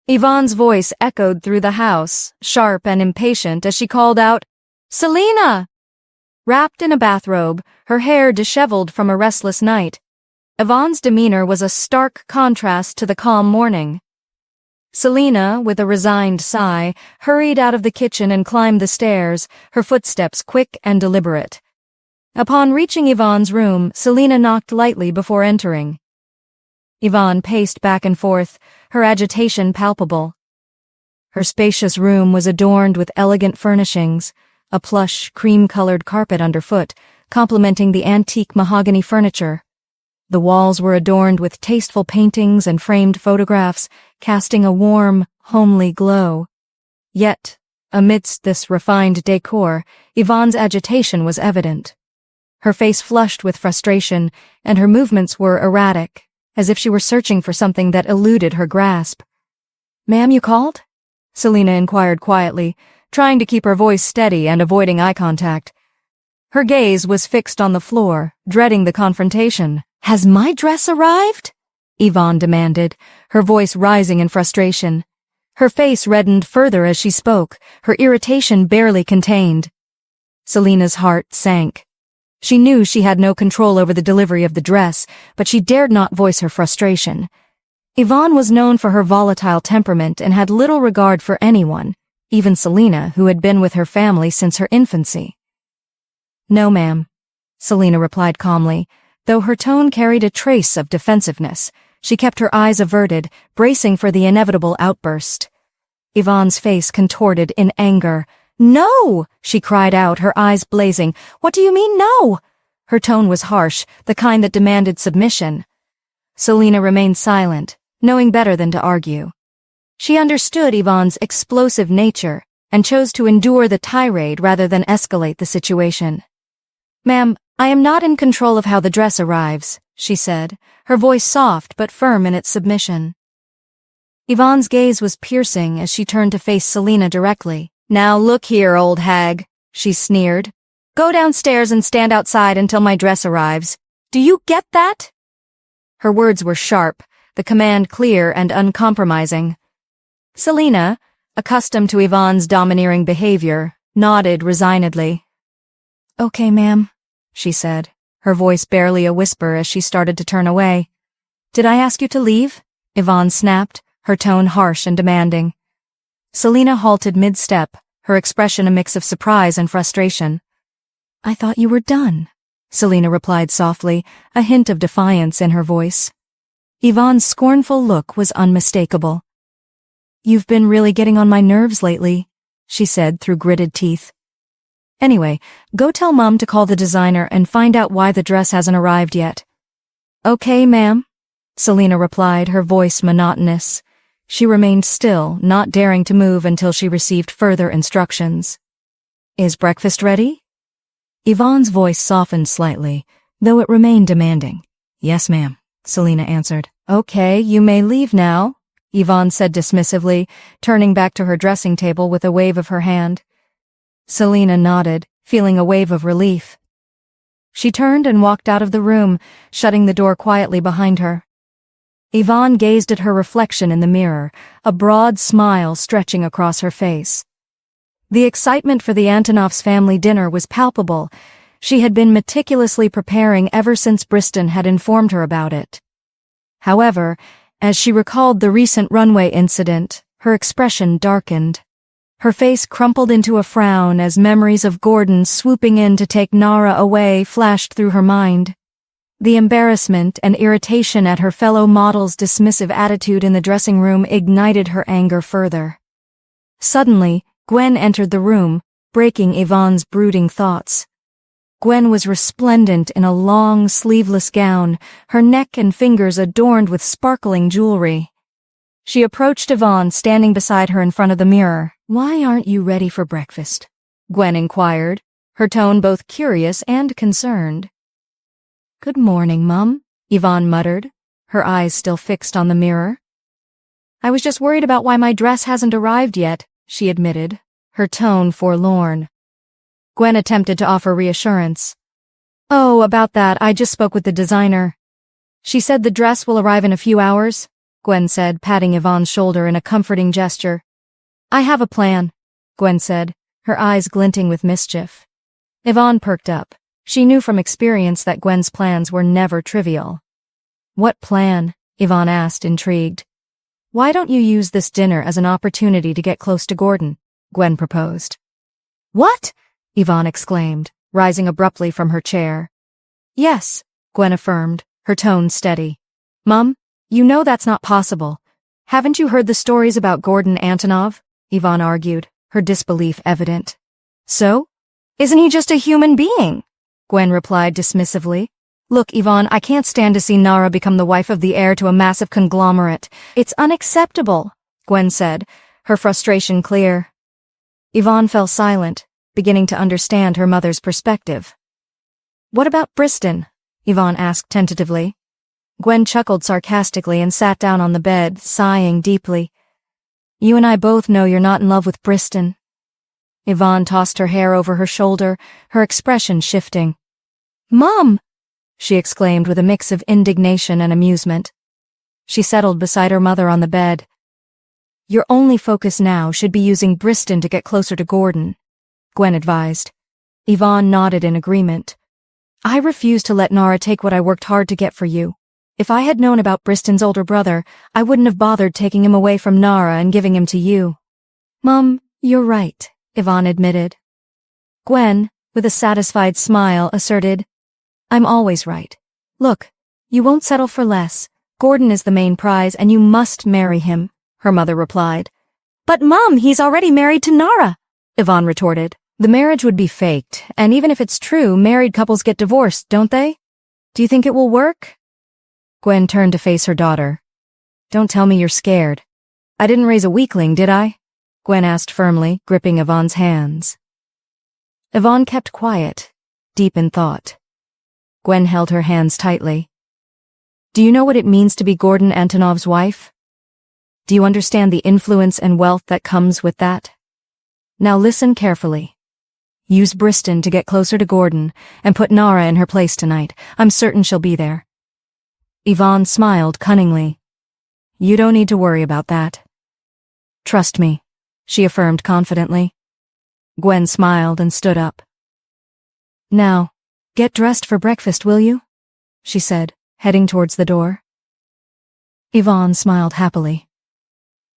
Yvonne's voice echoed through the house, sharp and impatient, as she called out, "Selina!" Wrapped in a bathrobe, her hair disheveled from a restless night, Yvonne's demeanor was a stark contrast to the calm morning. Selina, with a resigned sigh, hurried out of the kitchen and climbed the stairs, her footsteps quick and deliberate. Upon reaching Yvonne's room, Selina knocked lightly before entering. Yvonne paced back and forth, her agitation palpable. Her spacious room was adorned with elegant furnishings, a plush, cream-colored carpet underfoot, complementing the antique mahogany furniture. The walls were adorned with tasteful paintings and framed photographs, casting a warm, homely glow. Yet, amidst this refined decor, Yvonne's agitation was evident. Her face flushed with frustration, and her movements were erratic, as if she were searching for something that eluded her grasp. "Ma'am, you called?" Selina inquired quietly, trying to keep her voice steady and avoiding eye contact. Her gaze was fixed on the floor, dreading the confrontation. "Has my dress arrived?" Yvonne demanded, her voice rising in frustration. Her face reddened further as she spoke, her irritation barely contained. Selina's heart sank. She knew she had no control over the delivery of the dress, but she dared not voice her frustration. Yvonne was known for her volatile temperament and had little regard for anyone, even Selina, who had been with her family since her infancy. "No, ma'am," Selina replied calmly, though her tone carried a trace of defensiveness. She kept her eyes averted, bracing for the inevitable outburst. Yvonne's face contorted in anger. "No!" she cried out, her eyes blazing. "What do you mean, no?" Her tone was harsh, the kind that demanded submission. Selina remained silent, knowing better than to argue. She understood Yvonne's explosive nature and chose to endure the tirade rather than escalate the situation. "Ma'am, I am not in control of how the dress arrives," she said, her voice soft but firm in its submission. Yvonne's gaze was piercing as she turned to face Selina directly. "Now look here, old hag," she sneered. "Go downstairs and stand outside until my dress arrives. Do you get that?" Her words were sharp, the command clear and uncompromising. Selina, accustomed to Yvonne's domineering behavior, nodded resignedly. "Okay, ma'am," she said, her voice barely a whisper as she started to turn away. "Did I ask you to leave?" Yvonne snapped, her tone harsh and demanding. Selina halted mid-step, her expression a mix of surprise and frustration. "I thought you were done," Selina replied softly, a hint of defiance in her voice. Yvonne's scornful look was unmistakable. "You've been really getting on my nerves lately," she said through gritted teeth. "Anyway, go tell Mum to call the designer and find out why the dress hasn't arrived yet." "Okay, ma'am," Selina replied, her voice monotonous. She remained still, not daring to move until she received further instructions. "Is breakfast ready?" Yvonne's voice softened slightly, though it remained demanding. "Yes, ma'am," Selina answered. "Okay, you may leave now," Yvonne said dismissively, turning back to her dressing table with a wave of her hand. Selina nodded, feeling a wave of relief. She turned and walked out of the room, shutting the door quietly behind her. Yvonne gazed at her reflection in the mirror, a broad smile stretching across her face. The excitement for the Antonoffs' family dinner was palpable. She had been meticulously preparing ever since Briston had informed her about it. However, as she recalled the recent runway incident, her expression darkened. Her face crumpled into a frown as memories of Gordon swooping in to take Nara away flashed through her mind. The embarrassment and irritation at her fellow model's dismissive attitude in the dressing room ignited her anger further. Suddenly, Gwen entered the room, breaking Yvonne's brooding thoughts. Gwen was resplendent in a long, sleeveless gown, her neck and fingers adorned with sparkling jewelry. She approached Yvonne, standing beside her in front of the mirror. "Why aren't you ready for breakfast?" Gwen inquired, her tone both curious and concerned. "Good morning, Mum," Yvonne muttered, her eyes still fixed on the mirror. "I was just worried about why my dress hasn't arrived yet," she admitted, her tone forlorn. Gwen attempted to offer reassurance. "Oh, about that, I just spoke with the designer. She said the dress will arrive in a few hours." Gwen said, patting Yvonne's shoulder in a comforting gesture. I have a plan, Gwen said, her eyes glinting with mischief. Yvonne perked up. She knew from experience that Gwen's plans were never trivial. What plan? Yvonne asked, intrigued. Why don't you use this dinner as an opportunity to get close to Gordon? Gwen proposed. What? Yvonne exclaimed, rising abruptly from her chair. Yes, Gwen affirmed, her tone steady. Mum, you know that's not possible. Haven't you heard the stories about Gordon Antonov? Yvonne argued, her disbelief evident. So? Isn't he just a human being? Gwen replied dismissively. Look, Yvonne, I can't stand to see Nara become the wife of the heir to a massive conglomerate. It's unacceptable, Gwen said, her frustration clear. Yvonne fell silent, beginning to understand her mother's perspective. What about Briston? Yvonne asked tentatively. Gwen chuckled sarcastically and sat down on the bed, sighing deeply. You and I both know you're not in love with Briston. Yvonne tossed her hair over her shoulder, her expression shifting. Mom! She exclaimed with a mix of indignation and amusement. She settled beside her mother on the bed. Your only focus now should be using Briston to get closer to Gordon, Gwen advised. Yvonne nodded in agreement. I refuse to let Nara take what I worked hard to get for you. If I had known about Briston's older brother, I wouldn't have bothered taking him away from Nara and giving him to you. Mum, you're right, Yvonne admitted. Gwen, with a satisfied smile, asserted, I'm always right. Look, you won't settle for less. Gordon is the main prize and you must marry him, her mother replied. But Mom, he's already married to Nara, Yvonne retorted. The marriage would be faked, and even if it's true, married couples get divorced, don't they? Do you think it will work? Gwen turned to face her daughter. Don't tell me you're scared. I didn't raise a weakling, did I? Gwen asked firmly, gripping Yvonne's hands. Yvonne kept quiet, deep in thought. Gwen held her hands tightly. Do you know what it means to be Gordon Antonov's wife? Do you understand the influence and wealth that comes with that? Now listen carefully. Use Briston to get closer to Gordon and put Nara in her place tonight. I'm certain she'll be there. Yvonne smiled cunningly. You don't need to worry about that. Trust me, she affirmed confidently. Gwen smiled and stood up. Now, get dressed for breakfast, will you? She said, heading towards the door. Yvonne smiled happily.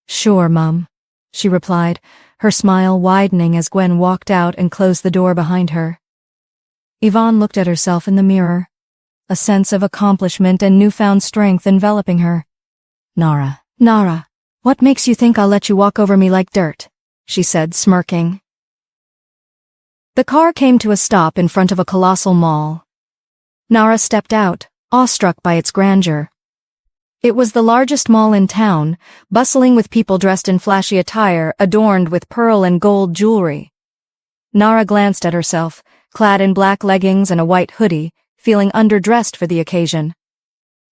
Sure, Mum, she replied, her smile widening as Gwen walked out and closed the door behind her. Yvonne looked at herself in the mirror, a sense of accomplishment and newfound strength enveloping her. Nara, what makes you think I'll let you walk over me like dirt? She said, smirking. The car came to a stop in front of a colossal mall. Nara stepped out, awestruck by its grandeur. It was the largest mall in town, bustling with people dressed in flashy attire adorned with pearl and gold jewelry. Nara glanced at herself, clad in black leggings and a white hoodie, feeling underdressed for the occasion.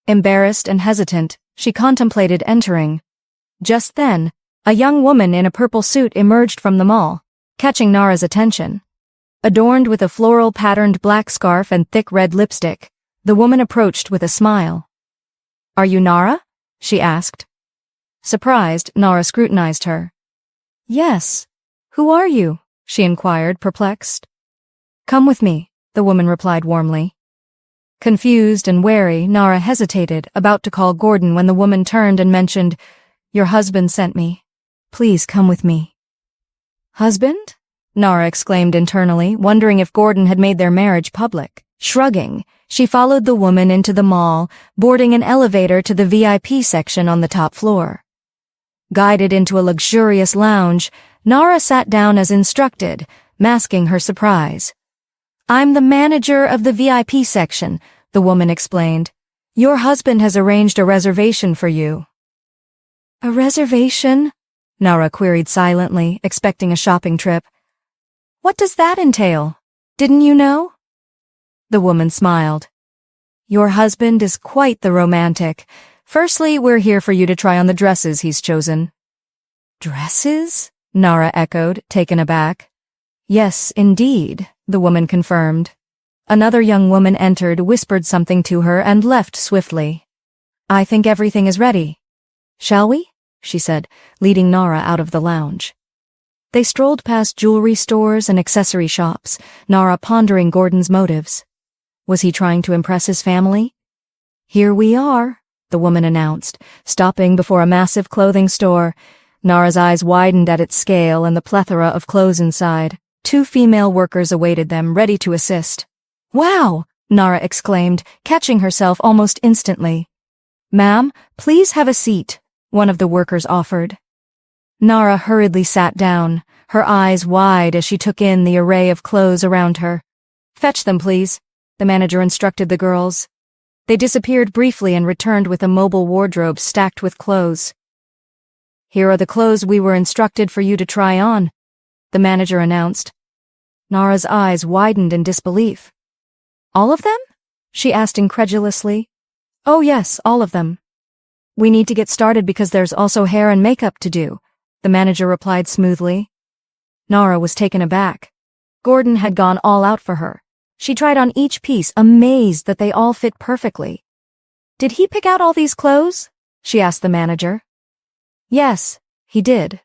Embarrassed and hesitant, she contemplated entering. Just then, a young woman in a purple suit emerged from the mall, catching Nara's attention. Adorned with a floral-patterned black scarf and thick red lipstick, the woman approached with a smile. Are you Nara? She asked. Surprised, Nara scrutinized her. Yes. Who are you? She inquired, perplexed. Come with me, the woman replied warmly. Confused and wary, Nara hesitated, about to call Gordon when the woman turned and mentioned, Your husband sent me. Please come with me. Husband? Nara exclaimed internally, wondering if Gordon had made their marriage public. Shrugging, she followed the woman into the mall, boarding an elevator to the VIP section on the top floor. Guided into a luxurious lounge, Nara sat down as instructed, masking her surprise. I'm the manager of the VIP section, the woman explained. Your husband has arranged a reservation for you. A reservation? Nara queried silently, expecting a shopping trip. What does that entail? Didn't you know? The woman smiled. Your husband is quite the romantic. Firstly, we're here for you to try on the dresses he's chosen. Dresses? Nara echoed, taken aback. Yes, indeed, the woman confirmed. Another young woman entered, whispered something to her, and left swiftly. I think everything is ready. Shall we? She said, leading Nara out of the lounge. They strolled past jewelry stores and accessory shops, Nara pondering Gordon's motives. Was he trying to impress his family? Here we are, the woman announced, stopping before a massive clothing store. Nara's eyes widened at its scale and the plethora of clothes inside. 2 female workers awaited them, ready to assist. Wow! Nara exclaimed, catching herself almost instantly. Ma'am, please have a seat, one of the workers offered. Nara hurriedly sat down, her eyes wide as she took in the array of clothes around her. Fetch them, please, the manager instructed the girls. They disappeared briefly and returned with a mobile wardrobe stacked with clothes. Here are the clothes we were instructed for you to try on, the manager announced. Nara's eyes widened in disbelief. All of them? She asked incredulously. Oh yes, all of them. We need to get started because there's also hair and makeup to do, the manager replied smoothly. Nara was taken aback. Gordon had gone all out for her. She tried on each piece, amazed that they all fit perfectly. Did he pick out all these clothes? She asked the manager. Yes, he did.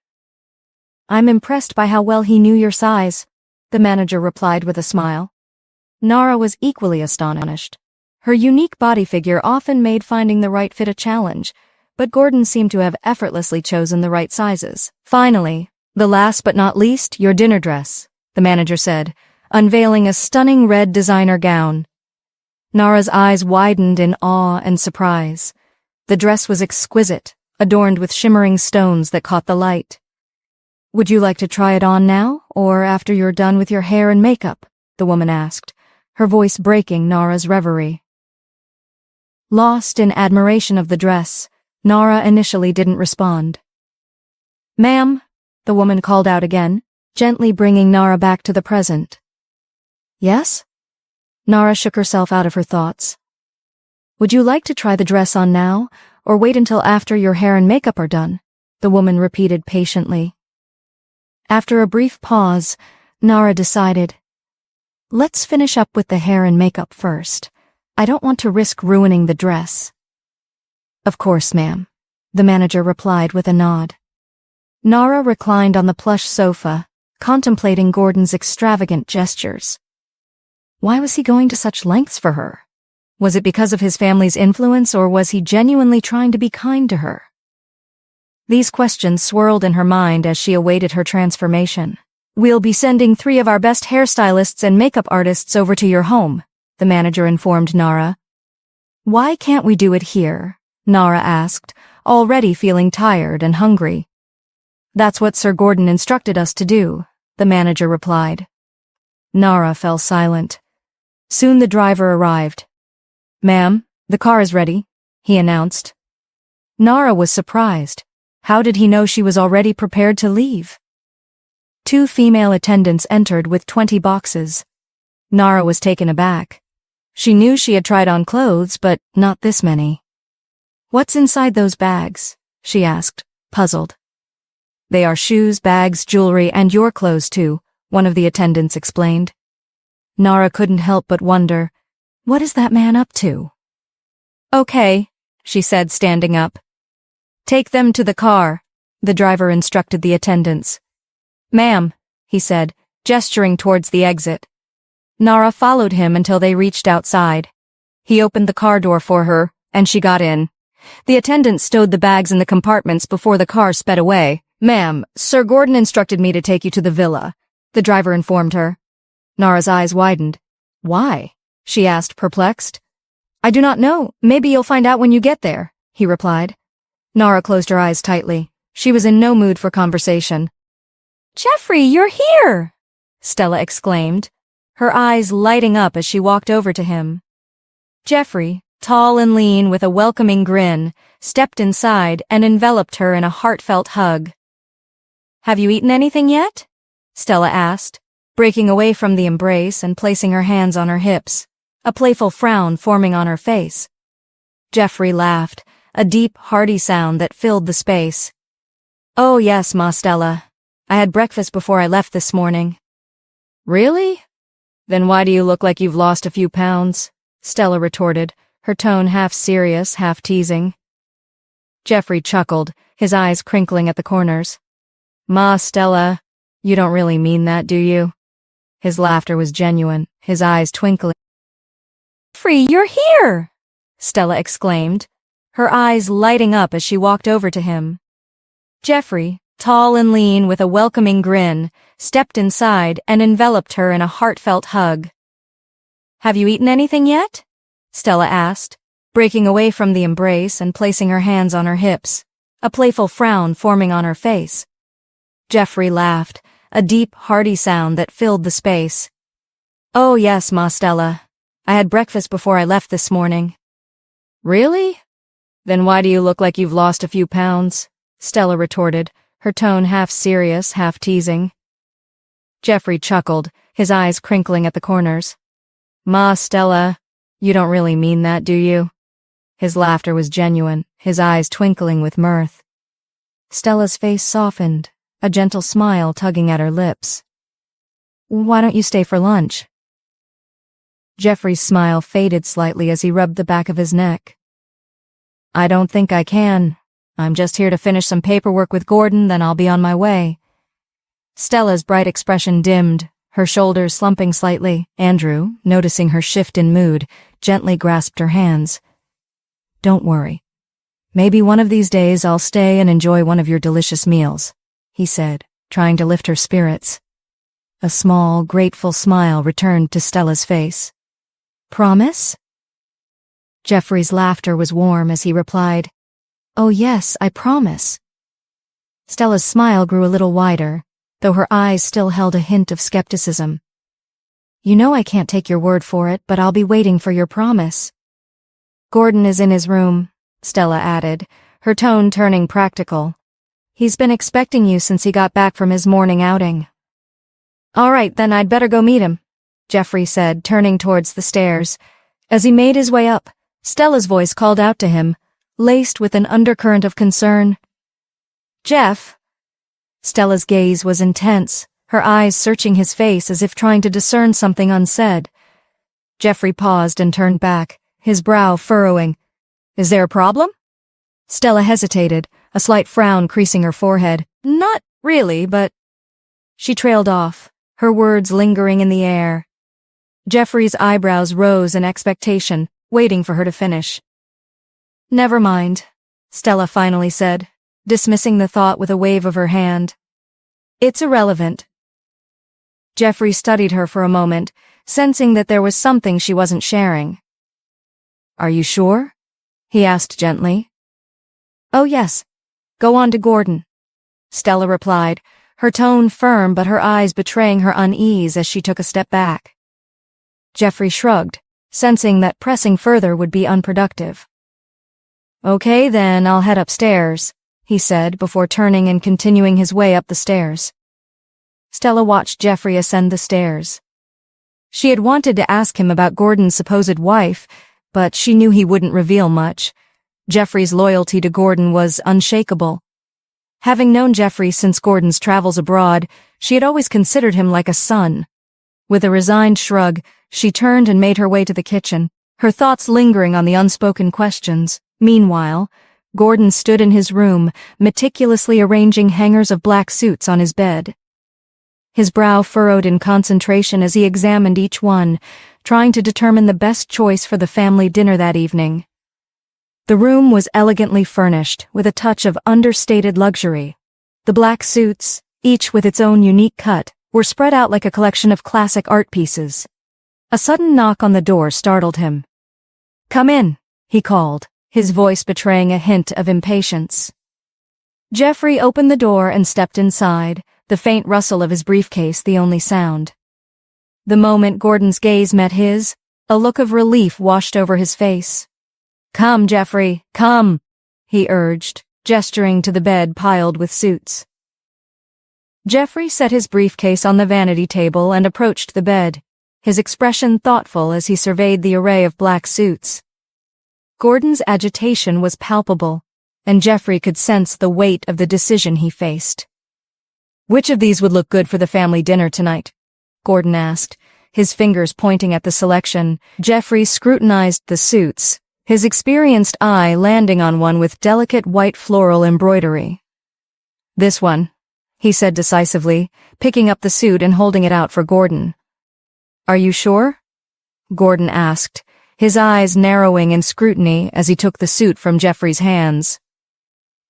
I'm impressed by how well he knew your size, the manager replied with a smile. Nara was equally astonished. Her unique body figure often made finding the right fit a challenge, but Gordon seemed to have effortlessly chosen the right sizes. Finally, the last but not least, your dinner dress, the manager said, unveiling a stunning red designer gown. Nara's eyes widened in awe and surprise. The dress was exquisite, adorned with shimmering stones that caught the light. Would you like to try it on now, or after you're done with your hair and makeup? The woman asked, her voice breaking Nara's reverie. Lost in admiration of the dress, Nara initially didn't respond. Ma'am, the woman called out again, gently bringing Nara back to the present. Yes? Nara shook herself out of her thoughts. Would you like to try the dress on now, or wait until after your hair and makeup are done? The woman repeated patiently. After a brief pause, Nara decided, let's finish up with the hair and makeup first. I don't want to risk ruining the dress. Of course, ma'am, the manager replied with a nod. Nara reclined on the plush sofa, contemplating Gordon's extravagant gestures. Why was he going to such lengths for her? Was it because of his family's influence, or was he genuinely trying to be kind to her? These questions swirled in her mind as she awaited her transformation. We'll be sending 3 of our best hairstylists and makeup artists over to your home, the manager informed Nara. Why can't we do it here? Nara asked, already feeling tired and hungry. That's what Sir Gordon instructed us to do, the manager replied. Nara fell silent. Soon the driver arrived. Ma'am, the car is ready, he announced. Nara was surprised. How did he know she was already prepared to leave? 2 female attendants entered with 20 boxes. Nara was taken aback. She knew she had tried on clothes, but not this many. What's inside those bags? She asked, puzzled. They are shoes, bags, jewelry, and your clothes too, one of the attendants explained. Nara couldn't help but wonder, what is that man up to? Okay, she said, standing up. Take them to the car, the driver instructed the attendants. Ma'am, he said, gesturing towards the exit. Nara followed him until they reached outside. He opened the car door for her, and she got in. The attendant stowed the bags in the compartments before the car sped away. Ma'am, Sir Gordon instructed me to take you to the villa, the driver informed her. Nara's eyes widened. Why? She asked, perplexed. I do not know. Maybe you'll find out when you get there, he replied. Nara closed her eyes tightly. She was in no mood for conversation. Jeffrey, you're here! Stella exclaimed, her eyes lighting up as she walked over to him. Jeffrey, tall and lean with a welcoming grin, stepped inside and enveloped her in a heartfelt hug. Have you eaten anything yet? Stella asked, breaking away from the embrace and placing her hands on her hips, a playful frown forming on her face. Jeffrey laughed, a deep, hearty sound that filled the space. Oh yes, Ma Stella. I had breakfast before I left this morning. Really? Then why do you look like you've lost a few pounds? Stella retorted, her tone half serious, half teasing. Jeffrey chuckled, his eyes crinkling at the corners. Ma, Stella, you don't really mean that, do you? His laughter was genuine, his eyes twinkling. Jeffrey, you're here! Stella exclaimed, her eyes lighting up as she walked over to him. Jeffrey, tall and lean with a welcoming grin, stepped inside and enveloped her in a heartfelt hug. Have you eaten anything yet? Stella asked, breaking away from the embrace and placing her hands on her hips, a playful frown forming on her face. Jeffrey laughed, a deep, hearty sound that filled the space. Oh yes, Ma Stella. I had breakfast before I left this morning. Really? Then why do you look like you've lost a few pounds? Stella retorted, her tone half serious, half teasing. Jeffrey chuckled, his eyes crinkling at the corners. Ma Stella, you don't really mean that, do you? His laughter was genuine, his eyes twinkling with mirth. Stella's face softened, a gentle smile tugging at her lips. Why don't you stay for lunch? Jeffrey's smile faded slightly as he rubbed the back of his neck. I don't think I can. I'm just here to finish some paperwork with Gordon, then I'll be on my way. Stella's bright expression dimmed, her shoulders slumping slightly. Andrew, noticing her shift in mood, gently grasped her hands. Don't worry. Maybe one of these days I'll stay and enjoy one of your delicious meals, he said, trying to lift her spirits. A small, grateful smile returned to Stella's face. Promise? Jeffrey's laughter was warm as he replied, Oh yes, I promise. Stella's smile grew a little wider, though her eyes still held a hint of skepticism. You know I can't take your word for it, but I'll be waiting for your promise. Gordon is in his room, Stella added, her tone turning practical. He's been expecting you since he got back from his morning outing. All right, then I'd better go meet him, Jeffrey said, turning towards the stairs. As he made his way up, Stella's voice called out to him, laced with an undercurrent of concern. Jeff? Stella's gaze was intense, her eyes searching his face as if trying to discern something unsaid. Jeffrey paused and turned back, his brow furrowing. Is there a problem? Stella hesitated, a slight frown creasing her forehead. Not really, but... She trailed off, her words lingering in the air. Jeffrey's eyebrows rose in expectation, waiting for her to finish. Never mind, Stella finally said, dismissing the thought with a wave of her hand. It's irrelevant. Jeffrey studied her for a moment, sensing that there was something she wasn't sharing. Are you sure? He asked gently. Oh yes. Go on to Gordon, Stella replied, her tone firm but her eyes betraying her unease as she took a step back. Jeffrey shrugged, sensing that pressing further would be unproductive. Okay, then I'll head upstairs, he said before turning and continuing his way up the stairs. Stella watched Jeffrey ascend the stairs. She had wanted to ask him about Gordon's supposed wife, but she knew he wouldn't reveal much. Jeffrey's loyalty to Gordon was unshakable. Having known Jeffrey since Gordon's travels abroad, she had always considered him like a son. With a resigned shrug, she turned and made her way to the kitchen, her thoughts lingering on the unspoken questions. Meanwhile, Gordon stood in his room, meticulously arranging hangers of black suits on his bed. His brow furrowed in concentration as he examined each one, trying to determine the best choice for the family dinner that evening. The room was elegantly furnished, with a touch of understated luxury. The black suits, each with its own unique cut, were spread out like a collection of classic art pieces. A sudden knock on the door startled him. Come in, he called, his voice betraying a hint of impatience. Jeffrey opened the door and stepped inside, the faint rustle of his briefcase the only sound. The moment Gordon's gaze met his, a look of relief washed over his face. Come, Jeffrey, come, he urged, gesturing to the bed piled with suits. Jeffrey set his briefcase on the vanity table and approached the bed, his expression thoughtful as he surveyed the array of black suits. Gordon's agitation was palpable, and Jeffrey could sense the weight of the decision he faced. Which of these would look good for the family dinner tonight? Gordon asked, his fingers pointing at the selection. Jeffrey scrutinized the suits, his experienced eye landing on one with delicate white floral embroidery. "This one," he said decisively, picking up the suit and holding it out for Gordon. "Are you sure?" Gordon asked, his eyes narrowing in scrutiny as he took the suit from Jeffrey's hands.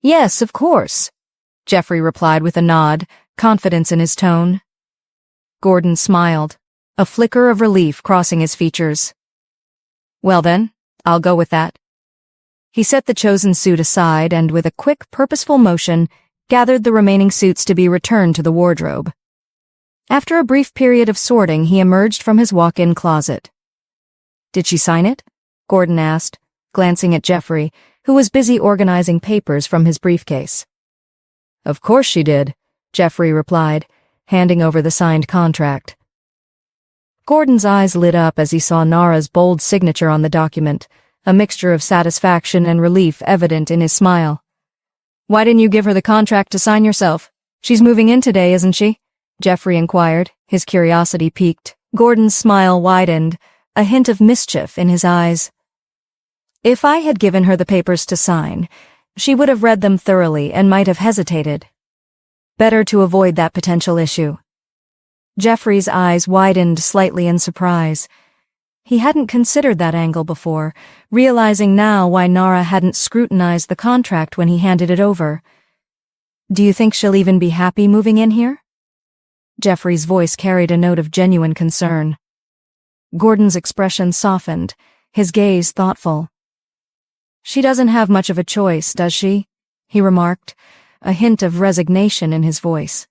"Yes, of course," Jeffrey replied with a nod, confidence in his tone. Gordon smiled, a flicker of relief crossing his features. "Well then, I'll go with that." He set the chosen suit aside and, with a quick, purposeful motion, gathered the remaining suits to be returned to the wardrobe. After a brief period of sorting, he emerged from his walk-in closet. "Did she sign it?" Gordon asked, glancing at Jeffrey, who was busy organizing papers from his briefcase. "Of course she did," Jeffrey replied, handing over the signed contract. Gordon's eyes lit up as he saw Nara's bold signature on the document, a mixture of satisfaction and relief evident in his smile. "Why didn't you give her the contract to sign yourself? She's moving in today, isn't she?" Jeffrey inquired, his curiosity piqued. Gordon's smile widened, a hint of mischief in his eyes. "If I had given her the papers to sign, she would have read them thoroughly and might have hesitated. Better to avoid that potential issue." Jeffrey's eyes widened slightly in surprise. He hadn't considered that angle before, realizing now why Nara hadn't scrutinized the contract when he handed it over. "Do you think she'll even be happy moving in here?" Jeffrey's voice carried a note of genuine concern. Gordon's expression softened, his gaze thoughtful. "She doesn't have much of a choice, does she?" he remarked, a hint of resignation in his voice.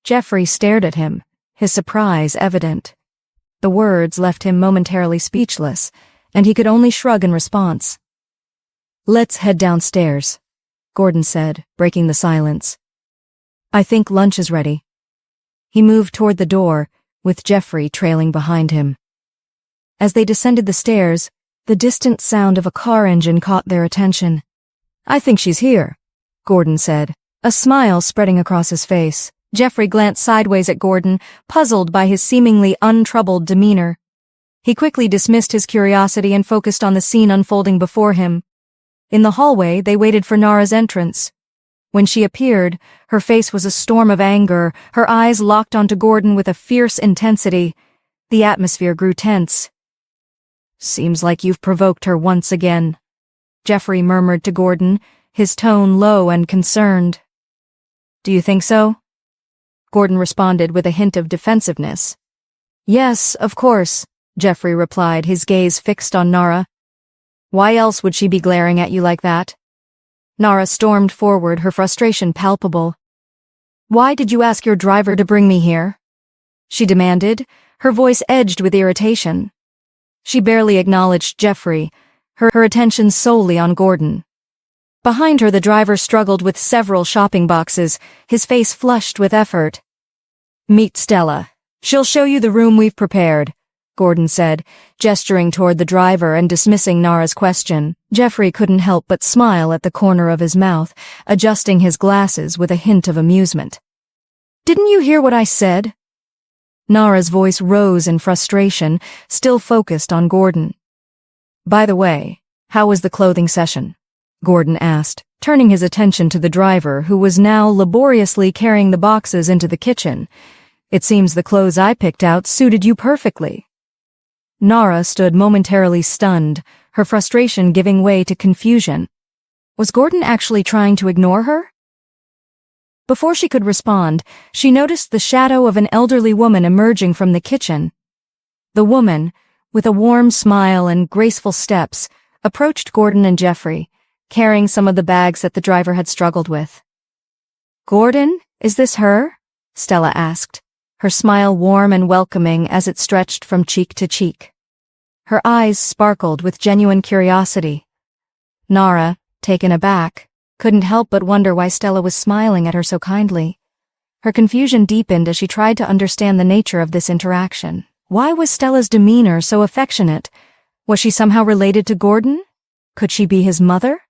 Jeffrey stared at him, his surprise evident. The words left him momentarily speechless, and he could only shrug in response. "Let's head downstairs," Gordon said, breaking the silence. "I think lunch is ready." He moved toward the door, with Jeffrey trailing behind him. As they descended the stairs, the distant sound of a car engine caught their attention. "I think she's here," Gordon said, a smile spreading across his face. Jeffrey glanced sideways at Gordon, puzzled by his seemingly untroubled demeanor. He quickly dismissed his curiosity and focused on the scene unfolding before him. In the hallway, they waited for Nara's entrance. When she appeared, her face was a storm of anger, her eyes locked onto Gordon with a fierce intensity. The atmosphere grew tense. "Seems like you've provoked her once again," Jeffrey murmured to Gordon, his tone low and concerned. "Do you think so?" Gordon responded with a hint of defensiveness. "Yes, of course," Jeffrey replied, his gaze fixed on Nara. "Why else would she be glaring at you like that?" Nara stormed forward, her frustration palpable. "Why did you ask your driver to bring me here?" she demanded, her voice edged with irritation. She barely acknowledged Jeffrey, her attention solely on Gordon. Behind her, the driver struggled with several shopping boxes, his face flushed with effort. "Meet Stella. She'll show you the room we've prepared," Gordon said, gesturing toward the driver and dismissing Nara's question. Jeffrey couldn't help but smile at the corner of his mouth, adjusting his glasses with a hint of amusement. "Didn't you hear what I said?" Nara's voice rose in frustration, still focused on Gordon. "By the way, how was the clothing session?" Gordon asked, turning his attention to the driver, who was now laboriously carrying the boxes into the kitchen. "It seems the clothes I picked out suited you perfectly." Nara stood momentarily stunned, her frustration giving way to confusion. Was Gordon actually trying to ignore her? Before she could respond, she noticed the shadow of an elderly woman emerging from the kitchen. The woman, with a warm smile and graceful steps, approached Gordon and Jeffrey, carrying some of the bags that the driver had struggled with. "Gordon, is this her?" Stella asked, her smile warm and welcoming as it stretched from cheek to cheek. Her eyes sparkled with genuine curiosity. Nara, taken aback, couldn't help but wonder why Stella was smiling at her so kindly. Her confusion deepened as she tried to understand the nature of this interaction. Why was Stella's demeanor so affectionate? Was she somehow related to Gordon? Could she be his mother?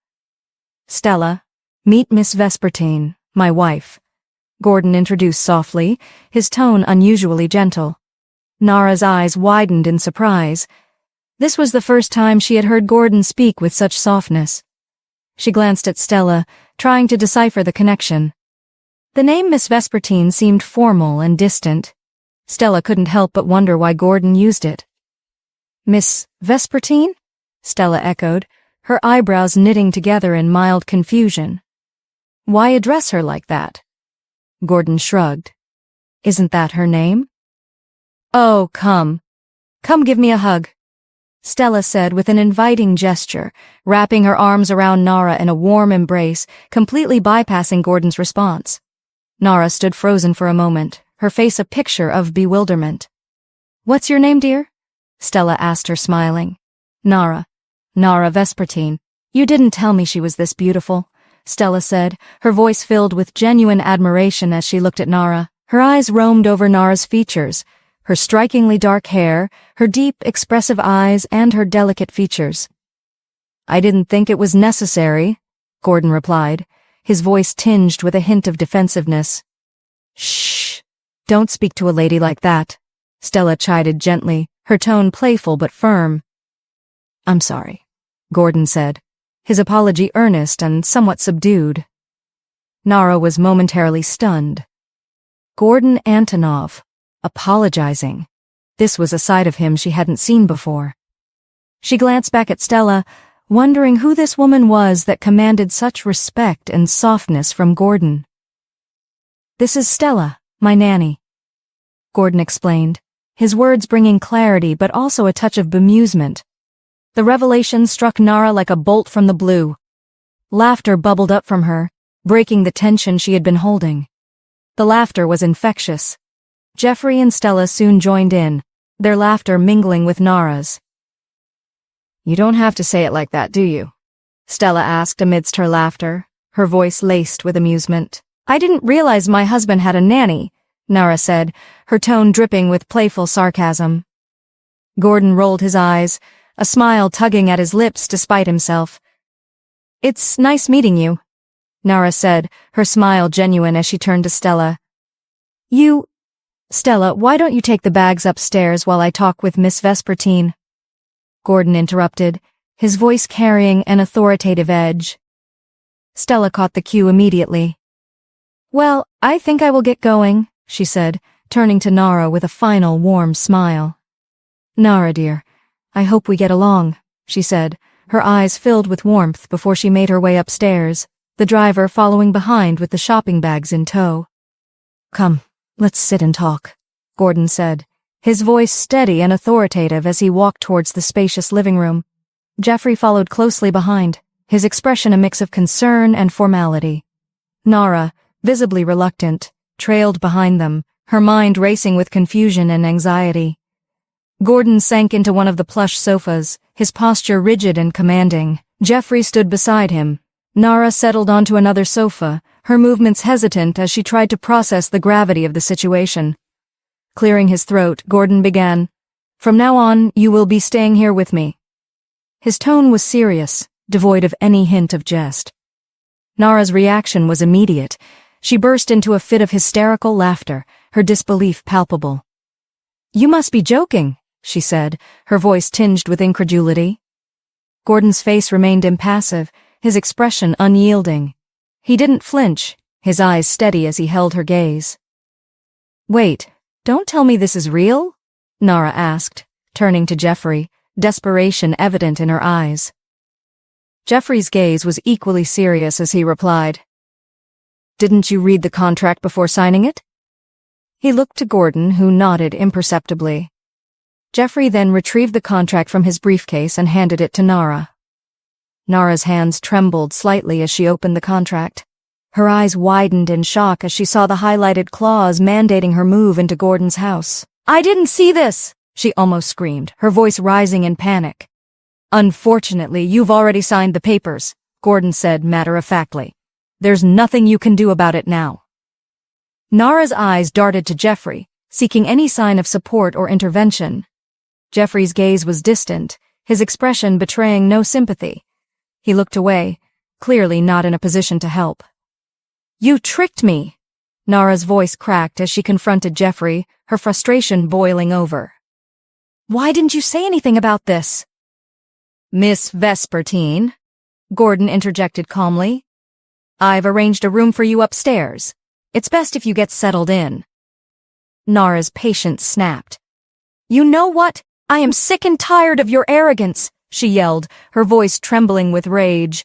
"Stella, meet Miss Vespertine, my wife," Gordon introduced softly, his tone unusually gentle. Nara's eyes widened in surprise. This was the first time she had heard Gordon speak with such softness. She glanced at Stella, trying to decipher the connection. The name Miss Vespertine seemed formal and distant. Stella couldn't help but wonder why Gordon used it. Miss Vespertine? Stella echoed, her eyebrows knitting together in mild confusion. Why address her like that? Gordon shrugged. Isn't that her name? Oh, come. Come give me a hug, Stella said with an inviting gesture, wrapping her arms around Nara in a warm embrace, completely bypassing Gordon's response. Nara stood frozen for a moment, her face a picture of bewilderment. What's your name, dear? Stella asked her, smiling. Nara Vespertine. You didn't tell me she was this beautiful, Stella said, her voice filled with genuine admiration as she looked at Nara. Her eyes roamed over Nara's features, her strikingly dark hair, her deep, expressive eyes, and her delicate features. I didn't think it was necessary, Gordon replied, his voice tinged with a hint of defensiveness. Shh! Don't speak to a lady like that, Stella chided gently, her tone playful but firm. I'm sorry, Gordon said, his apology earnest and somewhat subdued. Nara was momentarily stunned. Gordon Antonov, apologizing. This was a side of him she hadn't seen before. She glanced back at Stella, wondering who this woman was that commanded such respect and softness from Gordon. This is Stella, my nanny, Gordon explained, his words bringing clarity but also a touch of bemusement. The revelation struck Nara like a bolt from the blue. Laughter bubbled up from her, breaking the tension she had been holding. The laughter was infectious. Jeffrey and Stella soon joined in, their laughter mingling with Nara's. You don't have to say it like that, do you? Stella asked amidst her laughter, her voice laced with amusement. I didn't realize my husband had a nanny, Nara said, her tone dripping with playful sarcasm. Gordon rolled his eyes, a smile tugging at his lips despite himself. It's nice meeting you, Nara said, her smile genuine as she turned to Stella. Stella, why don't you take the bags upstairs while I talk with Miss Vespertine? Gordon interrupted, his voice carrying an authoritative edge. Stella caught the cue immediately. Well, I think I will get going, she said, turning to Nara with a final warm smile. Nara, dear, I hope we get along, she said, her eyes filled with warmth before she made her way upstairs, the driver following behind with the shopping bags in tow. Come, let's sit and talk, Gordon said, his voice steady and authoritative as he walked towards the spacious living room. Jeffrey followed closely behind, his expression a mix of concern and formality. Nara, visibly reluctant, trailed behind them, her mind racing with confusion and anxiety. Gordon sank into one of the plush sofas, his posture rigid and commanding. Jeffrey stood beside him. Nara settled onto another sofa, her movements hesitant as she tried to process the gravity of the situation. Clearing his throat, Gordon began, From now on, you will be staying here with me. His tone was serious, devoid of any hint of jest. Nara's reaction was immediate. She burst into a fit of hysterical laughter, her disbelief palpable. You must be joking, she said, her voice tinged with incredulity. Gordon's face remained impassive, his expression unyielding. He didn't flinch, his eyes steady as he held her gaze. Wait, don't tell me this is real? Nara asked, turning to Jeffrey, desperation evident in her eyes. Jeffrey's gaze was equally serious as he replied, Didn't you read the contract before signing it? He looked to Gordon, who nodded imperceptibly. Jeffrey then retrieved the contract from his briefcase and handed it to Nara. Nara's hands trembled slightly as she opened the contract. Her eyes widened in shock as she saw the highlighted clause mandating her move into Gordon's house. I didn't see this, she almost screamed, her voice rising in panic. Unfortunately, you've already signed the papers, Gordon said matter-of-factly. There's nothing you can do about it now. Nara's eyes darted to Jeffrey, seeking any sign of support or intervention. Jeffrey's gaze was distant, his expression betraying no sympathy. He looked away, clearly not in a position to help. You tricked me! Nara's voice cracked as she confronted Jeffrey, her frustration boiling over. Why didn't you say anything about this? Miss Vespertine, Gordon interjected calmly. I've arranged a room for you upstairs. It's best if you get settled in. Nara's patience snapped. You know what? I am sick and tired of your arrogance, she yelled, her voice trembling with rage.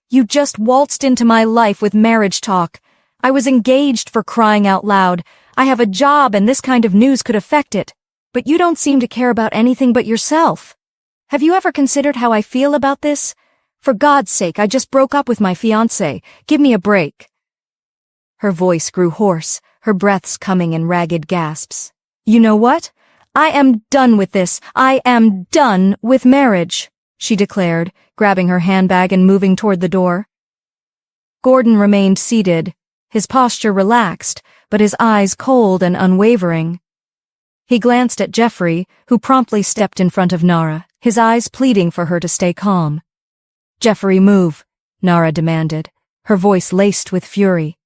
You just waltzed into my life with marriage talk. I was engaged, for crying out loud. I have a job and this kind of news could affect it. But you don't seem to care about anything but yourself. Have you ever considered how I feel about this? For God's sake, I just broke up with my fiancé. Give me a break. Her voice grew hoarse, her breaths coming in ragged gasps. You know what? I am done with this. I am done with marriage, she declared, grabbing her handbag and moving toward the door. Gordon remained seated, his posture relaxed, but his eyes cold and unwavering. He glanced at Jeffrey, who promptly stepped in front of Nara, his eyes pleading for her to stay calm. Jeffrey, move, Nara demanded, her voice laced with fury.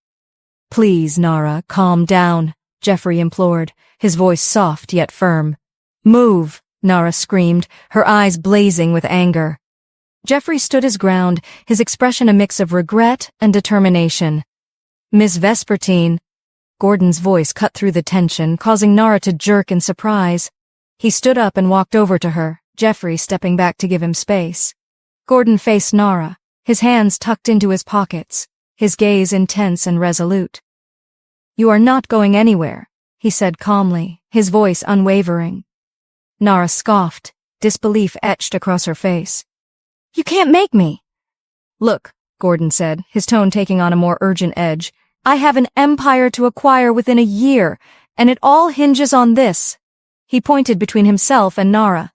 Please, Nara, calm down, Jeffrey implored, his voice soft yet firm. Move, Nara screamed, her eyes blazing with anger. Jeffrey stood his ground, his expression a mix of regret and determination. Miss Vespertine. Gordon's voice cut through the tension, causing Nara to jerk in surprise. He stood up and walked over to her, Jeffrey stepping back to give him space. Gordon faced Nara, his hands tucked into his pockets, his gaze intense and resolute. You are not going anywhere, he said calmly, his voice unwavering. Nara scoffed, disbelief etched across her face. You can't make me. Look, Gordon said, his tone taking on a more urgent edge. I have an empire to acquire within a year, and it all hinges on this. He pointed between himself and Nara.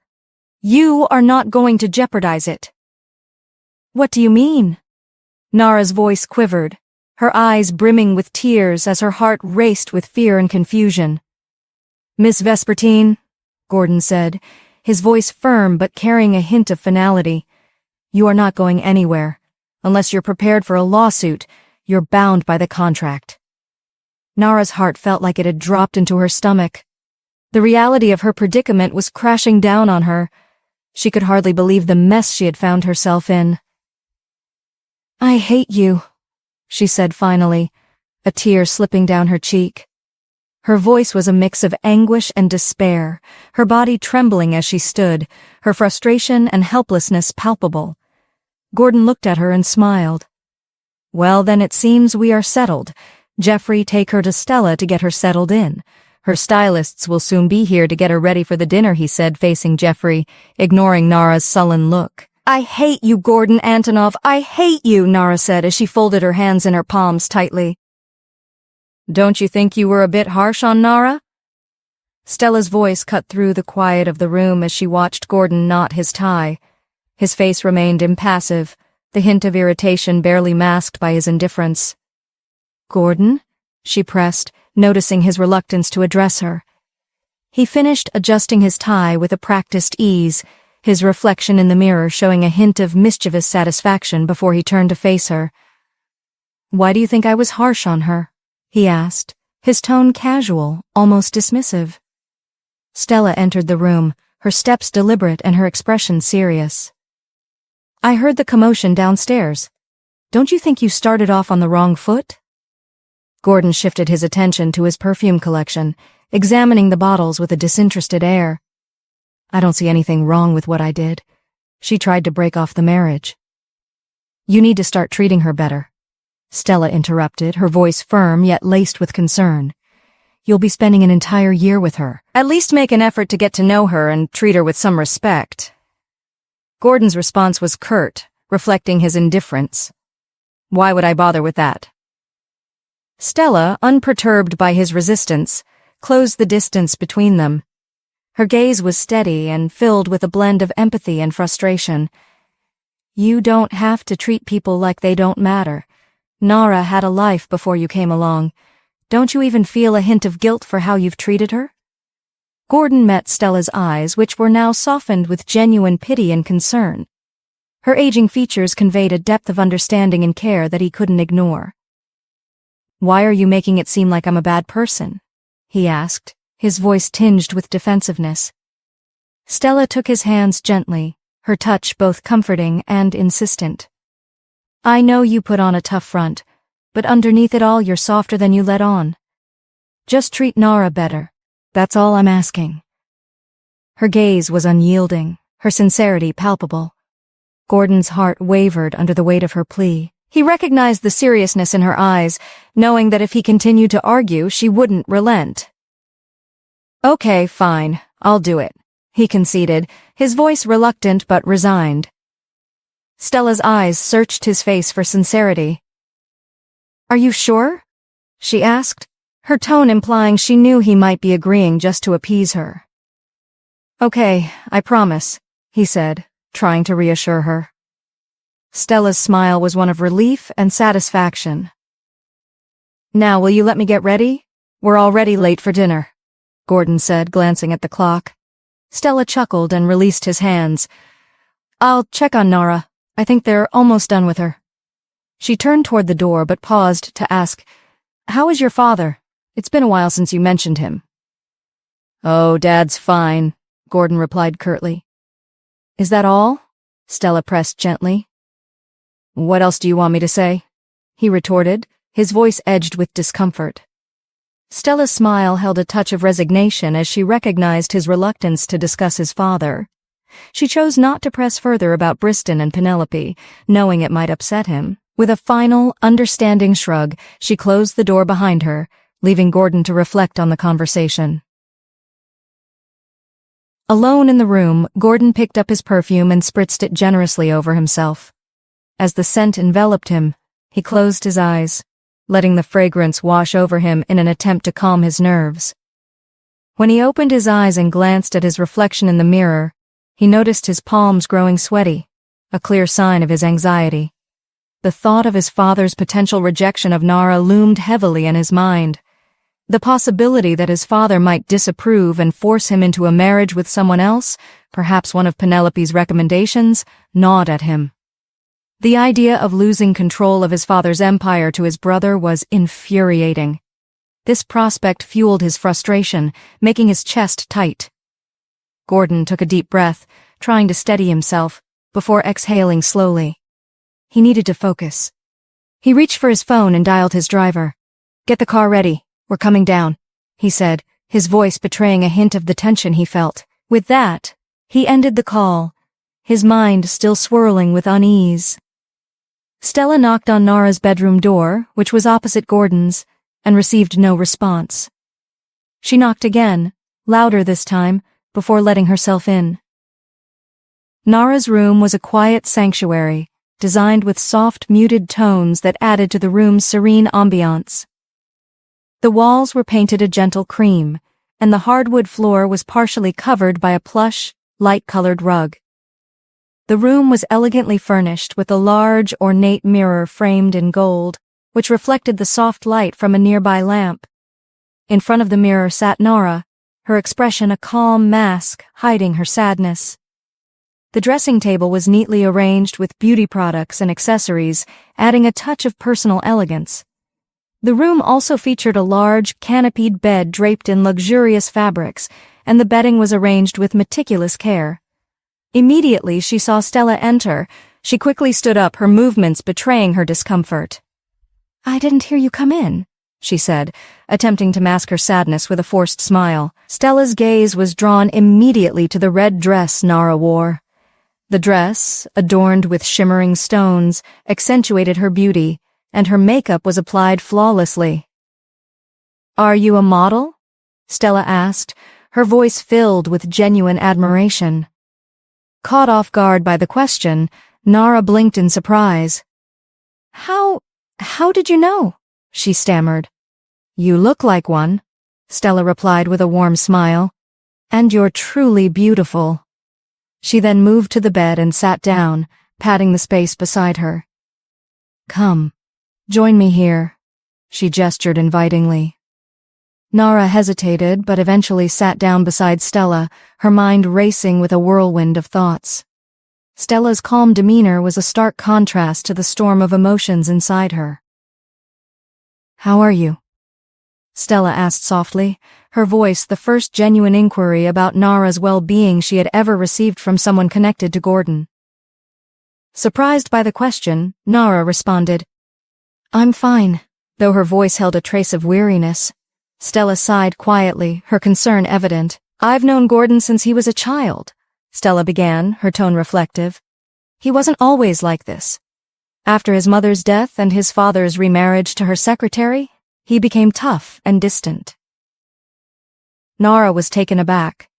You are not going to jeopardize it. What do you mean? Nara's voice quivered, her eyes brimming with tears as her heart raced with fear and confusion. Miss Vespertine, Gordon said, his voice firm but carrying a hint of finality. You are not going anywhere. Unless you're prepared for a lawsuit, you're bound by the contract. Nara's heart felt like it had dropped into her stomach. The reality of her predicament was crashing down on her. She could hardly believe the mess she had found herself in. I hate you, she said finally, a tear slipping down her cheek. Her voice was a mix of anguish and despair, her body trembling as she stood, her frustration and helplessness palpable. Gordon looked at her and smiled. Well, then it seems we are settled. Jeffrey, take her to Stella to get her settled in. Her stylists will soon be here to get her ready for the dinner, he said, facing Jeffrey, ignoring Nara's sullen look. I hate you, Gordon Antonov. I hate you, Nara said as she folded her hands in her palms tightly. Don't you think you were a bit harsh on Nara? Stella's voice cut through the quiet of the room as she watched Gordon knot his tie. His face remained impassive, the hint of irritation barely masked by his indifference. Gordon? She pressed, noticing his reluctance to address her. He finished adjusting his tie with a practiced ease, his reflection in the mirror showing a hint of mischievous satisfaction before he turned to face her. Why do you think I was harsh on her? He asked, his tone casual, almost dismissive. Stella entered the room, her steps deliberate and her expression serious. I heard the commotion downstairs. Don't you think you started off on the wrong foot? Gordon shifted his attention to his perfume collection, examining the bottles with a disinterested air. I don't see anything wrong with what I did. She tried to break off the marriage. You need to start treating her better. Stella interrupted, her voice firm yet laced with concern. You'll be spending an entire year with her. At least make an effort to get to know her and treat her with some respect. Gordon's response was curt, reflecting his indifference. Why would I bother with that? Stella, unperturbed by his resistance, closed the distance between them. Her gaze was steady and filled with a blend of empathy and frustration. You don't have to treat people like they don't matter. Nara had a life before you came along. Don't you even feel a hint of guilt for how you've treated her? Gordon met Stella's eyes, which were now softened with genuine pity and concern. Her aging features conveyed a depth of understanding and care that he couldn't ignore. Why are you making it seem like I'm a bad person? He asked, his voice tinged with defensiveness. Stella took his hands gently, her touch both comforting and insistent. I know you put on a tough front, but underneath it all you're softer than you let on. Just treat Nara better. That's all I'm asking. Her gaze was unyielding, her sincerity palpable. Gordon's heart wavered under the weight of her plea. He recognized the seriousness in her eyes, knowing that if he continued to argue, she wouldn't relent. Okay, fine, I'll do it, he conceded, his voice reluctant but resigned. Stella's eyes searched his face for sincerity. Are you sure? She asked, her tone implying she knew he might be agreeing just to appease her. Okay, I promise, he said, trying to reassure her. Stella's smile was one of relief and satisfaction. Now, will you let me get ready? We're already late for dinner, Gordon said, glancing at the clock. Stella chuckled and released his hands. I'll check on Nara. I think they're almost done with her. She turned toward the door but paused to ask, How is your father? It's been a while since you mentioned him. Oh, Dad's fine, Gordon replied curtly. Is that all? Stella pressed gently. What else do you want me to say? He retorted, his voice edged with discomfort. Stella's smile held a touch of resignation as she recognized his reluctance to discuss his father. She chose not to press further about Briston and Penelope, knowing it might upset him. With a final, understanding shrug, she closed the door behind her, leaving Gordon to reflect on the conversation. Alone in the room, Gordon picked up his perfume and spritzed it generously over himself. As the scent enveloped him, he closed his eyes, letting the fragrance wash over him in an attempt to calm his nerves. When he opened his eyes and glanced at his reflection in the mirror, he noticed his palms growing sweaty, a clear sign of his anxiety. The thought of his father's potential rejection of Nara loomed heavily in his mind. The possibility that his father might disapprove and force him into a marriage with someone else, perhaps one of Penelope's recommendations, gnawed at him. The idea of losing control of his father's empire to his brother was infuriating. This prospect fueled his frustration, making his chest tight. Gordon took a deep breath, trying to steady himself, before exhaling slowly. He needed to focus. He reached for his phone and dialed his driver. Get the car ready. We're coming down, he said, his voice betraying a hint of the tension he felt. With that, he ended the call, his mind still swirling with unease. Stella knocked on Nara's bedroom door, which was opposite Gordon's, and received no response. She knocked again, louder this time, before letting herself in. Nara's room was a quiet sanctuary, designed with soft, muted tones that added to the room's serene ambiance. The walls were painted a gentle cream, and the hardwood floor was partially covered by a plush, light-colored rug. The room was elegantly furnished with a large, ornate mirror framed in gold, which reflected the soft light from a nearby lamp. In front of the mirror sat Nara, her expression a calm mask hiding her sadness. The dressing table was neatly arranged with beauty products and accessories, adding a touch of personal elegance. The room also featured a large, canopied bed draped in luxurious fabrics, and the bedding was arranged with meticulous care. Immediately she saw Stella enter. She quickly stood up, her movements betraying her discomfort. I didn't hear you come in, she said, attempting to mask her sadness with a forced smile. Stella's gaze was drawn immediately to the red dress Nara wore. The dress, adorned with shimmering stones, accentuated her beauty, and her makeup was applied flawlessly. Are you a model? Stella asked, her voice filled with genuine admiration. Caught off guard by the question, Nara blinked in surprise. How did you know? She stammered. You look like one, Stella replied with a warm smile. And you're truly beautiful. She then moved to the bed and sat down, patting the space beside her. Come, join me here, she gestured invitingly. Nara hesitated but eventually sat down beside Stella, her mind racing with a whirlwind of thoughts. Stella's calm demeanor was a stark contrast to the storm of emotions inside her. How are you? Stella asked softly, her voice the first genuine inquiry about Nara's well-being she had ever received from someone connected to Gordon. Surprised by the question, Nara responded, "I'm fine," though her voice held a trace of weariness. Stella sighed quietly, her concern evident. "I've known Gordon since he was a child," Stella began, her tone reflective. "He wasn't always like this. After his mother's death and his father's remarriage to her secretary, he became tough and distant." Nara was taken aback.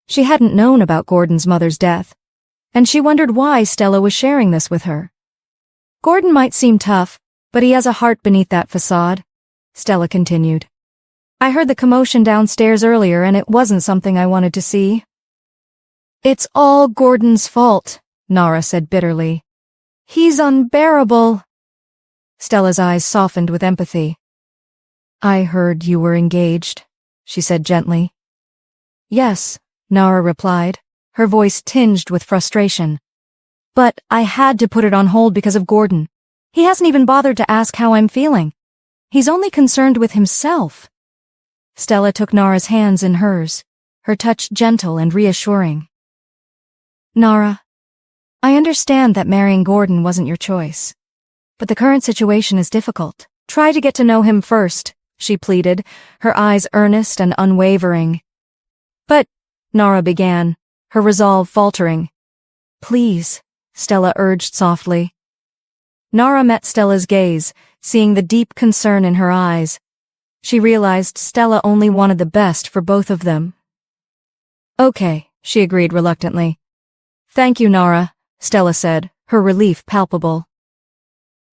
She hadn't known about Gordon's mother's death, and she wondered why Stella was sharing this with her. "Gordon might seem tough, but he has a heart beneath that facade," Stella continued. "I heard the commotion downstairs earlier and it wasn't something I wanted to see." "It's all Gordon's fault," Nara said bitterly. "He's unbearable." Stella's eyes softened with empathy. "I heard you were engaged," she said gently. "Yes," Nara replied, her voice tinged with frustration. "But I had to put it on hold because of Gordon. He hasn't even bothered to ask how I'm feeling. He's only concerned with himself." Stella took Nara's hands in hers, her touch gentle and reassuring. "Nara, I understand that marrying Gordon wasn't your choice, but the current situation is difficult. Try to get to know him first," she pleaded, her eyes earnest and unwavering. "But," Nara began, her resolve faltering. "Please," Stella urged softly. Nara met Stella's gaze, seeing the deep concern in her eyes. She realized Stella only wanted the best for both of them. "Okay," she agreed reluctantly. "Thank you, Nara," Stella said, her relief palpable.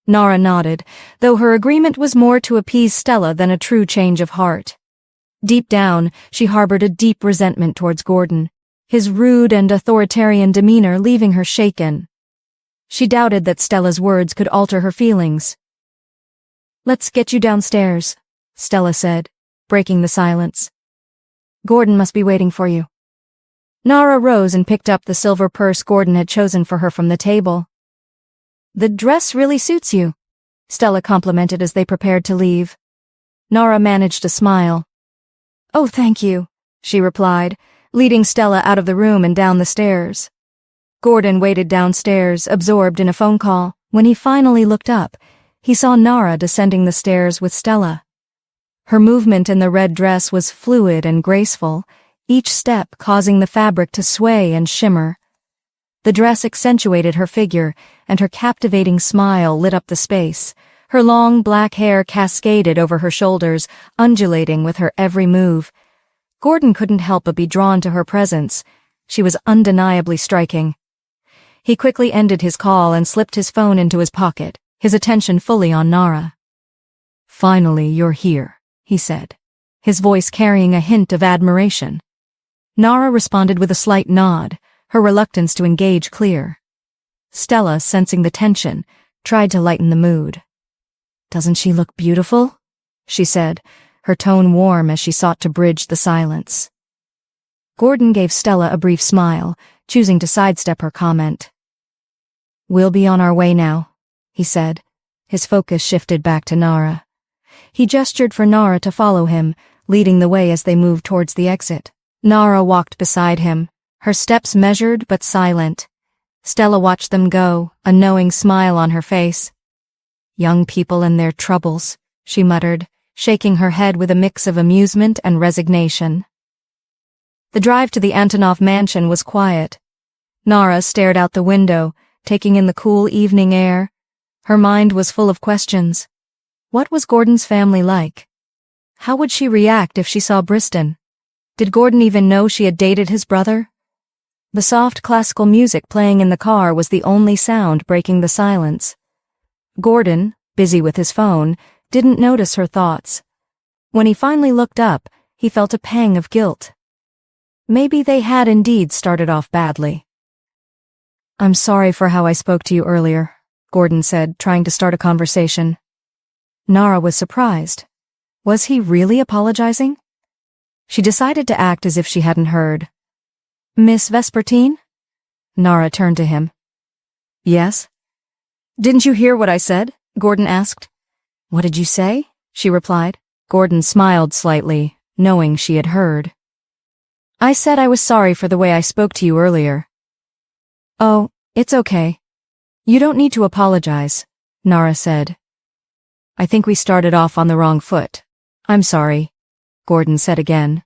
Nara nodded, though her agreement was more to appease Stella than a true change of heart. Deep down, she harbored a deep resentment towards Gordon, his rude and authoritarian demeanor leaving her shaken. She doubted that Stella's words could alter her feelings. "Let's get you downstairs," Stella said, breaking the silence. "Gordon must be waiting for you." Nara rose and picked up the silver purse Gordon had chosen for her from the table. "The dress really suits you," Stella complimented as they prepared to leave. Nara managed a smile. "Oh, thank you," she replied, leading Stella out of the room and down the stairs. Gordon waited downstairs, absorbed in a phone call. When he finally looked up, he saw Nara descending the stairs with Stella. Her movement in the red dress was fluid and graceful, each step causing the fabric to sway and shimmer. The dress accentuated her figure, and her captivating smile lit up the space. Her long black hair cascaded over her shoulders, undulating with her every move. Gordon couldn't help but be drawn to her presence. She was undeniably striking. He quickly ended his call and slipped his phone into his pocket, his attention fully on Nara. "Finally, you're here," he said, his voice carrying a hint of admiration. Nara responded with a slight nod, her reluctance to engage clear. Stella, sensing the tension, tried to lighten the mood. "Doesn't she look beautiful?" she said, her tone warm as she sought to bridge the silence. Gordon gave Stella a brief smile, choosing to sidestep her comment. "We'll be on our way now," he said, his focus shifted back to Nara. He gestured for Nara to follow him, leading the way as they moved towards the exit. Nara walked beside him, her steps measured but silent. Stella watched them go, a knowing smile on her face. "Young people and their troubles," she muttered, shaking her head with a mix of amusement and resignation. The drive to the Antonov mansion was quiet. Nara stared out the window, taking in the cool evening air. Her mind was full of questions. What was Gordon's family like? How would she react if she saw Briston? Did Gordon even know she had dated his brother? The soft classical music playing in the car was the only sound breaking the silence. Gordon, busy with his phone, didn't notice her thoughts. When he finally looked up, he felt a pang of guilt. Maybe they had indeed started off badly. "I'm sorry for how I spoke to you earlier," Gordon said, trying to start a conversation. Nara was surprised. Was he really apologizing? She decided to act as if she hadn't heard. "Miss Vespertine?" Nara turned to him. "Yes?" "Didn't you hear what I said?" Gordon asked. "What did you say?" she replied. Gordon smiled slightly, knowing she had heard. I said I was sorry for the way I spoke to you earlier. Oh, it's okay. You don't need to apologize, Nara said. I think we started off on the wrong foot. I'm sorry, Gordon said again.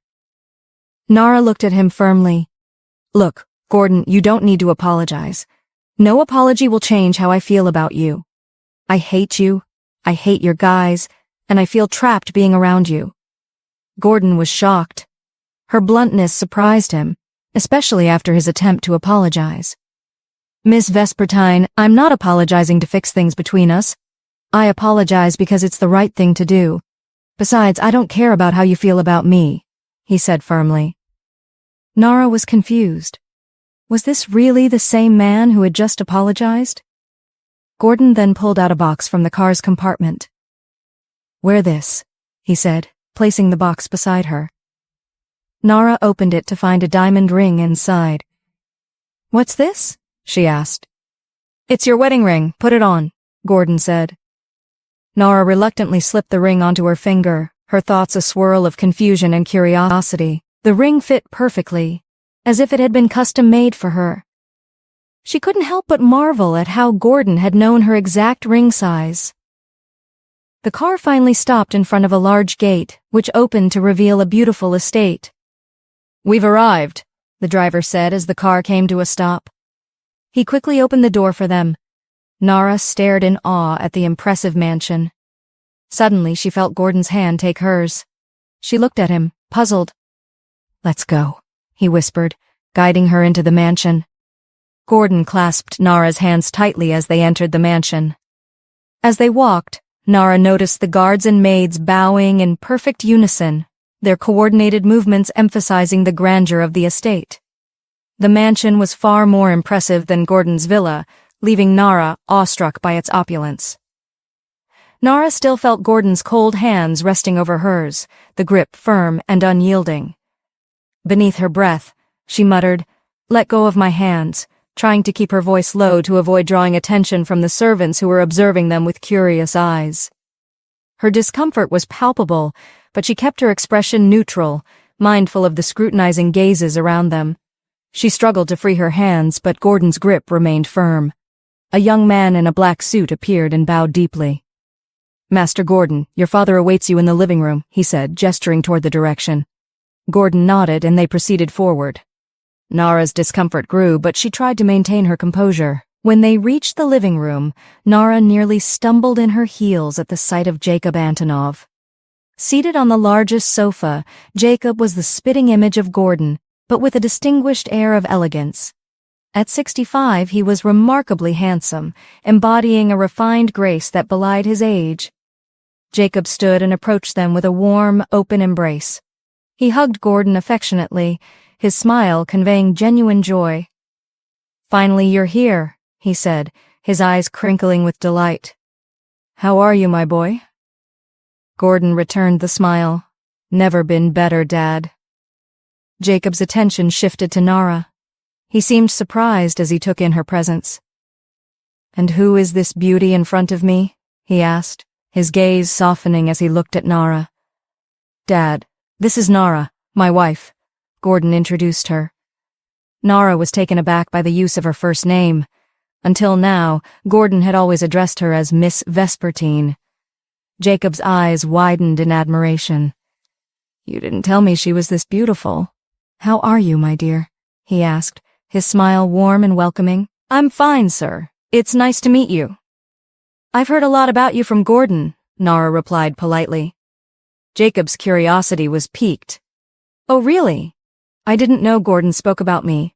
Nara looked at him firmly. Look, Gordon, you don't need to apologize. No apology will change how I feel about you. I hate you, I hate your guys, and I feel trapped being around you. Gordon was shocked. Her bluntness surprised him, especially after his attempt to apologize. Miss Vespertine, I'm not apologizing to fix things between us. I apologize because it's the right thing to do. Besides, I don't care about how you feel about me, he said firmly. Nara was confused. Was this really the same man who had just apologized? Gordon then pulled out a box from the car's compartment. Wear this, he said, placing the box beside her. Nara opened it to find a diamond ring inside. What's this? She asked. It's your wedding ring, put it on, Gordon said. Nara reluctantly slipped the ring onto her finger, her thoughts a swirl of confusion and curiosity. The ring fit perfectly, as if it had been custom-made for her. She couldn't help but marvel at how Gordon had known her exact ring size. The car finally stopped in front of a large gate, which opened to reveal a beautiful estate. We've arrived, the driver said as the car came to a stop. He quickly opened the door for them. Nara stared in awe at the impressive mansion. Suddenly, she felt Gordon's hand take hers. She looked at him, puzzled. Let's go, he whispered, guiding her into the mansion. Gordon clasped Nara's hands tightly as they entered the mansion. As they walked, Nara noticed the guards and maids bowing in perfect unison, their coordinated movements emphasizing the grandeur of the estate. The mansion was far more impressive than Gordon's villa, leaving Nara awestruck by its opulence. Nara still felt Gordon's cold hands resting over hers, the grip firm and unyielding. Beneath her breath, she muttered, "Let go of my hands," trying to keep her voice low to avoid drawing attention from the servants who were observing them with curious eyes. Her discomfort was palpable, but she kept her expression neutral, mindful of the scrutinizing gazes around them. She struggled to free her hands, but Gordon's grip remained firm. A young man in a black suit appeared and bowed deeply. "Master Gordon, your father awaits you in the living room," he said, gesturing toward the direction. Gordon nodded and they proceeded forward. Nara's discomfort grew, but she tried to maintain her composure. When they reached the living room, Nara nearly stumbled in her heels at the sight of Jacob Antonov. Seated on the largest sofa, Jacob was the spitting image of Gordon, but with a distinguished air of elegance. At 65, he was remarkably handsome, embodying a refined grace that belied his age. Jacob stood and approached them with a warm, open embrace. He hugged Gordon affectionately, his smile conveying genuine joy. "Finally you're here," he said, his eyes crinkling with delight. "How are you, my boy?" Gordon returned the smile. "Never been better, Dad." Jacob's attention shifted to Nara. He seemed surprised as he took in her presence. "And who is this beauty in front of me?" he asked, his gaze softening as he looked at Nara. "Dad, this is Nara, my wife," Gordon introduced her. Nara was taken aback by the use of her first name. Until now, Gordon had always addressed her as Miss Vespertine. Jacob's eyes widened in admiration. "You didn't tell me she was this beautiful. How are you, my dear?" he asked, his smile warm and welcoming. "I'm fine, sir. It's nice to meet you." "I've heard a lot about you from Gordon," Nara replied politely. Jacob's curiosity was piqued. "Oh, really? I didn't know Gordon spoke about me."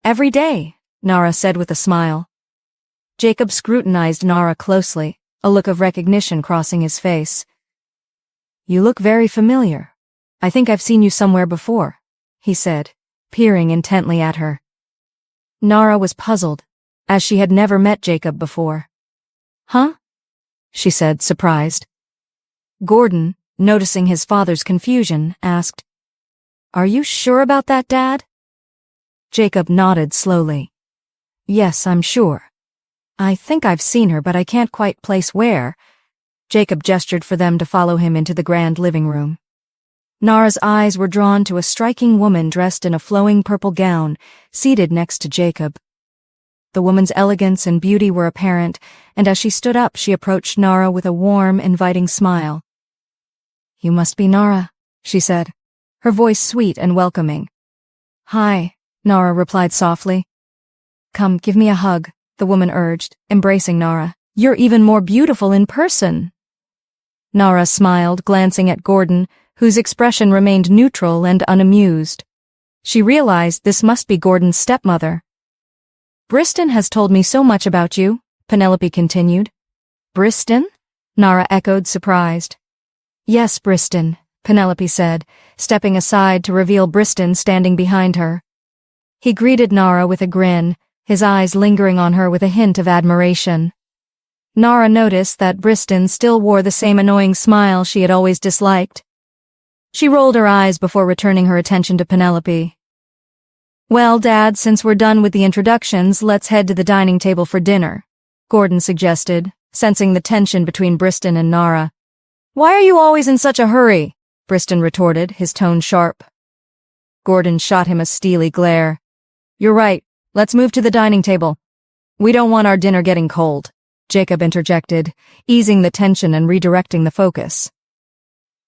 "Every day," Nara said with a smile. Jacob scrutinized Nara closely, a look of recognition crossing his face. "You look very familiar. I think I've seen you somewhere before," he said, peering intently at her. Nara was puzzled, as she had never met Jacob before. "Huh?" she said, surprised. Gordon, noticing his father's confusion, asked, "Are you sure about that, Dad?" Jacob nodded slowly. "Yes, I'm sure. I think I've seen her, but I can't quite place where." Jacob gestured for them to follow him into the grand living room. Nara's eyes were drawn to a striking woman dressed in a flowing purple gown, seated next to Jacob. The woman's elegance and beauty were apparent, and as she stood up, she approached Nara with a warm, inviting smile. "You must be Nara," she said, her voice sweet and welcoming. "Hi," Nara replied softly. "Come, give me a hug," the woman urged, embracing Nara. "You're even more beautiful in person." Nara smiled, glancing at Gordon, whose expression remained neutral and unamused. She realized this must be Gordon's stepmother. "Briston has told me so much about you," Penelope continued. "Briston?" Nara echoed, surprised. "Yes, Briston," Penelope said, stepping aside to reveal Briston standing behind her. He greeted Nara with a grin, his eyes lingering on her with a hint of admiration. Nara noticed that Briston still wore the same annoying smile she had always disliked. She rolled her eyes before returning her attention to Penelope. "Well, Dad, since we're done with the introductions, let's head to the dining table for dinner," Gordon suggested, sensing the tension between Briston and Nara. "Why are you always in such a hurry?" Briston retorted, his tone sharp. Gordon shot him a steely glare. "You're right. Let's move to the dining table." "We don't want our dinner getting cold," Jacob interjected, easing the tension and redirecting the focus.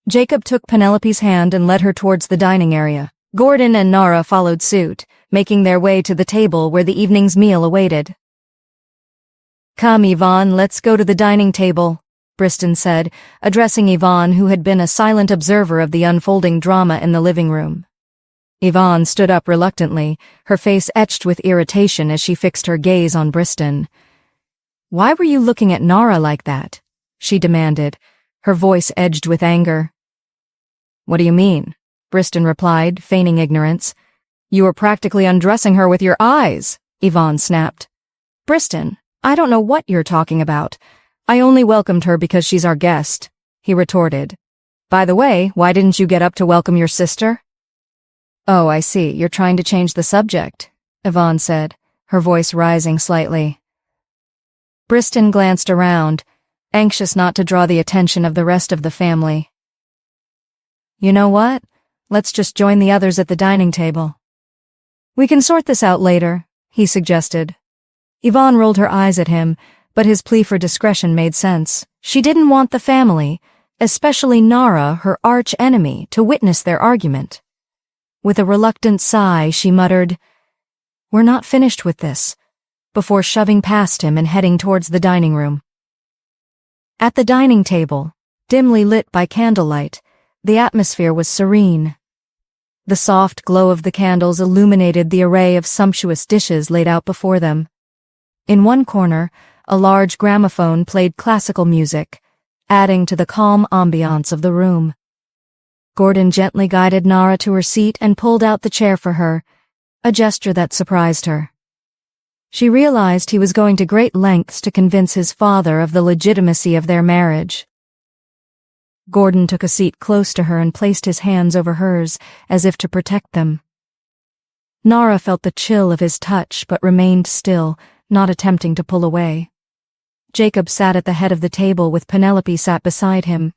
Jacob took Penelope's hand and led her towards the dining area. Gordon and Nara followed suit, making their way to the table where the evening's meal awaited. "Come, Yvonne, let's go to the dining table," Briston said, addressing Yvonne, who had been a silent observer of the unfolding drama in the living room. Yvonne stood up reluctantly, her face etched with irritation as she fixed her gaze on Briston. "Why were you looking at Nara like that?" she demanded, her voice edged with anger. "What do you mean?" Briston replied, feigning ignorance. "You were practically undressing her with your eyes," Yvonne snapped. "Briston, I don't know what you're talking about. I only welcomed her because she's our guest," he retorted. "By the way, why didn't you get up to welcome your sister?" "Oh, I see, you're trying to change the subject," Yvonne said, her voice rising slightly. Briston glanced around, anxious not to draw the attention of the rest of the family. "You know what? Let's just join the others at the dining table." "We can sort this out later," he suggested. Yvonne rolled her eyes at him, but his plea for discretion made sense. She didn't want the family, especially Nara, her arch-enemy, to witness their argument. With a reluctant sigh, she muttered, "We're not finished with this," before shoving past him and heading towards the dining room. At the dining table, dimly lit by candlelight, the atmosphere was serene. The soft glow of the candles illuminated the array of sumptuous dishes laid out before them. In one corner, a large gramophone played classical music, adding to the calm ambiance of the room. Gordon gently guided Nara to her seat and pulled out the chair for her, a gesture that surprised her. She realized he was going to great lengths to convince his father of the legitimacy of their marriage. Gordon took a seat close to her and placed his hands over hers, as if to protect them. Nara felt the chill of his touch but remained still, not attempting to pull away. Jacob sat at the head of the table with Penelope sat beside him.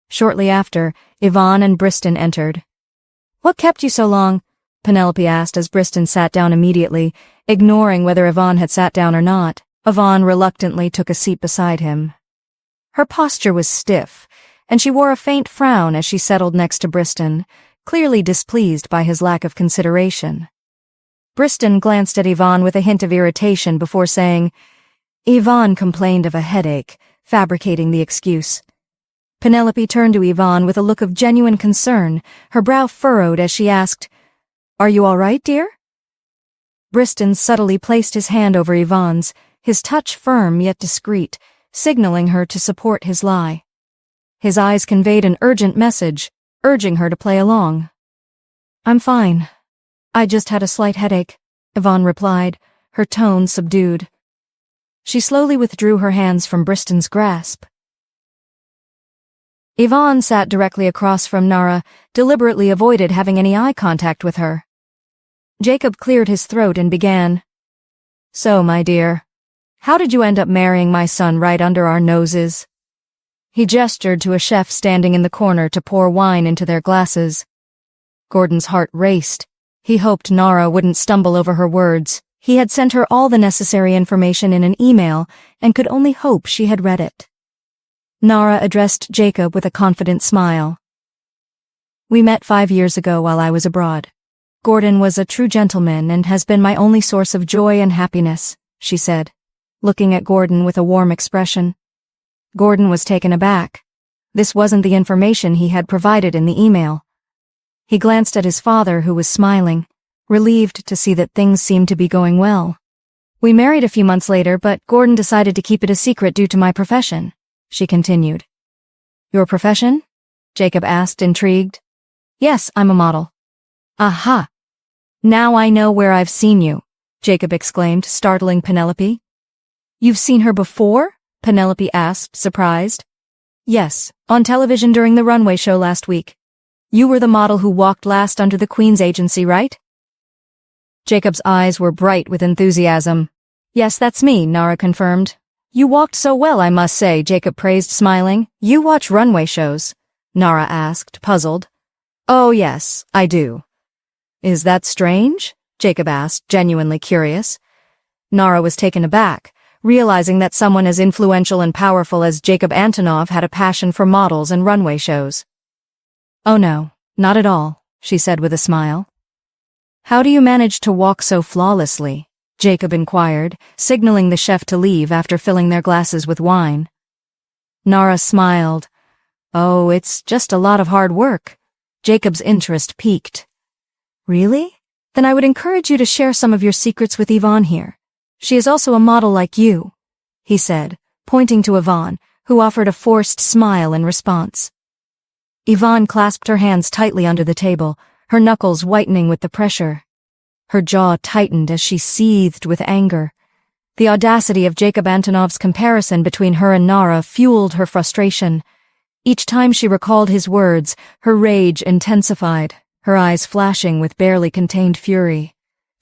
Shortly after, Yvonne and Briston entered. "What kept you so long?" Penelope asked as Briston sat down immediately, ignoring whether Yvonne had sat down or not. Yvonne reluctantly took a seat beside him. Her posture was stiff, and she wore a faint frown as she settled next to Briston, clearly displeased by his lack of consideration. Briston glanced at Yvonne with a hint of irritation before saying, "Yvonne complained of a headache," fabricating the excuse. Penelope turned to Yvonne with a look of genuine concern, her brow furrowed as she asked, "Are you all right, dear?" Briston subtly placed his hand over Yvonne's, his touch firm yet discreet, signaling her to support his lie. His eyes conveyed an urgent message, urging her to play along. "I'm fine. I just had a slight headache," Yvonne replied, her tone subdued. She slowly withdrew her hands from Briston's grasp. Yvonne sat directly across from Nara, deliberately avoided having any eye contact with her. Jacob cleared his throat and began, "So, my dear, how did you end up marrying my son right under our noses?" He gestured to a chef standing in the corner to pour wine into their glasses. Gordon's heart raced. He hoped Nara wouldn't stumble over her words. He had sent her all the necessary information in an email and could only hope she had read it. Nara addressed Jacob with a confident smile. "We met 5 years ago while I was abroad. Gordon was a true gentleman and has been my only source of joy and happiness," she said, looking at Gordon with a warm expression. Gordon was taken aback. This wasn't the information he had provided in the email. He glanced at his father, who was smiling, relieved to see that things seemed to be going well. "We married a few months later, but Gordon decided to keep it a secret due to my profession," she continued. "Your profession?" Jacob asked, intrigued. "Yes, I'm a model." "Aha! Now I know where I've seen you," Jacob exclaimed, startling Penelope. "You've seen her before?" Penelope asked, surprised. "Yes, on television during the runway show last week. You were the model who walked last under the Queen's agency, right?" Jacob's eyes were bright with enthusiasm. "Yes, that's me," Nara confirmed. "You walked so well, I must say," Jacob praised, smiling. "You watch runway shows?" Nara asked, puzzled. "Oh, yes, I do." "Is that strange?" Jacob asked, genuinely curious. Nara was taken aback, realizing that someone as influential and powerful as Jacob Antonov had a passion for models and runway shows. "Oh no, not at all," she said with a smile. "How do you manage to walk so flawlessly?" Jacob inquired, signaling the chef to leave after filling their glasses with wine. Nara smiled. "Oh, it's just a lot of hard work." Jacob's interest piqued. "Really? Then I would encourage you to share some of your secrets with Yvonne here. She is also a model like you," he said, pointing to Yvonne, who offered a forced smile in response. Yvonne clasped her hands tightly under the table, her knuckles whitening with the pressure. Her jaw tightened as she seethed with anger. The audacity of Jacob Antonov's comparison between her and Nara fueled her frustration. Each time she recalled his words, her rage intensified, her eyes flashing with barely contained fury.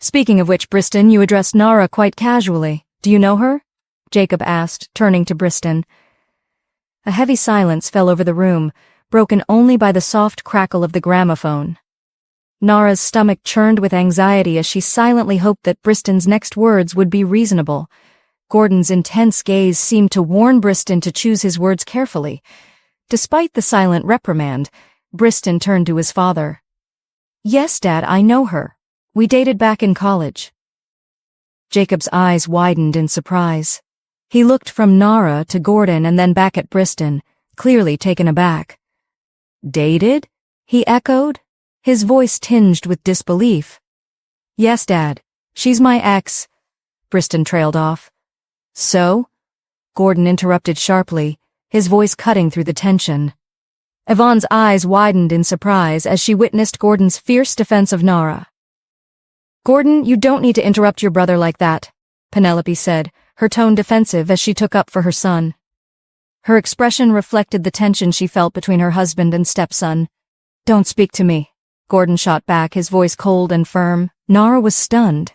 "Speaking of which, Briston, you addressed Nara quite casually. Do you know her?" Jacob asked, turning to Briston. A heavy silence fell over the room, broken only by the soft crackle of the gramophone. Nara's stomach churned with anxiety as she silently hoped that Briston's next words would be reasonable. Gordon's intense gaze seemed to warn Briston to choose his words carefully. Despite the silent reprimand, Briston turned to his father. "Yes, Dad, I know her. We dated back in college." Jacob's eyes widened in surprise. He looked from Nara to Gordon and then back at Briston, clearly taken aback. "Dated?" he echoed, his voice tinged with disbelief. "Yes, Dad. She's my ex," Briston trailed off. "So?" Gordon interrupted sharply, his voice cutting through the tension. Yvonne's eyes widened in surprise as she witnessed Gordon's fierce defense of Nara. "Gordon, you don't need to interrupt your brother like that," Penelope said, her tone defensive as she took up for her son. Her expression reflected the tension she felt between her husband and stepson. "Don't speak to me," Gordon shot back, his voice cold and firm. Nara was stunned.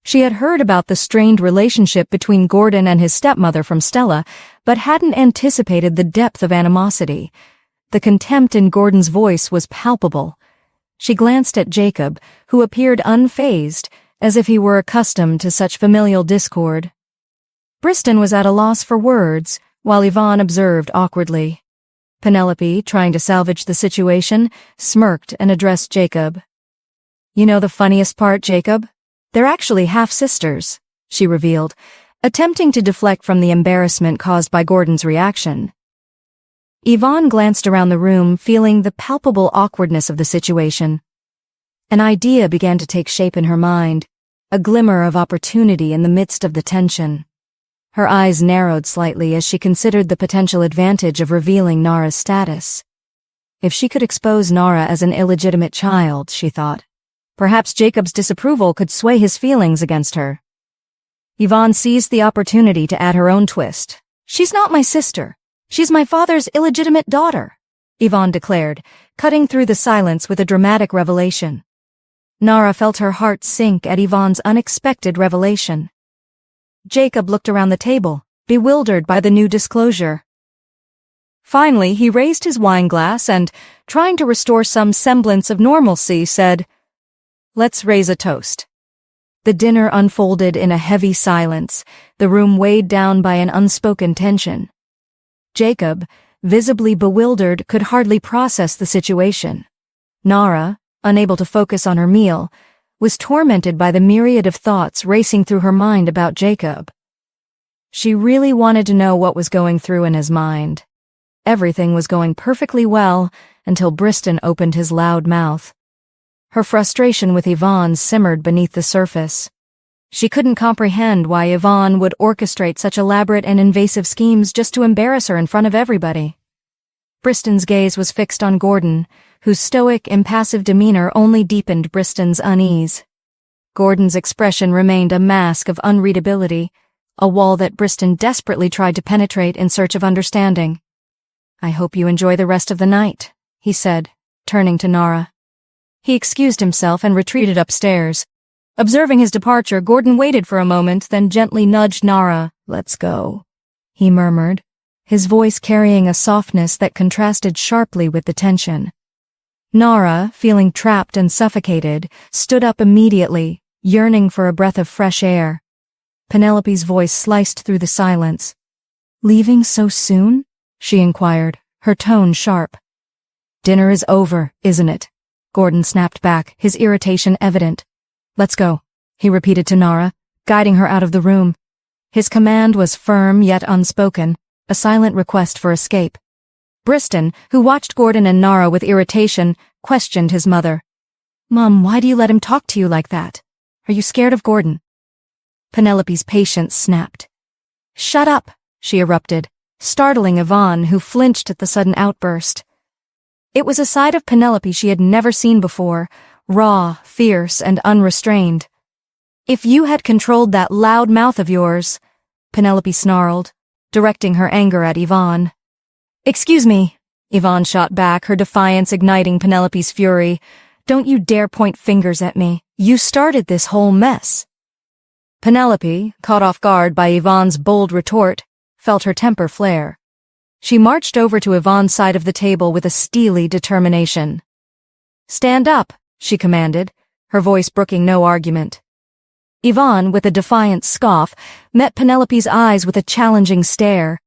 She had heard about the strained relationship between Gordon and his stepmother from Stella, but hadn't anticipated the depth of animosity. The contempt in Gordon's voice was palpable. She glanced at Jacob, who appeared unfazed, as if he were accustomed to such familial discord. Briston was at a loss for words, while Yvonne observed awkwardly. Penelope, trying to salvage the situation, smirked and addressed Jacob. "You know the funniest part, Jacob? They're actually half-sisters," she revealed, attempting to deflect from the embarrassment caused by Gordon's reaction. Yvonne glanced around the room, feeling the palpable awkwardness of the situation. An idea began to take shape in her mind, a glimmer of opportunity in the midst of the tension. Her eyes narrowed slightly as she considered the potential advantage of revealing Nara's status. If she could expose Nara as an illegitimate child, she thought, perhaps Jacob's disapproval could sway his feelings against her. Yvonne seized the opportunity to add her own twist. "She's not my sister. She's my father's illegitimate daughter," Yvonne declared, cutting through the silence with a dramatic revelation. Nara felt her heart sink at Yvonne's unexpected revelation. Jacob looked around the table, bewildered by the new disclosure. Finally, he raised his wineglass and, trying to restore some semblance of normalcy, said, "Let's raise a toast." The dinner unfolded in a heavy silence, the room weighed down by an unspoken tension. Jacob, visibly bewildered, could hardly process the situation. Nara, unable to focus on her meal, was tormented by the myriad of thoughts racing through her mind about Jacob. She really wanted to know what was going through in his mind. Everything was going perfectly well until Briston opened his loud mouth. Her frustration with Yvonne simmered beneath the surface. She couldn't comprehend why Yvonne would orchestrate such elaborate and invasive schemes just to embarrass her in front of everybody. Briston's gaze was fixed on Gordon, whose stoic, impassive demeanor only deepened Briston's unease. Gordon's expression remained a mask of unreadability, a wall that Briston desperately tried to penetrate in search of understanding. "I hope you enjoy the rest of the night," he said, turning to Nara. He excused himself and retreated upstairs. Observing his departure, Gordon waited for a moment, then gently nudged Nara. "Let's go," he murmured, his voice carrying a softness that contrasted sharply with the tension. Nara, feeling trapped and suffocated, stood up immediately, yearning for a breath of fresh air. Penelope's voice sliced through the silence. "Leaving so soon?" she inquired, her tone sharp. "Dinner is over, isn't it?" Gordon snapped back, his irritation evident. "Let's go," he repeated to Nara, guiding her out of the room. His command was firm yet unspoken, a silent request for escape. Briston, who watched Gordon and Nara with irritation, questioned his mother. "Mom, why do you let him talk to you like that? Are you scared of Gordon?" Penelope's patience snapped. "Shut up," she erupted, startling Yvonne, who flinched at the sudden outburst. It was a side of Penelope she had never seen before, raw, fierce, and unrestrained. "If you had controlled that loud mouth of yours," Penelope snarled, directing her anger at Yvonne. "Excuse me," Yvonne shot back, her defiance igniting Penelope's fury. "Don't you dare point fingers at me. You started this whole mess." Penelope, caught off guard by Yvonne's bold retort, felt her temper flare. She marched over to Yvonne's side of the table with a steely determination. "Stand up," she commanded, her voice brooking no argument. Yvonne, with a defiant scoff, met Penelope's eyes with a challenging stare.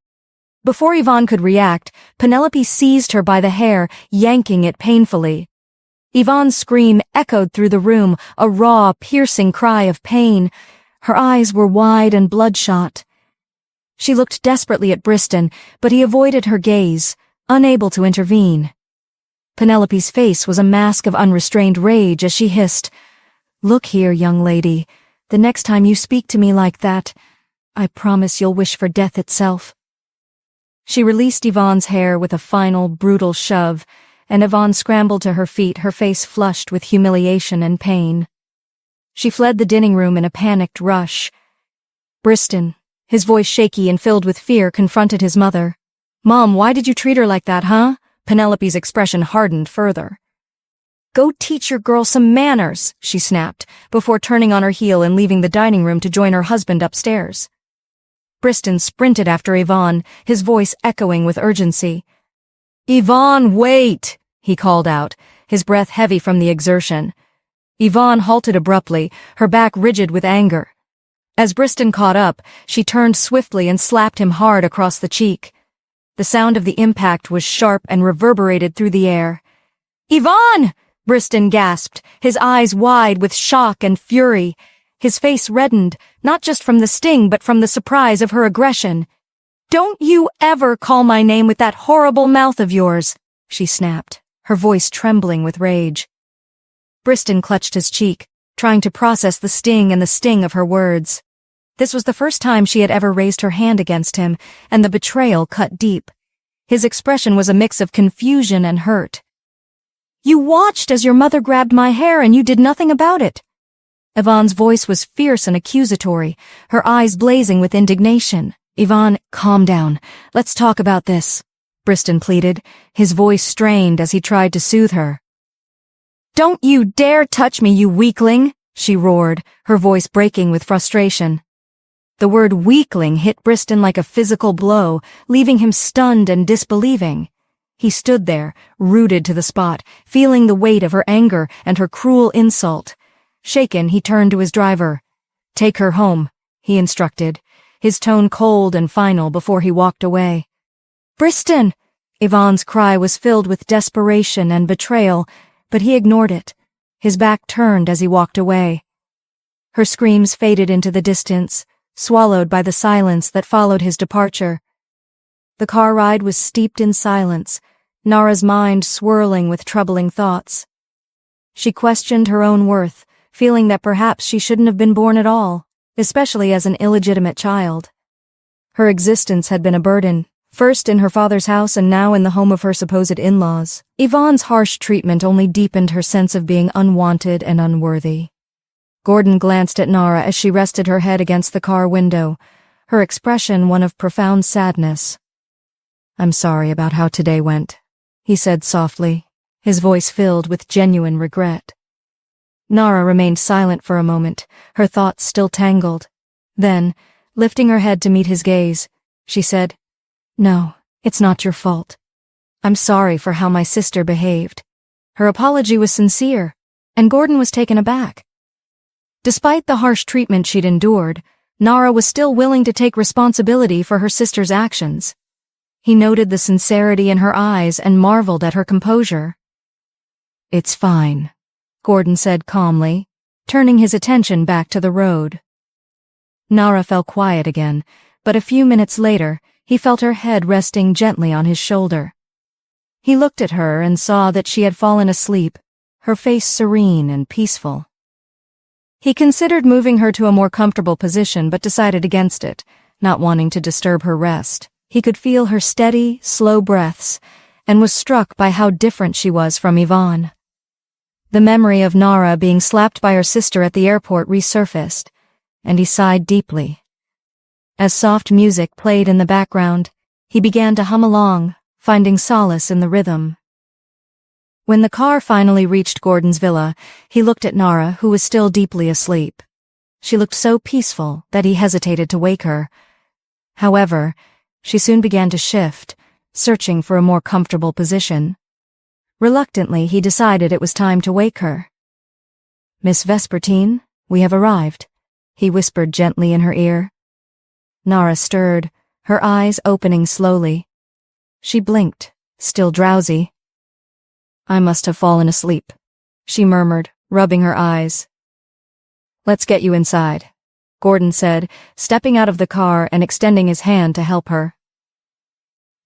Before Yvonne could react, Penelope seized her by the hair, yanking it painfully. Yvonne's scream echoed through the room, a raw, piercing cry of pain. Her eyes were wide and bloodshot. She looked desperately at Briston, but he avoided her gaze, unable to intervene. Penelope's face was a mask of unrestrained rage as she hissed, "Look here, young lady. The next time you speak to me like that, I promise you'll wish for death itself." She released Yvonne's hair with a final, brutal shove, and Yvonne scrambled to her feet, her face flushed with humiliation and pain. She fled the dining room in a panicked rush. Briston, his voice shaky and filled with fear, confronted his mother. "Mom, why did you treat her like that, huh?" Penelope's expression hardened further. "Go teach your girl some manners," she snapped, before turning on her heel and leaving the dining room to join her husband upstairs. Briston sprinted after Yvonne, his voice echoing with urgency. "Yvonne, wait!" he called out, his breath heavy from the exertion. Yvonne halted abruptly, her back rigid with anger. As Briston caught up, she turned swiftly and slapped him hard across the cheek. The sound of the impact was sharp and reverberated through the air. "Yvonne!" Briston gasped, his eyes wide with shock and fury. His face reddened, not just from the sting but from the surprise of her aggression. "Don't you ever call my name with that horrible mouth of yours," she snapped, her voice trembling with rage. Briston clutched his cheek, trying to process the sting and the sting of her words. This was the first time she had ever raised her hand against him, and the betrayal cut deep. His expression was a mix of confusion and hurt. "You watched as your mother grabbed my hair and you did nothing about it." Yvonne's voice was fierce and accusatory, her eyes blazing with indignation. "Yvonne, calm down. Let's talk about this," Briston pleaded, his voice strained as he tried to soothe her. "Don't you dare touch me, you weakling!" she roared, her voice breaking with frustration. The word weakling hit Briston like a physical blow, leaving him stunned and disbelieving. He stood there, rooted to the spot, feeling the weight of her anger and her cruel insult. Shaken, he turned to his driver. "Take her home," he instructed, his tone cold and final before he walked away. "Briston!" Yvonne's cry was filled with desperation and betrayal, but he ignored it, his back turned as he walked away. Her screams faded into the distance, swallowed by the silence that followed his departure. The car ride was steeped in silence, Nara's mind swirling with troubling thoughts. She questioned her own worth, feeling that perhaps she shouldn't have been born at all, especially as an illegitimate child. Her existence had been a burden, first in her father's house and now in the home of her supposed in-laws. Yvonne's harsh treatment only deepened her sense of being unwanted and unworthy. Gordon glanced at Nara as she rested her head against the car window, her expression one of profound sadness. "I'm sorry about how today went," he said softly, his voice filled with genuine regret. Nara remained silent for a moment, her thoughts still tangled. Then, lifting her head to meet his gaze, she said, "No, it's not your fault. I'm sorry for how my sister behaved." Her apology was sincere, and Gordon was taken aback. Despite the harsh treatment she'd endured, Nara was still willing to take responsibility for her sister's actions. He noted the sincerity in her eyes and marveled at her composure. "It's fine," Gordon said calmly, turning his attention back to the road. Nara fell quiet again, but a few minutes later, he felt her head resting gently on his shoulder. He looked at her and saw that she had fallen asleep, her face serene and peaceful. He considered moving her to a more comfortable position but decided against it, not wanting to disturb her rest. He could feel her steady, slow breaths, and was struck by how different she was from Yvonne. The memory of Nara being slapped by her sister at the airport resurfaced, and he sighed deeply. As soft music played in the background, he began to hum along, finding solace in the rhythm. When the car finally reached Gordon's villa, he looked at Nara, who was still deeply asleep. She looked so peaceful that he hesitated to wake her. However, she soon began to shift, searching for a more comfortable position. Reluctantly, he decided it was time to wake her. "Miss Vespertine, we have arrived," he whispered gently in her ear. Nara stirred, her eyes opening slowly. She blinked, still drowsy. "I must have fallen asleep," she murmured, rubbing her eyes. "Let's get you inside," Gordon said, stepping out of the car and extending his hand to help her.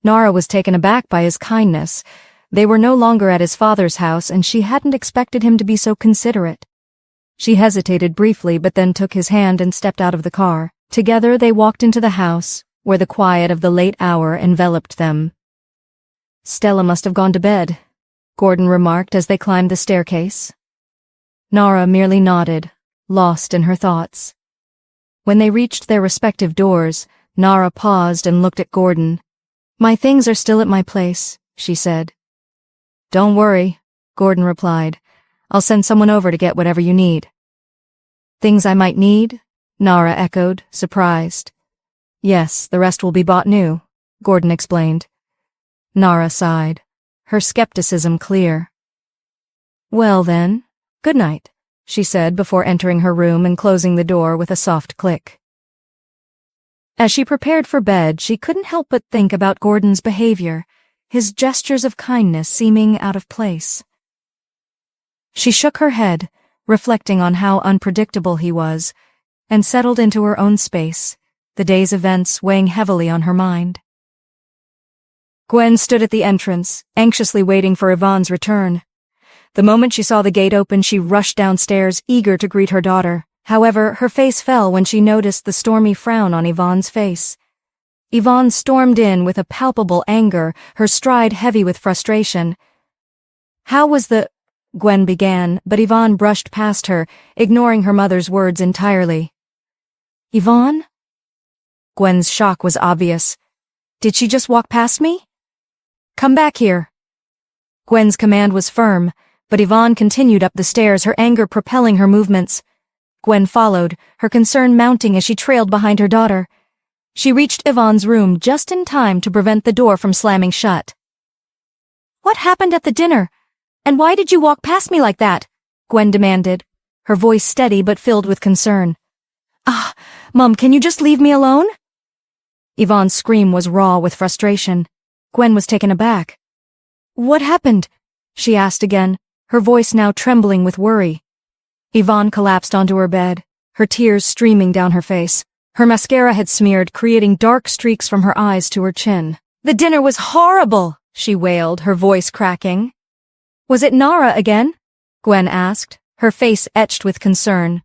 Nara was taken aback by his kindness. They were no longer at his father's house, and she hadn't expected him to be so considerate. She hesitated briefly but then took his hand and stepped out of the car. Together they walked into the house, where the quiet of the late hour enveloped them. "Stella must have gone to bed," Gordon remarked as they climbed the staircase. Nara merely nodded, lost in her thoughts. When they reached their respective doors, Nara paused and looked at Gordon. "My things are still at my place," she said. "Don't worry," Gordon replied. "I'll send someone over to get whatever you need." "Things I might need?" Nara echoed, surprised. "Yes, the rest will be bought new," Gordon explained. Nara sighed, her skepticism clear. "Well then, good night," she said before entering her room and closing the door with a soft click. As she prepared for bed, she couldn't help but think about Gordon's behavior, his gestures of kindness seeming out of place. She shook her head, reflecting on how unpredictable he was, and settled into her own space, the day's events weighing heavily on her mind. Gwen stood at the entrance, anxiously waiting for Yvonne's return. The moment she saw the gate open, she rushed downstairs, eager to greet her daughter. However, her face fell when she noticed the stormy frown on Yvonne's face. Yvonne stormed in with a palpable anger, her stride heavy with frustration. "How was the—" Gwen began, but Yvonne brushed past her, ignoring her mother's words entirely. "Yvonne?" Gwen's shock was obvious. "Did she just walk past me? Come back here." Gwen's command was firm, but Yvonne continued up the stairs, her anger propelling her movements. Gwen followed, her concern mounting as she trailed behind her daughter. She reached Yvonne's room just in time to prevent the door from slamming shut. "What happened at the dinner? And why did you walk past me like that?" Gwen demanded, her voice steady but filled with concern. Mom, can you just leave me alone?" Yvonne's scream was raw with frustration. Gwen was taken aback. "What happened?" she asked again, her voice now trembling with worry. Yvonne collapsed onto her bed, her tears streaming down her face. Her mascara had smeared, creating dark streaks from her eyes to her chin. "The dinner was horrible," she wailed, her voice cracking. "Was it Nara again?" Gwen asked, her face etched with concern.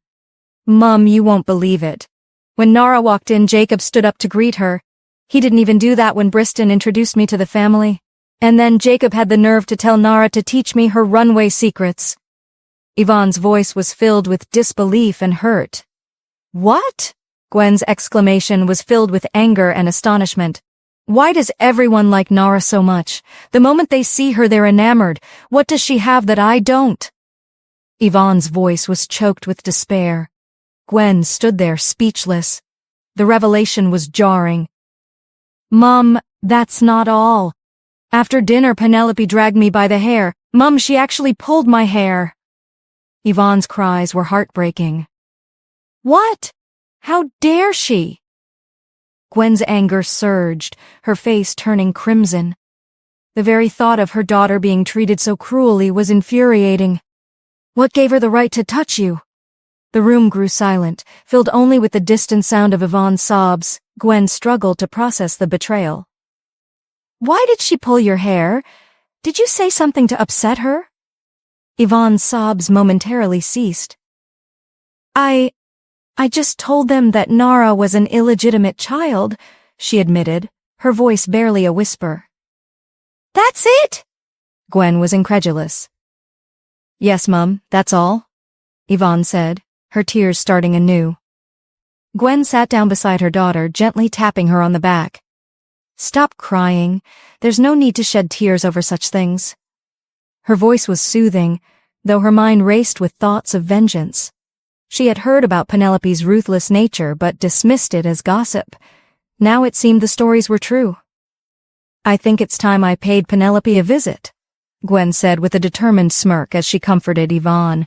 "Mum, you won't believe it. When Nara walked in, Jacob stood up to greet her. He didn't even do that when Briston introduced me to the family. And then Jacob had the nerve to tell Nara to teach me her runway secrets." Yvonne's voice was filled with disbelief and hurt. "What?" Gwen's exclamation was filled with anger and astonishment. "Why does everyone like Nara so much? The moment they see her, they're enamored. What does she have that I don't?" Yvonne's voice was choked with despair. Gwen stood there speechless. The revelation was jarring. "Mum, that's not all. After dinner, Penelope dragged me by the hair. Mum, she actually pulled my hair." Yvonne's cries were heartbreaking. "What? How dare she?" Gwen's anger surged, her face turning crimson. The very thought of her daughter being treated so cruelly was infuriating. "What gave her the right to touch you?" The room grew silent, filled only with the distant sound of Yvonne's sobs. Gwen struggled to process the betrayal. "Why did she pull your hair? Did you say something to upset her?" Yvonne's sobs momentarily ceased. I just told them that Nara was an illegitimate child," she admitted, her voice barely a whisper. "That's it?" Gwen was incredulous. "Yes, Mum, that's all," Yvonne said, her tears starting anew. Gwen sat down beside her daughter, gently tapping her on the back. "Stop crying. There's no need to shed tears over such things." Her voice was soothing, though her mind raced with thoughts of vengeance. She had heard about Penelope's ruthless nature but dismissed it as gossip. Now it seemed the stories were true. "I think it's time I paid Penelope a visit," Gwen said with a determined smirk as she comforted Yvonne.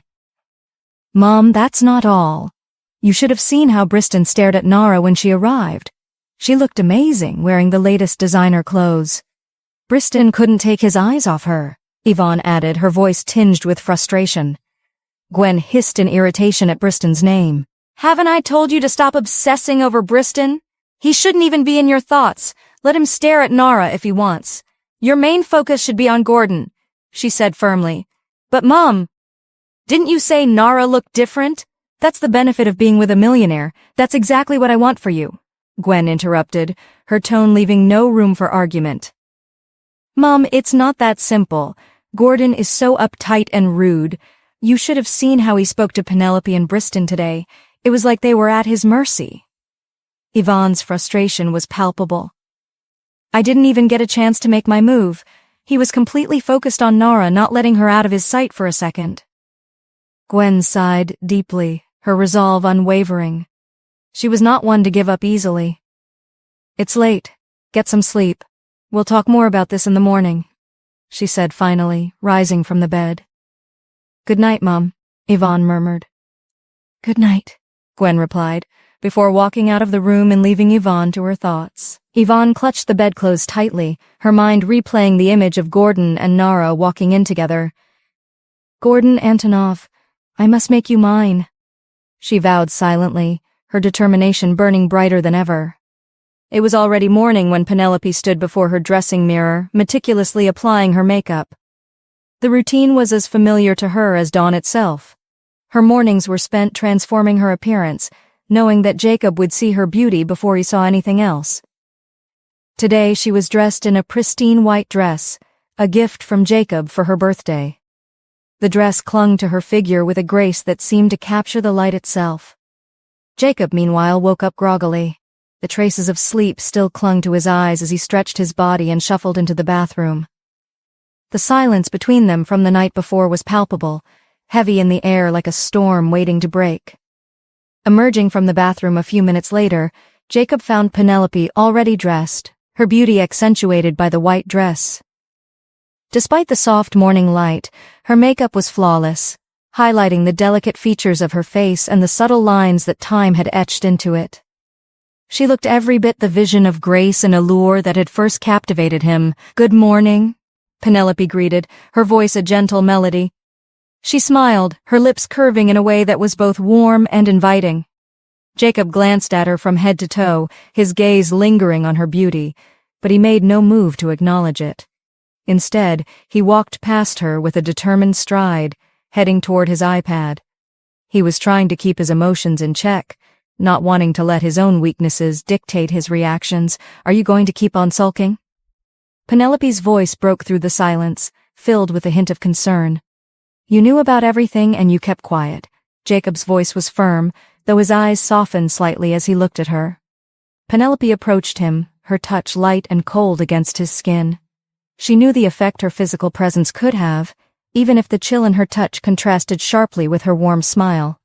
"Mom, that's not all. You should have seen how Briston stared at Nara when she arrived. She looked amazing, wearing the latest designer clothes. Briston couldn't take his eyes off her," Yvonne added, her voice tinged with frustration. Gwen hissed in irritation at Briston's name. "Haven't I told you to stop obsessing over Briston? He shouldn't even be in your thoughts. Let him stare at Nara if he wants. Your main focus should be on Gordon," she said firmly. "But Mom, didn't you say Nara looked different? That's the benefit of being with a millionaire. That's exactly what I want for you," Gwen interrupted, her tone leaving no room for argument. "Mom, it's not that simple. Gordon is so uptight and rude. You should have seen how he spoke to Penelope and Briston today. It was like they were at his mercy." Yvonne's frustration was palpable. "I didn't even get a chance to make my move. He was completely focused on Nara, not letting her out of his sight for a second." Gwen sighed deeply, her resolve unwavering. She was not one to give up easily. "It's late. Get some sleep. We'll talk more about this in the morning," she said finally, rising from the bed. "Good night, Mom," Yvonne murmured. "Good night," Gwen replied, before walking out of the room and leaving Yvonne to her thoughts. Yvonne clutched the bedclothes tightly, her mind replaying the image of Gordon and Nara walking in together. "Gordon Antonov, I must make you mine," she vowed silently, her determination burning brighter than ever. It was already morning when Penelope stood before her dressing mirror, meticulously applying her makeup. The routine was as familiar to her as dawn itself. Her mornings were spent transforming her appearance, knowing that Jacob would see her beauty before he saw anything else. Today she was dressed in a pristine white dress, a gift from Jacob for her birthday. The dress clung to her figure with a grace that seemed to capture the light itself. Jacob, meanwhile, woke up groggily. The traces of sleep still clung to his eyes as he stretched his body and shuffled into the bathroom. The silence between them from the night before was palpable, heavy in the air like a storm waiting to break. Emerging from the bathroom a few minutes later, Jacob found Penelope already dressed, her beauty accentuated by the white dress. Despite the soft morning light, her makeup was flawless, highlighting the delicate features of her face and the subtle lines that time had etched into it. She looked every bit the vision of grace and allure that had first captivated him. "Good morning," Penelope greeted, her voice a gentle melody. She smiled, her lips curving in a way that was both warm and inviting. Jacob glanced at her from head to toe, his gaze lingering on her beauty, but he made no move to acknowledge it. Instead, he walked past her with a determined stride, heading toward his iPad. He was trying to keep his emotions in check, not wanting to let his own weaknesses dictate his reactions. "Are you going to keep on sulking?" Penelope's voice broke through the silence, filled with a hint of concern. "You knew about everything and you kept quiet." Jacob's voice was firm, though his eyes softened slightly as he looked at her. Penelope approached him, her touch light and cold against his skin. She knew the effect her physical presence could have, even if the chill in her touch contrasted sharply with her warm smile.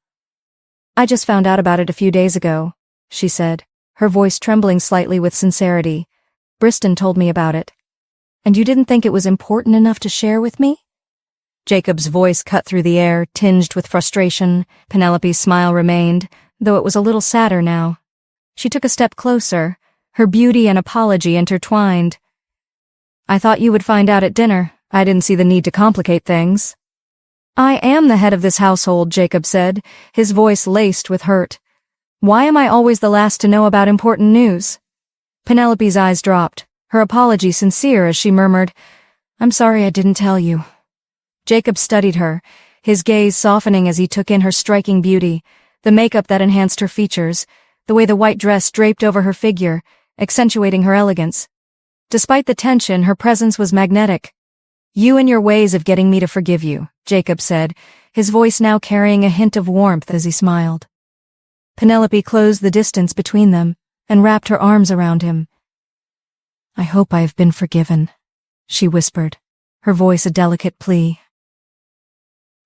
"I just found out about it a few days ago," she said, her voice trembling slightly with sincerity. "Briston told me about it." "And you didn't think it was important enough to share with me?" Jacob's voice cut through the air, tinged with frustration. Penelope's smile remained, though it was a little sadder now. She took a step closer, her beauty and apology intertwined. "I thought you would find out at dinner. I didn't see the need to complicate things." "I am the head of this household," Jacob said, his voice laced with hurt. "Why am I always the last to know about important news?" Penelope's eyes dropped, her apology sincere as she murmured, "I'm sorry I didn't tell you." Jacob studied her, his gaze softening as he took in her striking beauty, the makeup that enhanced her features, the way the white dress draped over her figure, accentuating her elegance. Despite the tension, her presence was magnetic. "You and your ways of getting me to forgive you," Jacob said, his voice now carrying a hint of warmth as he smiled. Penelope closed the distance between them and wrapped her arms around him. "I hope I have been forgiven," she whispered, her voice a delicate plea.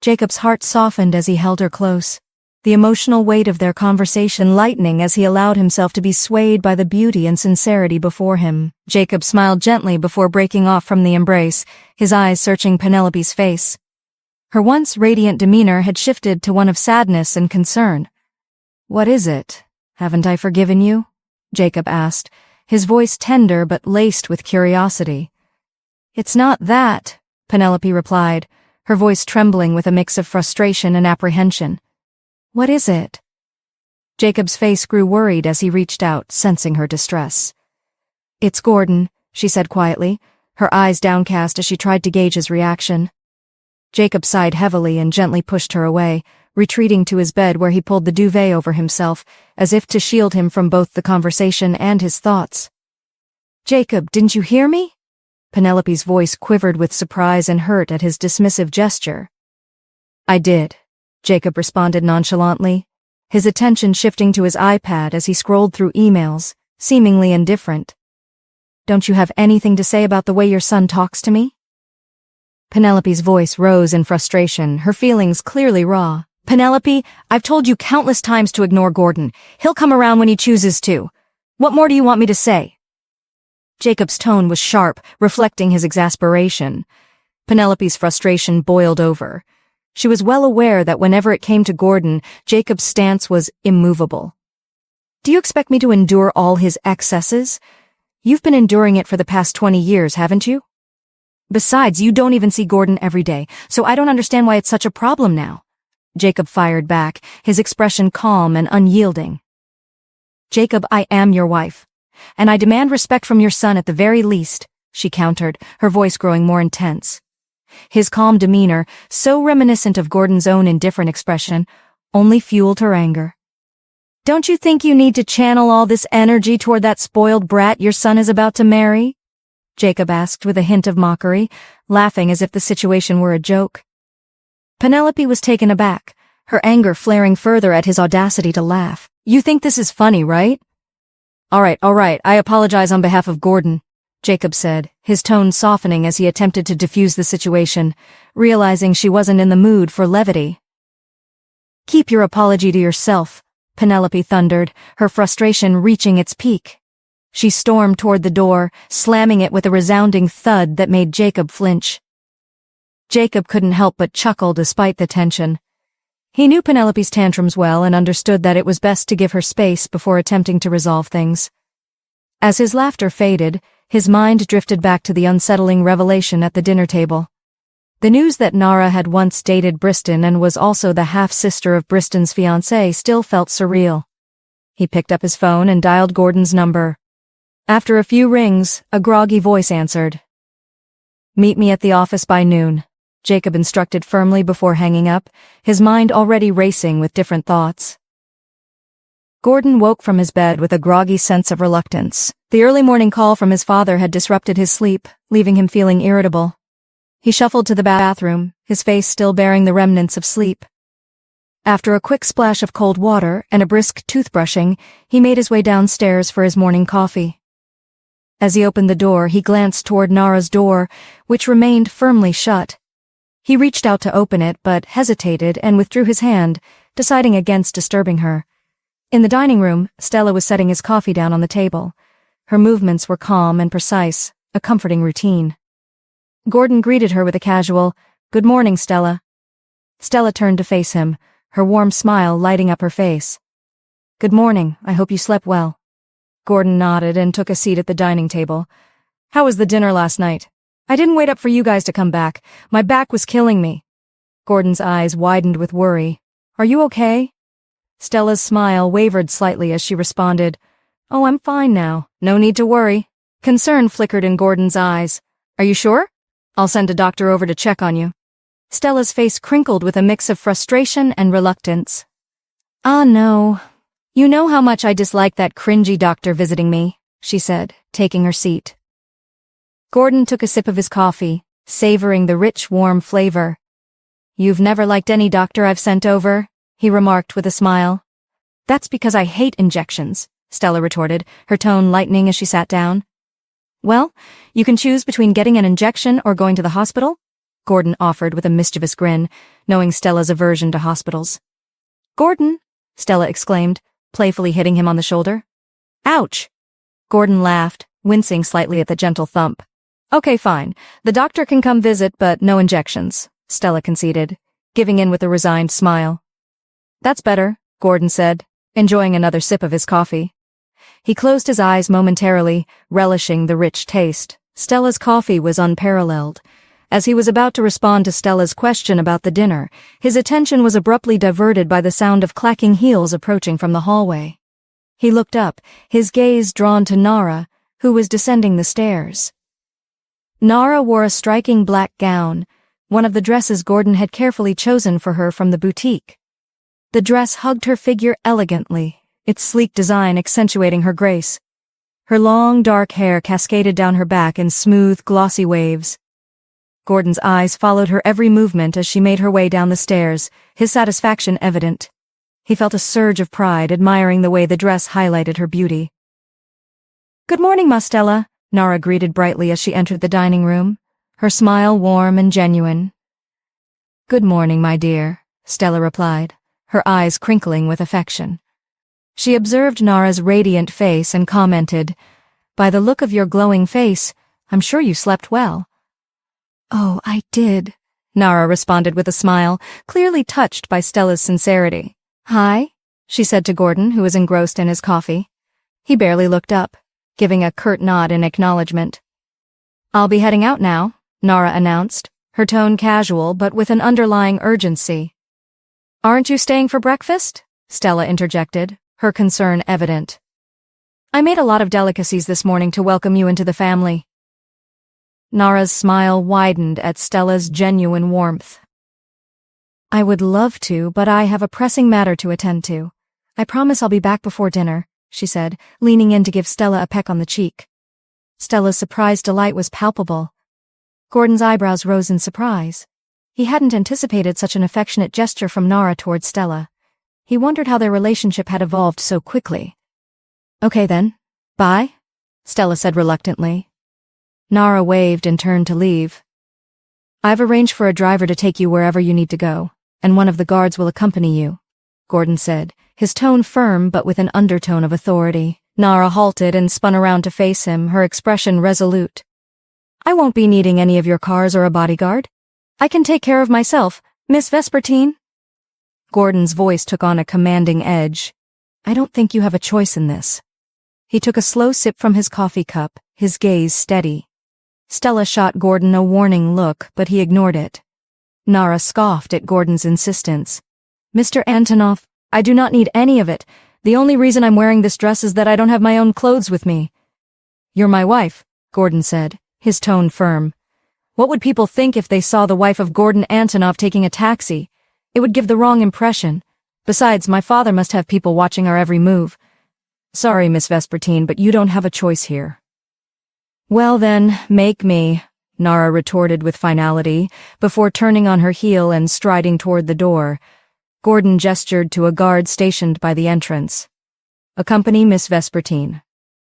Jacob's heart softened as he held her close, the emotional weight of their conversation lightening as he allowed himself to be swayed by the beauty and sincerity before him. Jacob smiled gently before breaking off from the embrace, his eyes searching Penelope's face. Her once radiant demeanor had shifted to one of sadness and concern. "What is it? Haven't I forgiven you?" Jacob asked, his voice tender but laced with curiosity. "It's not that," Penelope replied, her voice trembling with a mix of frustration and apprehension. "What is it?" Jacob's face grew worried as he reached out, sensing her distress. "It's Gordon," she said quietly, her eyes downcast as she tried to gauge his reaction. Jacob sighed heavily and gently pushed her away, retreating to his bed where he pulled the duvet over himself, as if to shield him from both the conversation and his thoughts. "Jacob, didn't you hear me?" Penelope's voice quivered with surprise and hurt at his dismissive gesture. "I did," Jacob responded nonchalantly, his attention shifting to his iPad as he scrolled through emails, seemingly indifferent. "Don't you have anything to say about the way your son talks to me?" Penelope's voice rose in frustration, her feelings clearly raw. "Penelope, I've told you countless times to ignore Gordon. He'll come around when he chooses to. What more do you want me to say?" Jacob's tone was sharp, reflecting his exasperation. Penelope's frustration boiled over. She was well aware that whenever it came to Gordon, Jacob's stance was immovable. "Do you expect me to endure all his excesses? You've been enduring it for the past 20 years, haven't you? Besides, you don't even see Gordon every day, so I don't understand why it's such a problem now." Jacob fired back, his expression calm and unyielding. "Jacob, I am your wife, and I demand respect from your son at the very least," she countered, her voice growing more intense. His calm demeanor, so reminiscent of Gordon's own indifferent expression, only fueled her anger. "Don't you think you need to channel all this energy toward that spoiled brat your son is about to marry?" Jacob asked with a hint of mockery, laughing as if the situation were a joke. Penelope was taken aback, her anger flaring further at his audacity to laugh. "You think this is funny, right?" All right, I apologize on behalf of Gordon," Jacob said, his tone softening as he attempted to diffuse the situation, realizing she wasn't in the mood for levity. "Keep your apology to yourself," Penelope thundered, her frustration reaching its peak. She stormed toward the door, slamming it with a resounding thud that made Jacob flinch. Jacob couldn't help but chuckle despite the tension. He knew Penelope's tantrums well and understood that it was best to give her space before attempting to resolve things. As his laughter faded, his mind drifted back to the unsettling revelation at the dinner table. The news that Nara had once dated Briston and was also the half-sister of Briston's fiancé still felt surreal. He picked up his phone and dialed Gordon's number. After a few rings, a groggy voice answered. "Meet me at the office by noon," Jacob instructed firmly before hanging up, his mind already racing with different thoughts. Gordon woke from his bed with a groggy sense of reluctance. The early morning call from his father had disrupted his sleep, leaving him feeling irritable. He shuffled to the bathroom, his face still bearing the remnants of sleep. After a quick splash of cold water and a brisk toothbrushing, he made his way downstairs for his morning coffee. As he opened the door, he glanced toward Nara's door, which remained firmly shut. He reached out to open it, but hesitated and withdrew his hand, deciding against disturbing her. In the dining room, Stella was setting his coffee down on the table. Her movements were calm and precise, a comforting routine. Gordon greeted her with a casual, "Good morning, Stella." Stella turned to face him, her warm smile lighting up her face. "Good morning, I hope you slept well." Gordon nodded and took a seat at the dining table. "How was the dinner last night? I didn't wait up for you guys to come back. My back was killing me." Gordon's eyes widened with worry. "Are you okay?" Stella's smile wavered slightly as she responded, "Oh, I'm fine now. No need to worry." Concern flickered in Gordon's eyes. "Are you sure? I'll send a doctor over to check on you." Stella's face crinkled with a mix of frustration and reluctance. "Ah, no. You know how much I dislike that cringy doctor visiting me," she said, taking her seat. Gordon took a sip of his coffee, savoring the rich, warm flavor. "You've never liked any doctor I've sent over?" he remarked with a smile. "That's because I hate injections," Stella retorted, her tone lightening as she sat down. "Well, you can choose between getting an injection or going to the hospital," Gordon offered with a mischievous grin, knowing Stella's aversion to hospitals. "Gordon!" Stella exclaimed, playfully hitting him on the shoulder. "Ouch!" Gordon laughed, wincing slightly at the gentle thump. "Okay, fine. The doctor can come visit, but no injections," Stella conceded, giving in with a resigned smile. "That's better," Gordon said, enjoying another sip of his coffee. He closed his eyes momentarily, relishing the rich taste. Stella's coffee was unparalleled. As he was about to respond to Stella's question about the dinner, his attention was abruptly diverted by the sound of clacking heels approaching from the hallway. He looked up, his gaze drawn to Nara, who was descending the stairs. Nara wore a striking black gown, one of the dresses Gordon had carefully chosen for her from the boutique. The dress hugged her figure elegantly, its sleek design accentuating her grace. Her long, dark hair cascaded down her back in smooth, glossy waves. Gordon's eyes followed her every movement as she made her way down the stairs, his satisfaction evident. He felt a surge of pride, admiring the way the dress highlighted her beauty. "Good morning, Ma Stella," Nara greeted brightly as she entered the dining room, her smile warm and genuine. "Good morning, my dear," Stella replied, her eyes crinkling with affection. She observed Nara's radiant face and commented, "By the look of your glowing face, I'm sure you slept well." "Oh, I did," Nara responded with a smile, clearly touched by Stella's sincerity. "Hi," she said to Gordon, who was engrossed in his coffee. He barely looked up, giving a curt nod in acknowledgement. "I'll be heading out now," Nara announced, her tone casual but with an underlying urgency. "Aren't you staying for breakfast?" Stella interjected, her concern evident. "I made a lot of delicacies this morning to welcome you into the family." Nara's smile widened at Stella's genuine warmth. "I would love to, but I have a pressing matter to attend to. I promise I'll be back before dinner," she said, leaning in to give Stella a peck on the cheek. Stella's surprised delight was palpable. Gordon's eyebrows rose in surprise. He hadn't anticipated such an affectionate gesture from Nara toward Stella. He wondered how their relationship had evolved so quickly. "Okay then. Bye," Stella said reluctantly. Nara waved and turned to leave. "I've arranged for a driver to take you wherever you need to go, and one of the guards will accompany you," Gordon said, his tone firm but with an undertone of authority. Nara halted and spun around to face him, her expression resolute. I won't be needing any of your cars or a bodyguard. I can take care of myself, Miss Vespertine. Gordon's voice took on a commanding edge. I don't think you have a choice in this. He took a slow sip from his coffee cup, his gaze steady. Stella shot Gordon a warning look, but he ignored it. Nara scoffed at Gordon's insistence. Mr. Antonov, I do not need any of it. The only reason I'm wearing this dress is that I don't have my own clothes with me. You're my wife, Gordon said, his tone firm. What would people think if they saw the wife of Gordon Antonov taking a taxi? It would give the wrong impression. Besides, my father must have people watching our every move. Sorry, Miss Vespertine, but you don't have a choice here. Well then, make me, Nara retorted with finality, before turning on her heel and striding toward the door. Gordon gestured to a guard stationed by the entrance. Accompany Miss Vespertine.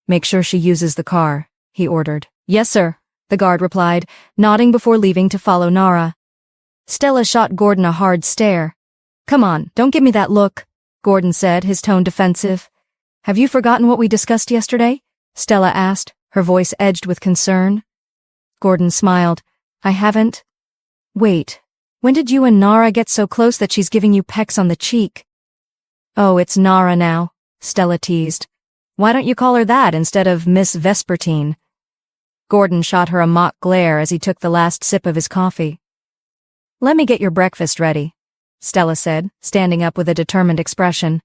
Make sure she uses the car, he ordered. Yes, sir, the guard replied, nodding before leaving to follow Nara. Stella shot Gordon a hard stare. Come on, don't give me that look, Gordon said, his tone defensive. Have you forgotten what we discussed yesterday? Stella asked, her voice edged with concern. Gordon smiled. I haven't. Wait, when did you and Nara get so close that she's giving you pecks on the cheek? Oh, it's Nara now, Stella teased. Why don't you call her that instead of Miss Vespertine? Gordon shot her a mock glare as he took the last sip of his coffee. Let me get your breakfast ready, Stella said, standing up with a determined expression.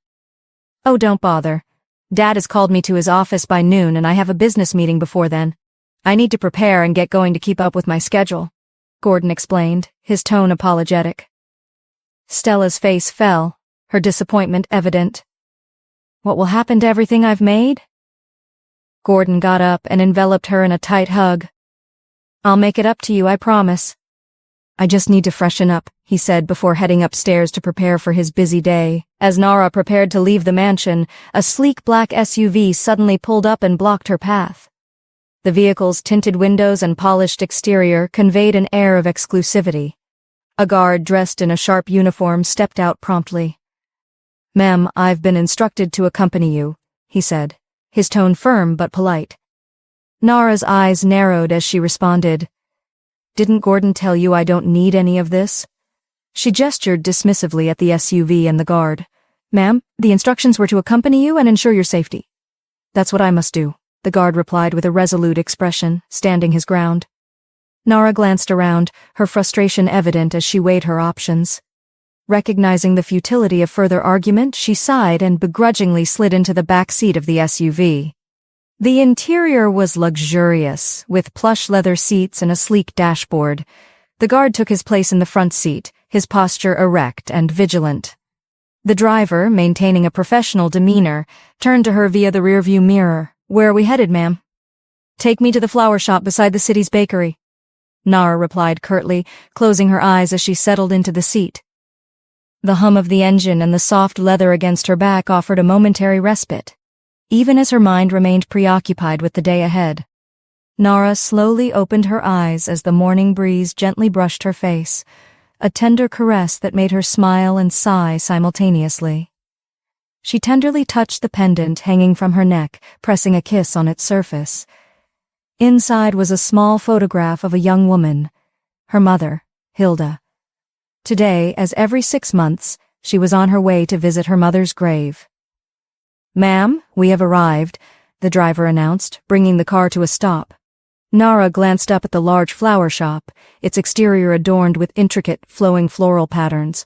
Oh, don't bother. Dad has called me to his office by noon and I have a business meeting before then. I need to prepare and get going to keep up with my schedule, Gordon explained, his tone apologetic. Stella's face fell, her disappointment evident. What will happen to everything I've made? Gordon got up and enveloped her in a tight hug. I'll make it up to you, I promise. I just need to freshen up, he said before heading upstairs to prepare for his busy day. As Nara prepared to leave the mansion, a sleek black SUV suddenly pulled up and blocked her path. The vehicle's tinted windows and polished exterior conveyed an air of exclusivity. A guard dressed in a sharp uniform stepped out promptly. Ma'am, I've been instructed to accompany you, he said, his tone firm but polite. Nara's eyes narrowed as she responded. Didn't Gordon tell you I don't need any of this? She gestured dismissively at the SUV and the guard. Ma'am, the instructions were to accompany you and ensure your safety. That's what I must do, the guard replied with a resolute expression, standing his ground. Nara glanced around, her frustration evident as she weighed her options. Recognizing the futility of further argument, she sighed and begrudgingly slid into the back seat of the SUV. The interior was luxurious, with plush leather seats and a sleek dashboard. The guard took his place in the front seat, his posture erect and vigilant. The driver, maintaining a professional demeanor, turned to her via the rearview mirror. Where are we headed, ma'am? Take me to the flower shop beside the city's bakery, Nara replied curtly, closing her eyes as she settled into the seat. The hum of the engine and the soft leather against her back offered a momentary respite, even as her mind remained preoccupied with the day ahead. Nara slowly opened her eyes as the morning breeze gently brushed her face, a tender caress that made her smile and sigh simultaneously. She tenderly touched the pendant hanging from her neck, pressing a kiss on its surface. Inside was a small photograph of a young woman, her mother, Hilda. Today, as every 6 months, she was on her way to visit her mother's grave. Ma'am, we have arrived, the driver announced, bringing the car to a stop. Nara glanced up at the large flower shop, its exterior adorned with intricate, flowing floral patterns.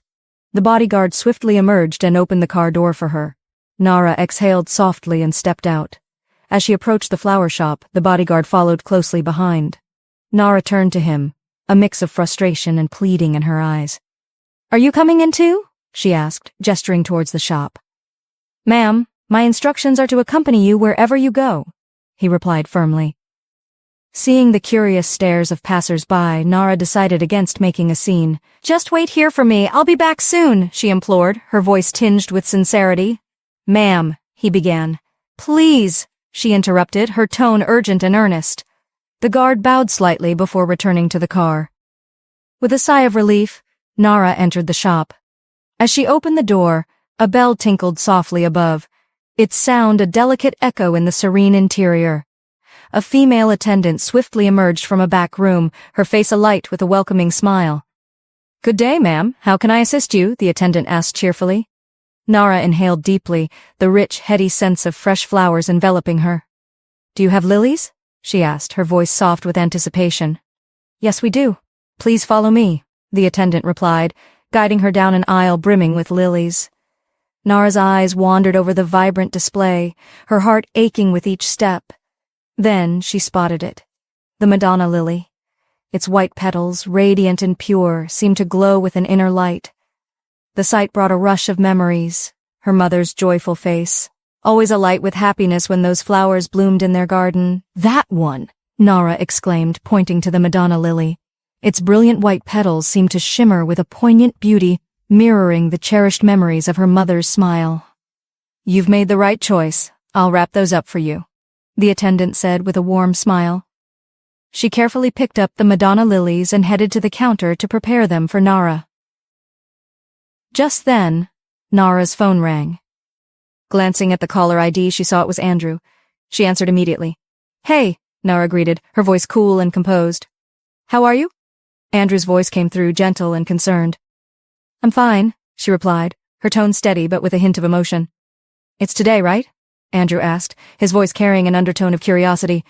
The bodyguard swiftly emerged and opened the car door for her. Nara exhaled softly and stepped out. As she approached the flower shop, the bodyguard followed closely behind. Nara turned to him, a mix of frustration and pleading in her eyes. Are you coming in too? She asked, gesturing towards the shop. Ma'am, my instructions are to accompany you wherever you go, he replied firmly. Seeing the curious stares of passers-by, Nara decided against making a scene. Just wait here for me, I'll be back soon, she implored, her voice tinged with sincerity. Ma'am, he began. Please, she interrupted, her tone urgent and earnest. The guard bowed slightly before returning to the car. With a sigh of relief, Nara entered the shop. As she opened the door, A bell tinkled softly above, its sound a delicate echo in the serene interior. A female attendant swiftly emerged from a back room, her face alight with a welcoming smile. "Good day, ma'am. How can I assist you?" the attendant asked cheerfully. Nara inhaled deeply, the rich, heady scents of fresh flowers enveloping her. "Do you have lilies?" she asked, her voice soft with anticipation. "Yes, we do. Please follow me," the attendant replied, guiding her down an aisle brimming with lilies. Nara's eyes wandered over the vibrant display, her heart aching with each step. Then she spotted it. The Madonna lily. Its white petals, radiant and pure, seemed to glow with an inner light. The sight brought a rush of memories. Her mother's joyful face, always alight with happiness when those flowers bloomed in their garden. "That one!" Nara exclaimed, pointing to the Madonna lily. Its brilliant white petals seemed to shimmer with a poignant beauty, mirroring the cherished memories of her mother's smile. "You've made the right choice. I'll wrap those up for you," the attendant said with a warm smile. She carefully picked up the Madonna lilies and headed to the counter to prepare them for Nara. Just then, Nara's phone rang. Glancing at the caller ID, she saw it was Andrew. She answered immediately. "Hey," Nara greeted, her voice cool and composed. "How are you?" Andrew's voice came through, gentle and concerned. "I'm fine," she replied, her tone steady but with a hint of emotion. "It's today, right?" Andrew asked, his voice carrying an undertone of curiosity.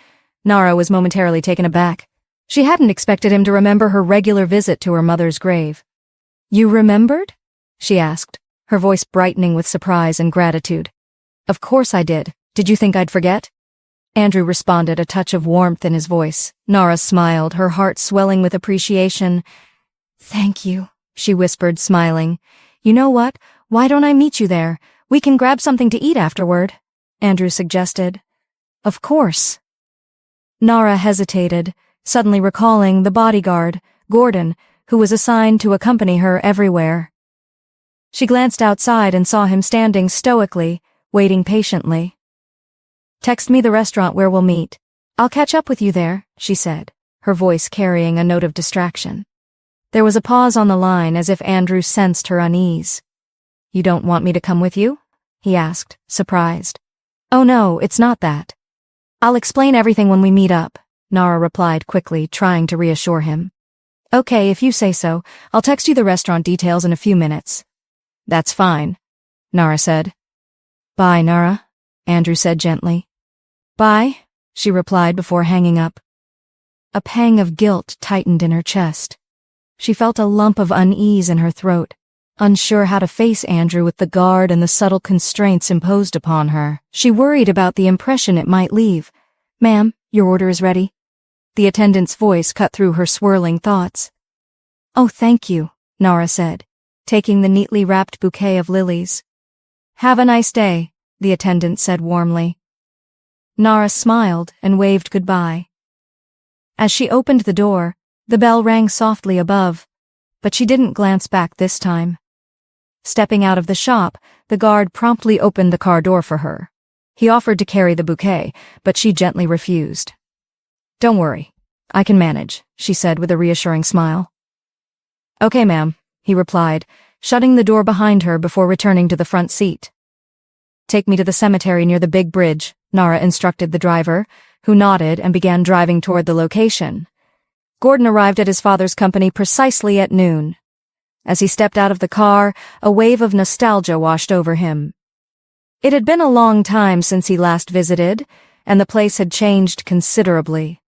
Nara was momentarily taken aback. She hadn't expected him to remember her regular visit to her mother's grave. "You remembered?" she asked, her voice brightening with surprise and gratitude. "Of course I did. Did you think I'd forget?" Andrew responded, a touch of warmth in his voice. Nara smiled, her heart swelling with appreciation. "Thank you," she whispered, smiling. "You know what? Why don't I meet you there? We can grab something to eat afterward," Andrew suggested. "Of course." Nara hesitated, suddenly recalling the bodyguard, Gordon, who was assigned to accompany her everywhere. She glanced outside and saw him standing stoically, waiting patiently. "Text me the restaurant where we'll meet. I'll catch up with you there," she said, her voice carrying a note of distraction. There was a pause on the line as if Andrew sensed her unease. "You don't want me to come with you?" he asked, surprised. "Oh no, it's not that. I'll explain everything when we meet up," Nara replied quickly, trying to reassure him. "Okay, if you say so. I'll text you the restaurant details in a few minutes." "That's fine," Nara said. "Bye, Nara," Andrew said gently. "Bye," she replied before hanging up. A pang of guilt tightened in her chest. She felt a lump of unease in her throat, unsure how to face Andrew with the guard and the subtle constraints imposed upon her. She worried about the impression it might leave. "Ma'am, your order is ready." The attendant's voice cut through her swirling thoughts. "Oh, thank you," Nara said, taking the neatly wrapped bouquet of lilies. "Have a nice day," the attendant said warmly. Nara smiled and waved goodbye. As she opened the door, the bell rang softly above, but she didn't glance back this time. Stepping out of the shop, the guard promptly opened the car door for her. He offered to carry the bouquet, but she gently refused. "Don't worry, I can manage," she said with a reassuring smile. "Okay, ma'am," he replied, shutting the door behind her before returning to the front seat. "Take me to the cemetery near the big bridge," Nara instructed the driver, who nodded and began driving toward the location. Gordon arrived at his father's company precisely at noon. As he stepped out of the car, a wave of nostalgia washed over him. It had been a long time since he last visited, and the place had changed considerably.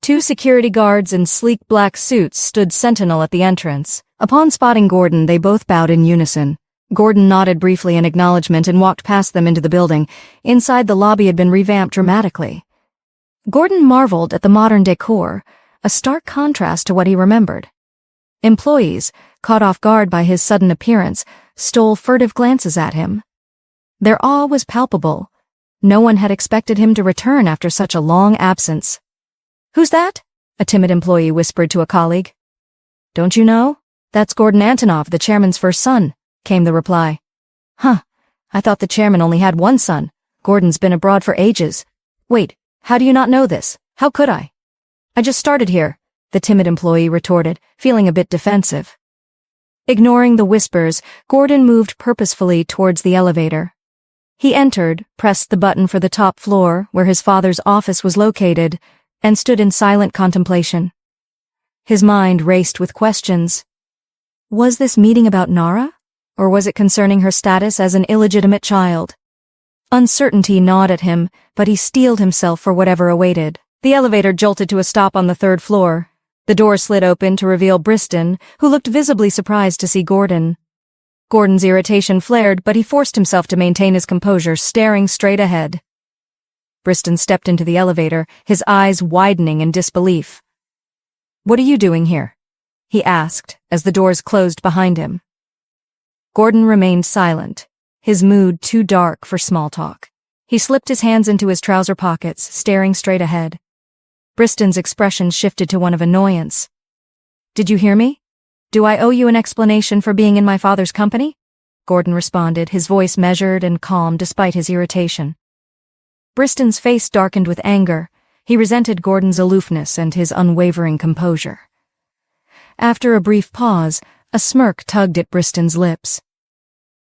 2 security guards in sleek black suits stood sentinel at the entrance. Upon spotting Gordon, they both bowed in unison. Gordon nodded briefly in acknowledgement and walked past them into the building. Inside, the lobby had been revamped dramatically. Gordon marveled at the modern decor, a stark contrast to what he remembered. Employees, caught off guard by his sudden appearance, stole furtive glances at him. Their awe was palpable. No one had expected him to return after such a long absence. "Who's that?" a timid employee whispered to a colleague. "Don't you know? That's Gordon Antonov, the chairman's first son," came the reply. "Huh, I thought the chairman only had one son. Gordon's been abroad for ages. Wait, how do you not know this? How could I?" "I just started here," the timid employee retorted, feeling a bit defensive. Ignoring the whispers, Gordon moved purposefully towards the elevator. He entered, pressed the button for the top floor, where his father's office was located, and stood in silent contemplation. His mind raced with questions. Was this meeting about Nara? Or was it concerning her status as an illegitimate child? Uncertainty gnawed at him, but he steeled himself for whatever awaited. The elevator jolted to a stop on the third floor. The door slid open to reveal Briston, who looked visibly surprised to see Gordon. Gordon's irritation flared, but he forced himself to maintain his composure, staring straight ahead. Briston stepped into the elevator, his eyes widening in disbelief. "What are you doing here?" he asked, as the doors closed behind him. Gordon remained silent, his mood too dark for small talk. He slipped his hands into his trouser pockets, staring straight ahead. Briston's expression shifted to one of annoyance. "Did you hear me? Do I owe you an explanation for being in my father's company?" Gordon responded, his voice measured and calm despite his irritation. Briston's face darkened with anger. He resented Gordon's aloofness and his unwavering composure. After a brief pause, a smirk tugged at Briston's lips.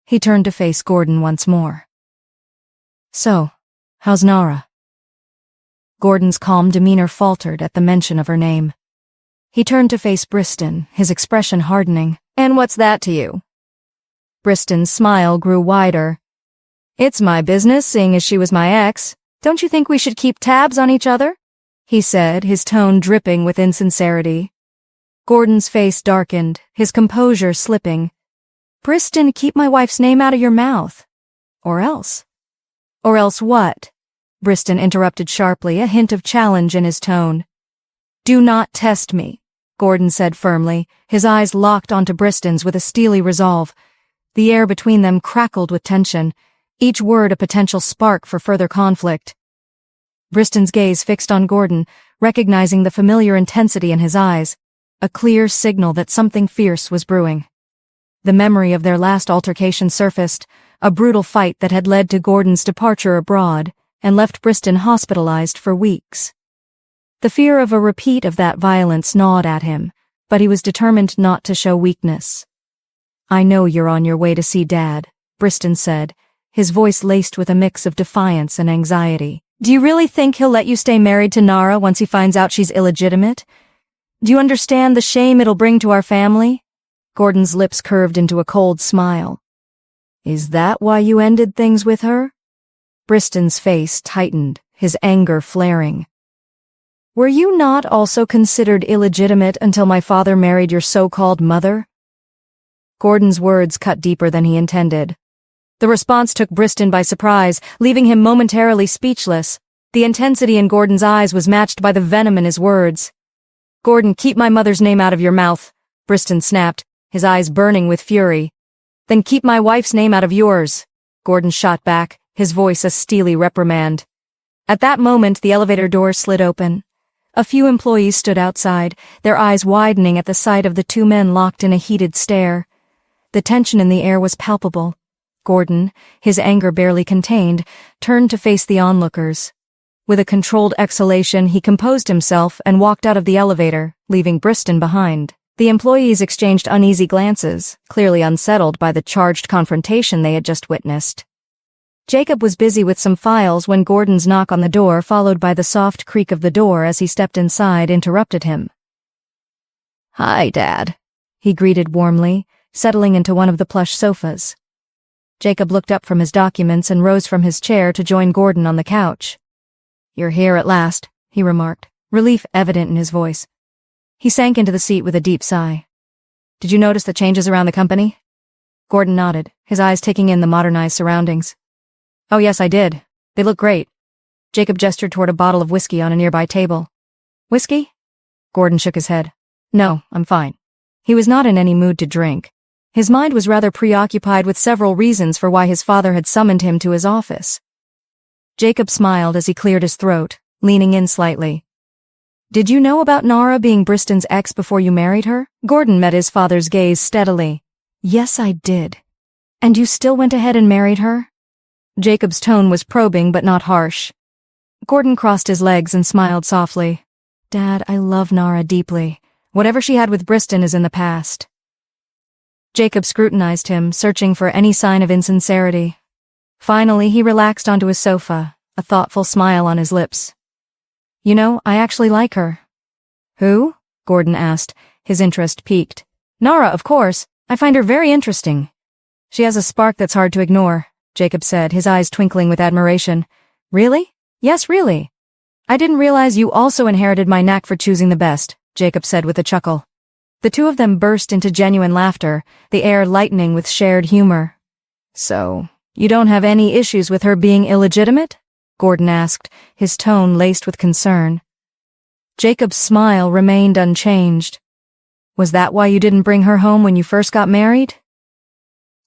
He turned to face Gordon once more. "So, how's Nara?" Gordon's calm demeanor faltered at the mention of her name. He turned to face Briston, his expression hardening. "And what's that to you?" Briston's smile grew wider. "It's my business, seeing as she was my ex. Don't you think we should keep tabs on each other?" he said, his tone dripping with insincerity. Gordon's face darkened, his composure slipping. "Briston, keep my wife's name out of your mouth. Or else." "Or else what?" Briston interrupted sharply, a hint of challenge in his tone. "Do not test me," Gordon said firmly, his eyes locked onto Briston's with a steely resolve. The air between them crackled with tension, each word a potential spark for further conflict. Briston's gaze fixed on Gordon, recognizing the familiar intensity in his eyes, a clear signal that something fierce was brewing. The memory of their last altercation surfaced, a brutal fight that had led to Gordon's departure abroad and left Briston hospitalized for weeks. The fear of a repeat of that violence gnawed at him, but he was determined not to show weakness. "I know you're on your way to see Dad," Briston said, his voice laced with a mix of defiance and anxiety. "Do you really think he'll let you stay married to Nara once he finds out she's illegitimate? Do you understand the shame it'll bring to our family?" Gordon's lips curved into a cold smile. "Is that why you ended things with her?" Briston's face tightened, his anger flaring. "Were you not also considered illegitimate until my father married your so-called mother?" Gordon's words cut deeper than he intended. The response took Briston by surprise, leaving him momentarily speechless. The intensity in Gordon's eyes was matched by the venom in his words. "Gordon, keep my mother's name out of your mouth," Briston snapped, his eyes burning with fury. "Then keep my wife's name out of yours," Gordon shot back, his voice a steely reprimand. At that moment, the elevator door slid open. A few employees stood outside, their eyes widening at the sight of the two men locked in a heated stare. The tension in the air was palpable. Gordon, his anger barely contained, turned to face the onlookers. With a controlled exhalation, he composed himself and walked out of the elevator, leaving Briston behind. The employees exchanged uneasy glances, clearly unsettled by the charged confrontation they had just witnessed. Jacob was busy with some files when Gordon's knock on the door, followed by the soft creak of the door as he stepped inside, interrupted him. "Hi, Dad," he greeted warmly, settling into one of the plush sofas. Jacob looked up from his documents and rose from his chair to join Gordon on the couch. "You're here at last," he remarked, relief evident in his voice. He sank into the seat with a deep sigh. "Did you notice the changes around the company?" Gordon nodded, his eyes taking in the modernized surroundings. "Oh yes, I did. They look great." Jacob gestured toward a bottle of whiskey on a nearby table. "Whiskey?" Gordon shook his head. "No, I'm fine." He was not in any mood to drink. His mind was rather preoccupied with several reasons for why his father had summoned him to his office. Jacob smiled as he cleared his throat, leaning in slightly. "Did you know about Nara being Briston's ex before you married her?" Gordon met his father's gaze steadily. "Yes, I did." "And you still went ahead and married her?" Jacob's tone was probing but not harsh. Gordon crossed his legs and smiled softly. "Dad, I love Nara deeply. Whatever she had with Briston is in the past." Jacob scrutinized him, searching for any sign of insincerity. Finally, he relaxed onto his sofa, a thoughtful smile on his lips. You know, I actually like her. Who? Gordon asked, his interest piqued. Nara, of course. I find her very interesting. She has a spark that's hard to ignore, Jacob said, his eyes twinkling with admiration. Really? Yes, really. I didn't realize you also inherited my knack for choosing the best, Jacob said with a chuckle. The two of them burst into genuine laughter, the air lightening with shared humor. So, you don't have any issues with her being illegitimate? Gordon asked, his tone laced with concern. Jacob's smile remained unchanged. Was that why you didn't bring her home when you first got married?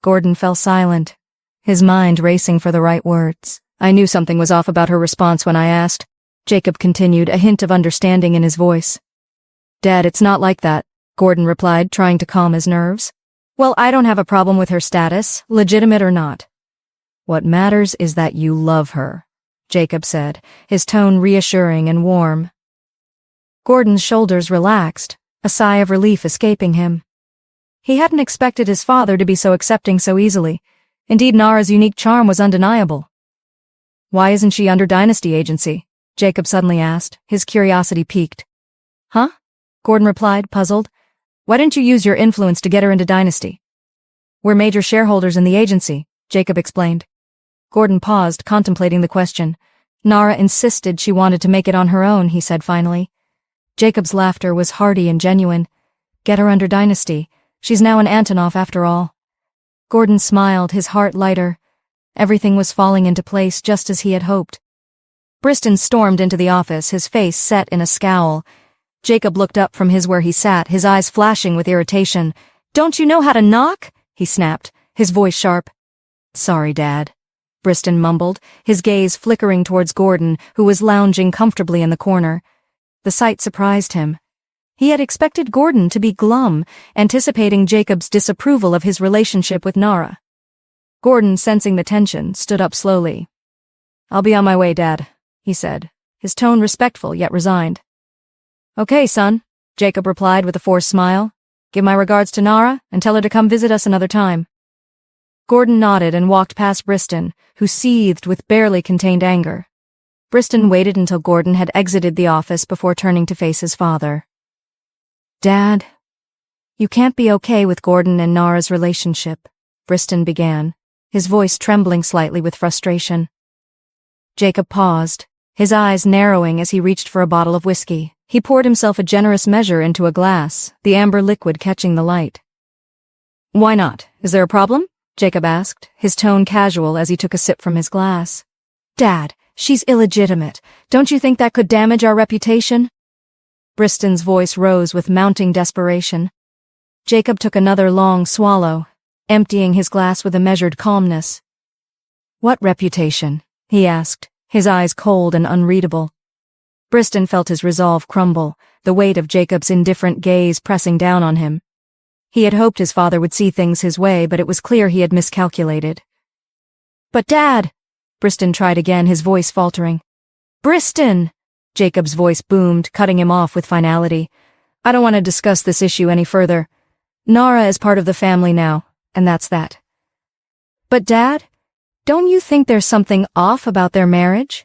Gordon fell silent, his mind racing for the right words. I knew something was off about her response when I asked. Jacob continued, a hint of understanding in his voice. Dad, it's not like that, Gordon replied, trying to calm his nerves. Well, I don't have a problem with her status, legitimate or not. What matters is that you love her, Jacob said, his tone reassuring and warm. Gordon's shoulders relaxed, a sigh of relief escaping him. He hadn't expected his father to be so accepting so easily. Indeed, Nara's unique charm was undeniable. Why isn't she under Dynasty agency? Jacob suddenly asked, his curiosity piqued. Huh? Gordon replied, puzzled. Why didn't you use your influence to get her into Dynasty? We're major shareholders in the agency, Jacob explained. Gordon paused, contemplating the question. Nara insisted she wanted to make it on her own, he said finally. Jacob's laughter was hearty and genuine. Get her under Dynasty. She's now an Antonov after all. Gordon smiled, his heart lighter. Everything was falling into place just as he had hoped. Briston stormed into the office, his face set in a scowl. Jacob looked up from where he sat, his eyes flashing with irritation. Don't you know how to knock? He snapped, his voice sharp. Sorry, Dad, Briston mumbled, his gaze flickering towards Gordon, who was lounging comfortably in the corner. The sight surprised him. He had expected Gordon to be glum, anticipating Jacob's disapproval of his relationship with Nara. Gordon, sensing the tension, stood up slowly. I'll be on my way, Dad, he said, his tone respectful yet resigned. Okay, son, Jacob replied with a forced smile. Give my regards to Nara and tell her to come visit us another time. Gordon nodded and walked past Briston, who seethed with barely contained anger. Briston waited until Gordon had exited the office before turning to face his father. Dad, you can't be okay with Gordon and Nara's relationship, Briston began, his voice trembling slightly with frustration. Jacob paused, his eyes narrowing as he reached for a bottle of whiskey. He poured himself a generous measure into a glass, the amber liquid catching the light. Why not? Is there a problem? Jacob asked, his tone casual as he took a sip from his glass. Dad, she's illegitimate. Don't you think that could damage our reputation? Briston's voice rose with mounting desperation. Jacob took another long swallow, emptying his glass with a measured calmness. What reputation? He asked, his eyes cold and unreadable. Briston felt his resolve crumble, the weight of Jacob's indifferent gaze pressing down on him. He had hoped his father would see things his way, but it was clear he had miscalculated. But Dad! Briston tried again, his voice faltering. Briston! Jacob's voice boomed, cutting him off with finality. I don't want to discuss this issue any further. Nara is part of the family now, and that's that. But Dad, don't you think there's something off about their marriage?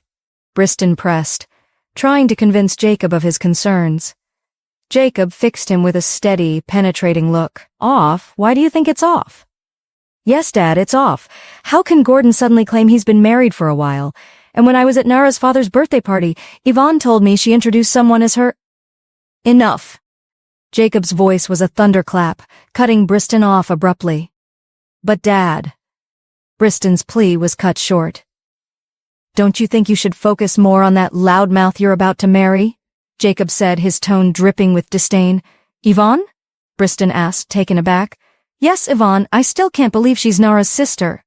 Briston pressed, trying to convince Jacob of his concerns. Jacob fixed him with a steady, penetrating look. Off? Why do you think it's off? Yes, Dad, it's off. How can Gordon suddenly claim he's been married for a while? And when I was at Nara's father's birthday party, Yvonne told me she introduced someone as her... Enough. Jacob's voice was a thunderclap, cutting Briston off abruptly. But Dad... Briston's plea was cut short. Don't you think you should focus more on that loudmouth you're about to marry? Jacob said, his tone dripping with disdain. Yvonne? Briston asked, taken aback. Yes, Yvonne, I still can't believe she's Nara's sister.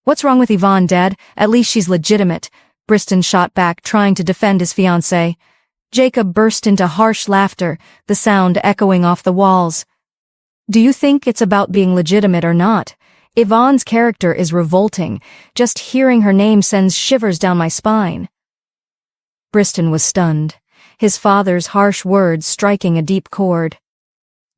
What's wrong with Yvonne, Dad? At least she's legitimate. Briston shot back, trying to defend his fiancée. Jacob burst into harsh laughter, the sound echoing off the walls. Do you think it's about being legitimate or not? Yvonne's character is revolting. Just hearing her name sends shivers down my spine. Briston was stunned, his father's harsh words striking a deep chord.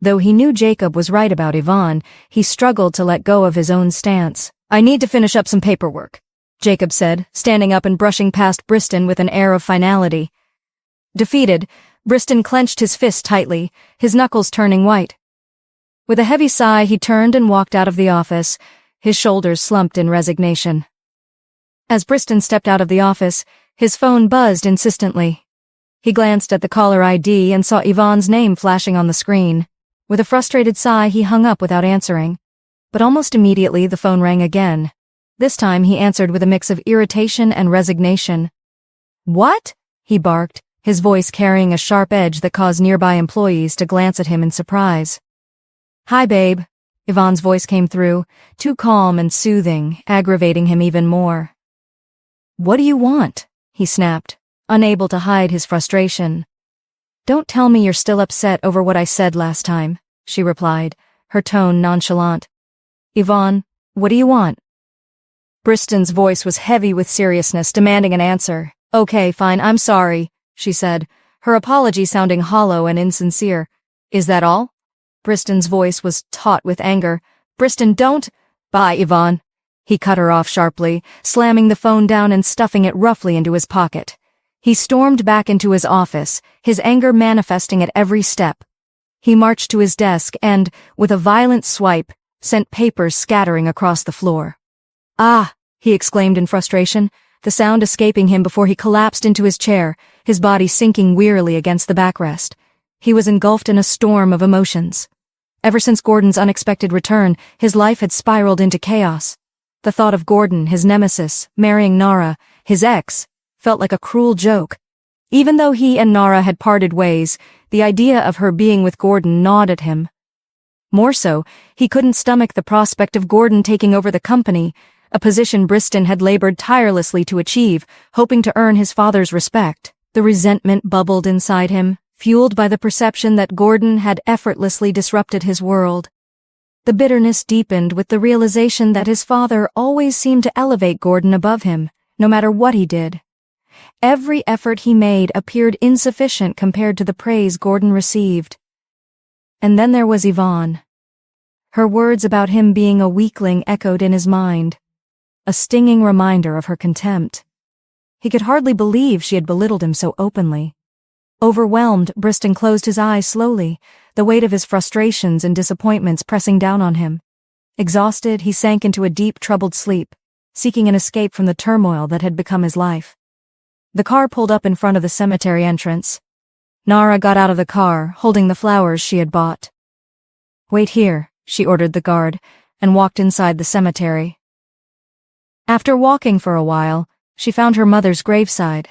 Though he knew Jacob was right about Yvonne, he struggled to let go of his own stance. "I need to finish up some paperwork," Jacob said, standing up and brushing past Briston with an air of finality. Defeated, Briston clenched his fist tightly, his knuckles turning white. With a heavy sigh, he turned and walked out of the office, his shoulders slumped in resignation. As Briston stepped out of the office, his phone buzzed insistently. He glanced at the caller ID and saw Yvonne's name flashing on the screen. With a frustrated sigh, he hung up without answering. But almost immediately, the phone rang again. This time, he answered with a mix of irritation and resignation. "What?" he barked, his voice carrying a sharp edge that caused nearby employees to glance at him in surprise. "Hi, babe," Yvonne's voice came through, too calm and soothing, aggravating him even more. "What do you want?" he snapped, unable to hide his frustration. "Don't tell me you're still upset over what I said last time," she replied, her tone nonchalant. "Yvonne, what do you want?" Briston's voice was heavy with seriousness, demanding an answer. "Okay, fine, I'm sorry," she said, her apology sounding hollow and insincere. "Is that all?" Briston's voice was taut with anger. "Briston, don't—" "Bye, Yvonne." He cut her off sharply, slamming the phone down and stuffing it roughly into his pocket. He stormed back into his office, his anger manifesting at every step. He marched to his desk and, with a violent swipe, sent papers scattering across the floor. "Ah!" he exclaimed in frustration, the sound escaping him before he collapsed into his chair, his body sinking wearily against the backrest. He was engulfed in a storm of emotions. Ever since Gordon's unexpected return, his life had spiraled into chaos. The thought of Gordon, his nemesis, marrying Nara, his ex, felt like a cruel joke. Even though he and Nara had parted ways, the idea of her being with Gordon gnawed at him. More so, he couldn't stomach the prospect of Gordon taking over the company, a position Briston had labored tirelessly to achieve, hoping to earn his father's respect. The resentment bubbled inside him, fueled by the perception that Gordon had effortlessly disrupted his world. The bitterness deepened with the realization that his father always seemed to elevate Gordon above him, no matter what he did. Every effort he made appeared insufficient compared to the praise Gordon received. And then there was Yvonne. Her words about him being a weakling echoed in his mind, a stinging reminder of her contempt. He could hardly believe she had belittled him so openly. Overwhelmed, Briston closed his eyes slowly, the weight of his frustrations and disappointments pressing down on him. Exhausted, he sank into a deep, troubled sleep, seeking an escape from the turmoil that had become his life. The car pulled up in front of the cemetery entrance. Nara got out of the car, holding the flowers she had bought. "Wait here," she ordered the guard, and walked inside the cemetery. After walking for a while, she found her mother's graveside.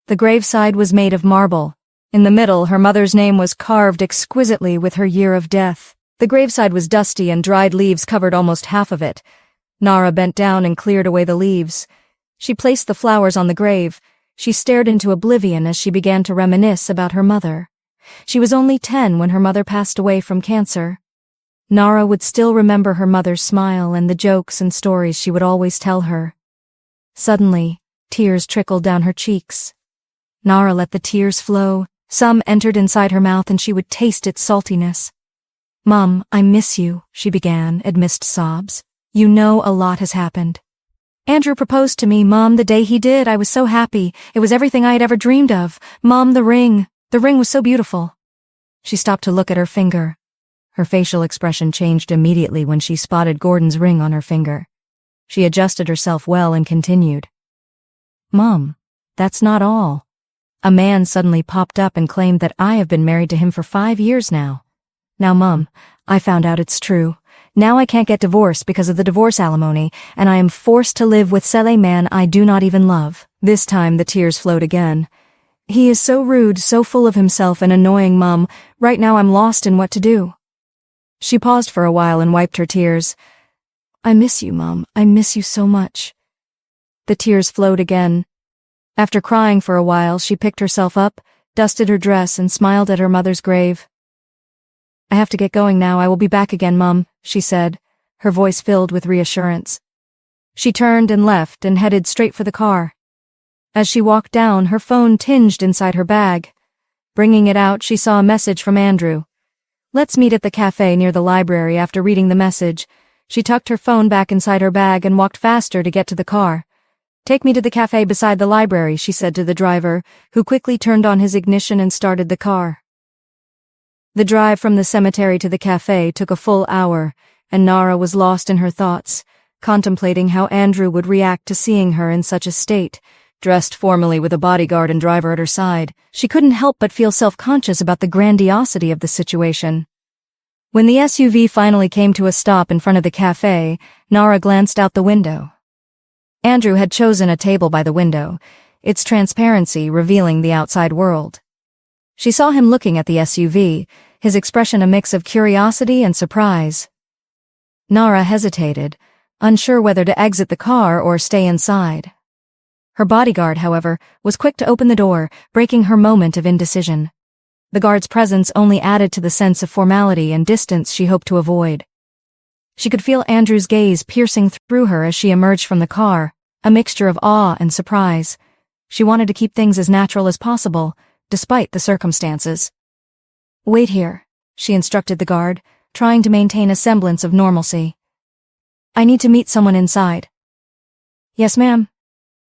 The graveside was made of marble. In the middle, her mother's name was carved exquisitely with her year of death. The graveside was dusty and dried leaves covered almost half of it. Nara bent down and cleared away the leaves. She placed the flowers on the grave. She stared into oblivion as she began to reminisce about her mother. She was only 10 when her mother passed away from cancer. Nara would still remember her mother's smile and the jokes and stories she would always tell her. Suddenly, tears trickled down her cheeks. Nara let the tears flow. Some entered inside her mouth and she would taste its saltiness. "Mom, I miss you," she began, amidst sobs. "You know a lot has happened. Andrew proposed to me, Mom, the day he did. I was so happy. It was everything I had ever dreamed of. Mom, the ring. The ring was so beautiful." She stopped to look at her finger. Her facial expression changed immediately when she spotted Gordon's ring on her finger. She adjusted herself well and continued. "Mom, that's not all. A man suddenly popped up and claimed that I have been married to him for 5 years now. Now, Mom, I found out it's true. Now I can't get divorced because of the divorce alimony, and I am forced to live with a man I do not even love." This time the tears flowed again. "He is so rude, so full of himself and annoying, Mom. Right now I'm lost in what to do." She paused for a while and wiped her tears. "I miss you, Mom. I miss you so much." The tears flowed again. After crying for a while, she picked herself up, dusted her dress, and smiled at her mother's grave. "I have to get going now. I will be back again, Mom," she said, her voice filled with reassurance. She turned and left and headed straight for the car. As she walked down, her phone tinged inside her bag. Bringing it out, she saw a message from Andrew. Let's meet at the cafe near the library. After reading the message, she tucked her phone back inside her bag and walked faster to get to the car. Take me to the cafe beside the library, she said to the driver, who quickly turned on his ignition and started the car. The drive from the cemetery to the cafe took a full hour, and Nara was lost in her thoughts, contemplating how Andrew would react to seeing her in such a state. Dressed formally with a bodyguard and driver at her side, she couldn't help but feel self-conscious about the grandiosity of the situation. When the SUV finally came to a stop in front of the cafe, Nara glanced out the window. Andrew had chosen a table by the window, its transparency revealing the outside world. She saw him looking at the SUV, his expression a mix of curiosity and surprise. Nara hesitated, unsure whether to exit the car or stay inside. Her bodyguard, however, was quick to open the door, breaking her moment of indecision. The guard's presence only added to the sense of formality and distance she hoped to avoid. She could feel Andrew's gaze piercing through her as she emerged from the car, a mixture of awe and surprise. She wanted to keep things as natural as possible, despite the circumstances. "Wait here," she instructed the guard, trying to maintain a semblance of normalcy. "I need to meet someone inside." "Yes, ma'am,"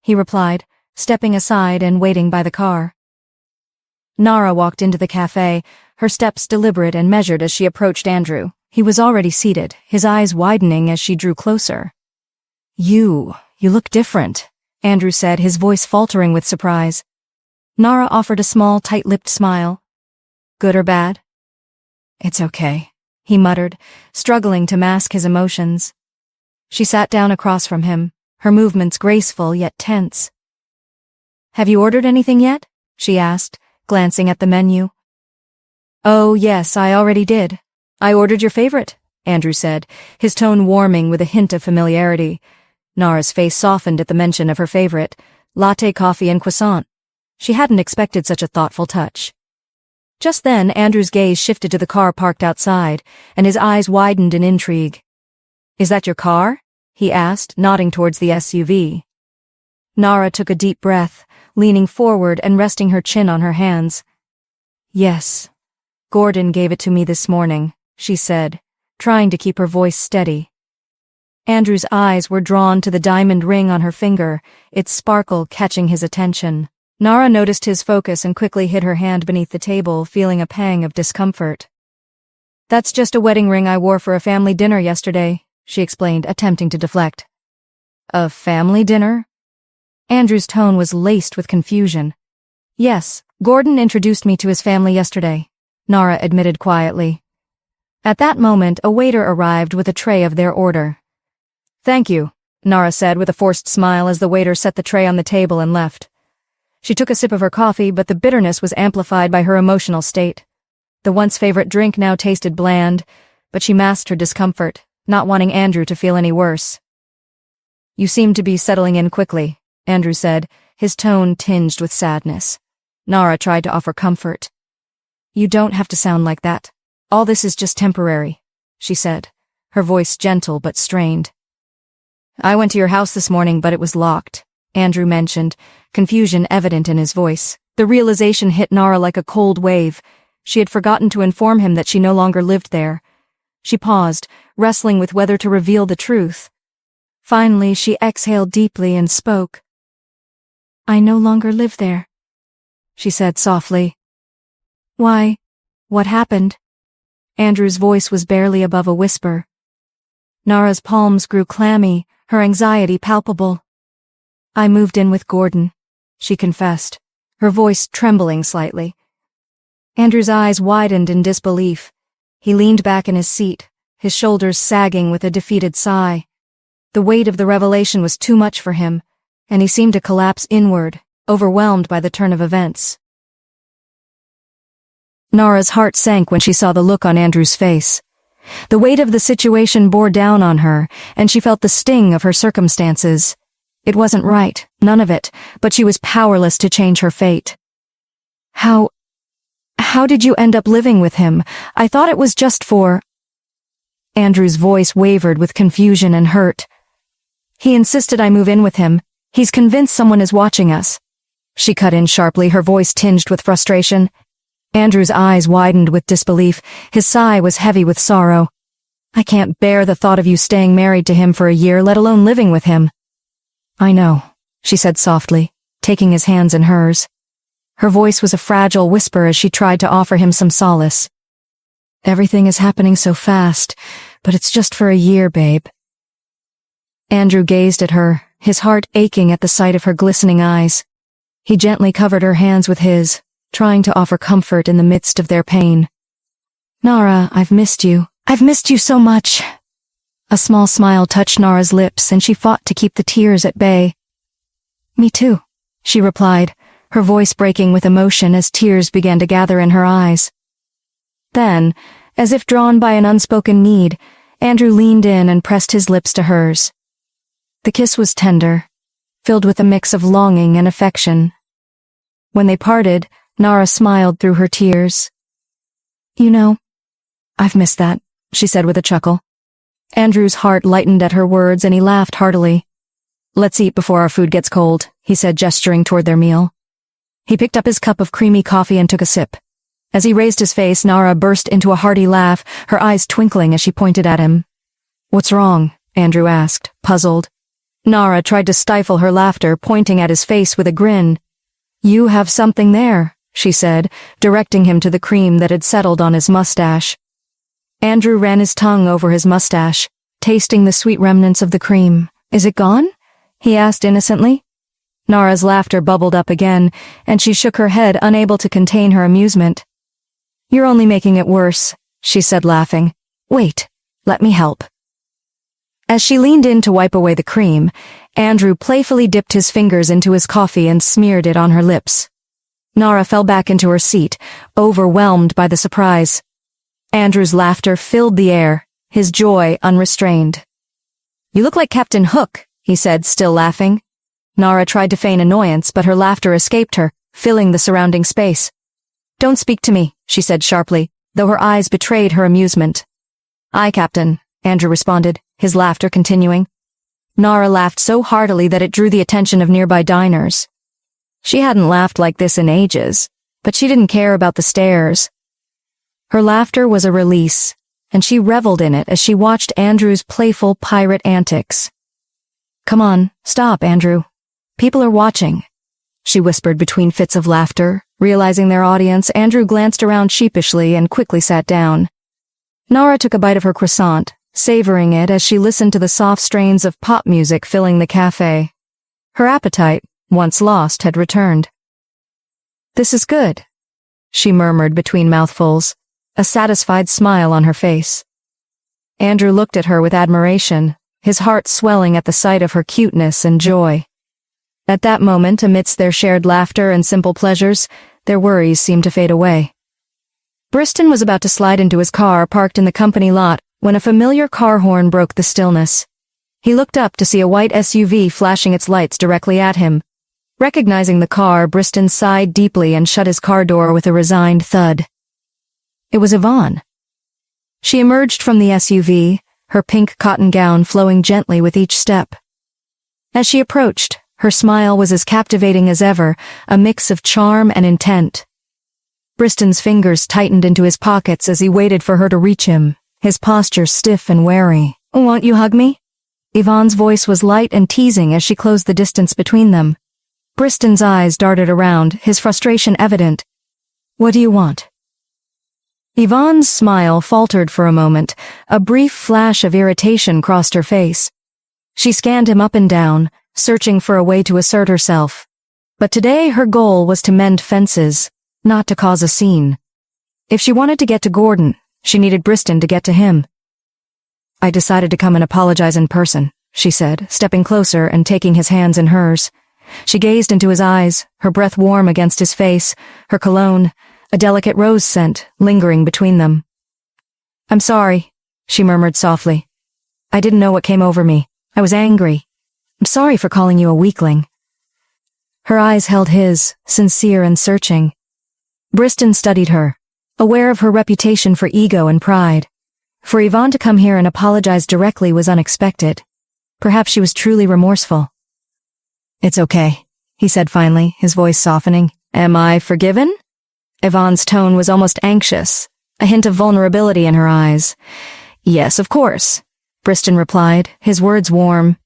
he replied, stepping aside and waiting by the car. Nara walked into the cafe, her steps deliberate and measured as she approached Andrew. He was already seated, his eyes widening as she drew closer. You look different," Andrew said, his voice faltering with surprise. Nara offered a small, tight-lipped smile. "Good or bad?" "It's okay," he muttered, struggling to mask his emotions. She sat down across from him, her movements graceful yet tense. "Have you ordered anything yet?" she asked, glancing at the menu. "Oh, yes, I already did. I ordered your favorite," Andrew said, his tone warming with a hint of familiarity. Nara's face softened at the mention of her favorite, latte coffee and croissant. She hadn't expected such a thoughtful touch. Just then, Andrew's gaze shifted to the car parked outside, and his eyes widened in intrigue. "Is that your car?" he asked, nodding towards the SUV. Nara took a deep breath, leaning forward and resting her chin on her hands. "Yes. Gordon gave it to me this morning," she said, trying to keep her voice steady. Andrew's eyes were drawn to the diamond ring on her finger, its sparkle catching his attention. Nara noticed his focus and quickly hid her hand beneath the table, feeling a pang of discomfort. "That's just a wedding ring I wore for a family dinner yesterday," she explained, attempting to deflect. "A family dinner?" Andrew's tone was laced with confusion. "Yes, Gordon introduced me to his family yesterday," Nara admitted quietly. At that moment, a waiter arrived with a tray of their order. "Thank you," Nara said with a forced smile as the waiter set the tray on the table and left. She took a sip of her coffee, but the bitterness was amplified by her emotional state. The once-favorite drink now tasted bland, but she masked her discomfort, not wanting Andrew to feel any worse. "You seem to be settling in quickly," Andrew said, his tone tinged with sadness. Nara tried to offer comfort. "You don't have to sound like that. All this is just temporary," she said, her voice gentle but strained. "I went to your house this morning, but it was locked," Andrew mentioned, confusion evident in his voice. The realization hit Nara like a cold wave. She had forgotten to inform him that she no longer lived there. She paused, wrestling with whether to reveal the truth. Finally, she exhaled deeply and spoke. "I no longer live there," she said softly. "Why? What happened?" Andrew's voice was barely above a whisper. Nara's palms grew clammy, her anxiety palpable. "I moved in with Gordon," she confessed, her voice trembling slightly. Andrew's eyes widened in disbelief. He leaned back in his seat, his shoulders sagging with a defeated sigh. The weight of the revelation was too much for him, and he seemed to collapse inward, overwhelmed by the turn of events. Nara's heart sank when she saw the look on Andrew's face. The weight of the situation bore down on her, and she felt the sting of her circumstances. It wasn't right, none of it, but she was powerless to change her fate. How did you end up living with him? I thought it was just for—" Andrew's voice wavered with confusion and hurt. "He insisted I move in with him. He's convinced someone is watching us." She cut in sharply, her voice tinged with frustration. Andrew's eyes widened with disbelief. His sigh was heavy with sorrow. I can't bear the thought of you staying married to him for a year, let alone living with him. I know, she said softly, taking his hands in hers. Her voice was a fragile whisper as she tried to offer him some solace. Everything is happening so fast, but it's just for a year, babe. Andrew gazed at her, his heart aching at the sight of her glistening eyes. He gently covered her hands with his, trying to offer comfort in the midst of their pain. Nara, I've missed you. I've missed you so much. A small smile touched Nara's lips, and she fought to keep the tears at bay. Me too, she replied, her voice breaking with emotion as tears began to gather in her eyes. Then, as if drawn by an unspoken need, Andrew leaned in and pressed his lips to hers. The kiss was tender, filled with a mix of longing and affection. When they parted, Nara smiled through her tears. You know, I've missed that, she said with a chuckle. Andrew's heart lightened at her words and he laughed heartily. Let's eat before our food gets cold, he said, gesturing toward their meal. He picked up his cup of creamy coffee and took a sip. As he raised his face, Nara burst into a hearty laugh, her eyes twinkling as she pointed at him. What's wrong? Andrew asked, puzzled. Nara tried to stifle her laughter, pointing at his face with a grin. You have something there, she said, directing him to the cream that had settled on his mustache. Andrew ran his tongue over his mustache, tasting the sweet remnants of the cream. Is it gone? He asked innocently. Nara's laughter bubbled up again, and she shook her head, unable to contain her amusement. You're only making it worse, she said, laughing. Wait, let me help. As she leaned in to wipe away the cream, Andrew playfully dipped his fingers into his coffee and smeared it on her lips. Nara fell back into her seat, overwhelmed by the surprise. Andrew's laughter filled the air, his joy unrestrained. You look like Captain Hook, he said, still laughing. Nara tried to feign annoyance, but her laughter escaped her, filling the surrounding space. Don't speak to me, she said sharply, though her eyes betrayed her amusement. Aye, Captain, Andrew responded, his laughter continuing. Nara laughed so heartily that it drew the attention of nearby diners. She hadn't laughed like this in ages, but she didn't care about the stares. Her laughter was a release, and she reveled in it as she watched Andrew's playful pirate antics. Come on, stop, Andrew. People are watching, she whispered between fits of laughter. Realizing their audience, Andrew glanced around sheepishly and quickly sat down. Nara took a bite of her croissant, savoring it as she listened to the soft strains of pop music filling the cafe. Her appetite, once lost, had returned. This is good, she murmured between mouthfuls, a satisfied smile on her face. Andrew looked at her with admiration, his heart swelling at the sight of her cuteness and joy. At that moment, amidst their shared laughter and simple pleasures, their worries seemed to fade away. Briston was about to slide into his car parked in the company lot when a familiar car horn broke the stillness. He looked up to see a white SUV flashing its lights directly at him. Recognizing the car, Briston sighed deeply and shut his car door with a resigned thud. It was Yvonne. She emerged from the SUV, her pink cotton gown flowing gently with each step. As she approached, her smile was as captivating as ever, a mix of charm and intent. Briston's fingers tightened into his pockets as he waited for her to reach him, his posture stiff and wary. Won't you hug me? Yvonne's voice was light and teasing as she closed the distance between them. Briston's eyes darted around, his frustration evident. What do you want? Yvonne's smile faltered for a moment, a brief flash of irritation crossed her face. She scanned him up and down, searching for a way to assert herself. But today her goal was to mend fences, not to cause a scene. If she wanted to get to Gordon, she needed Briston to get to him. I decided to come and apologize in person, she said, stepping closer and taking his hands in hers. She gazed into his eyes, her breath warm against his face, her cologne, a delicate rose scent, lingering between them. I'm sorry, she murmured softly. I didn't know what came over me. I was angry. I'm sorry for calling you a weakling. Her eyes held his, sincere and searching. Briston studied her, aware of her reputation for ego and pride. For Yvonne to come here and apologize directly was unexpected. Perhaps she was truly remorseful. It's okay, he said finally, his voice softening. Am I forgiven? Yvonne's tone was almost anxious, a hint of vulnerability in her eyes. Yes, of course, Briston replied, his words warm.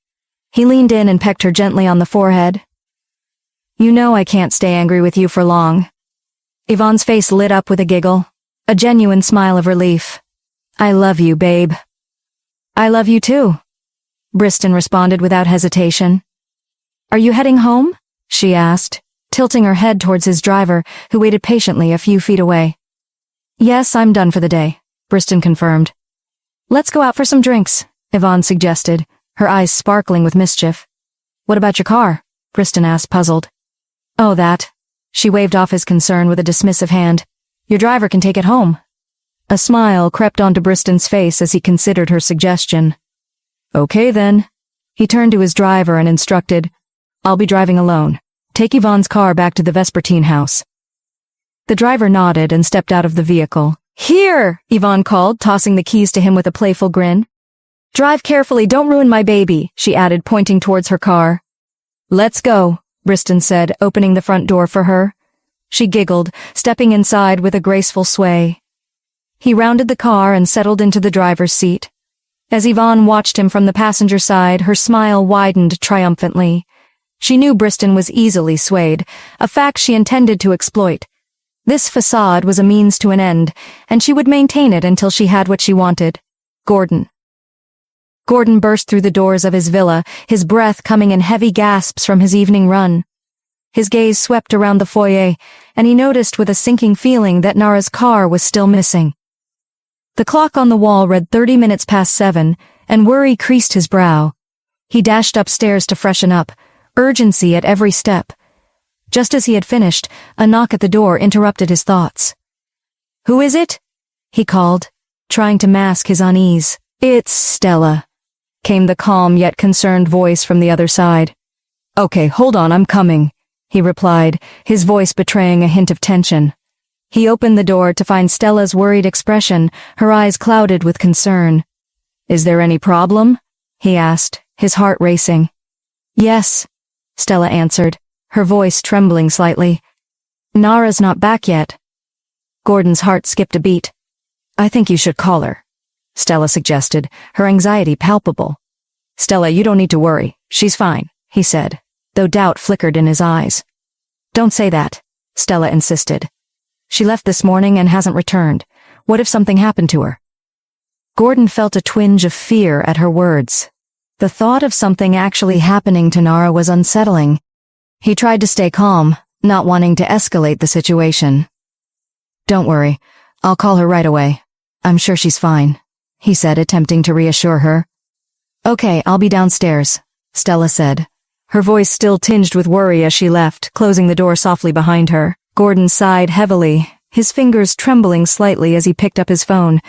He leaned in and pecked her gently on the forehead. You know I can't stay angry with you for long. Yvonne's face lit up with a giggle, a genuine smile of relief. I love you, babe. I love you too, Briston responded without hesitation. Are you heading home? She asked, tilting her head towards his driver, who waited patiently a few feet away. Yes, I'm done for the day, Briston confirmed. Let's go out for some drinks, Yvonne suggested, her eyes sparkling with mischief. What about your car? Briston asked, puzzled. Oh, that. She waved off his concern with a dismissive hand. Your driver can take it home. A smile crept onto Briston's face as he considered her suggestion. Okay then. He turned to his driver and instructed, I'll be driving alone. Take Yvonne's car back to the Vespertine house. The driver nodded and stepped out of the vehicle. Here, Yvonne called, tossing the keys to him with a playful grin. Drive carefully, don't ruin my baby, she added, pointing towards her car. Let's go, Briston said, opening the front door for her. She giggled, stepping inside with a graceful sway. He rounded the car and settled into the driver's seat. As Yvonne watched him from the passenger side, her smile widened triumphantly. She knew Briston was easily swayed, a fact she intended to exploit. This facade was a means to an end, and she would maintain it until she had what she wanted. Gordon. Gordon burst through the doors of his villa, his breath coming in heavy gasps from his evening run. His gaze swept around the foyer, and he noticed with a sinking feeling that Nara's car was still missing. The clock on the wall read 30 minutes past 7, and worry creased his brow. He dashed upstairs to freshen up, urgency at every step. Just as he had finished, a knock at the door interrupted his thoughts. Who is it? He called, trying to mask his unease. It's Stella, came the calm yet concerned voice from the other side. Okay, hold on, I'm coming, he replied, his voice betraying a hint of tension. He opened the door to find Stella's worried expression, her eyes clouded with concern. Is there any problem? He asked, his heart racing. Yes, Stella answered, her voice trembling slightly. Nara's not back yet. Gordon's heart skipped a beat. I think you should call her, Stella suggested, her anxiety palpable. Stella, you don't need to worry. She's fine, he said, though doubt flickered in his eyes. Don't say that, Stella insisted. She left this morning and hasn't returned. What if something happened to her? Gordon felt a twinge of fear at her words. The thought of something actually happening to Nara was unsettling. He tried to stay calm, not wanting to escalate the situation. Don't worry, I'll call her right away. I'm sure she's fine, he said, attempting to reassure her. Okay, I'll be downstairs, Stella said, her voice still tinged with worry as she left, closing the door softly behind her. Gordon sighed heavily, his fingers trembling slightly as he picked up his phone.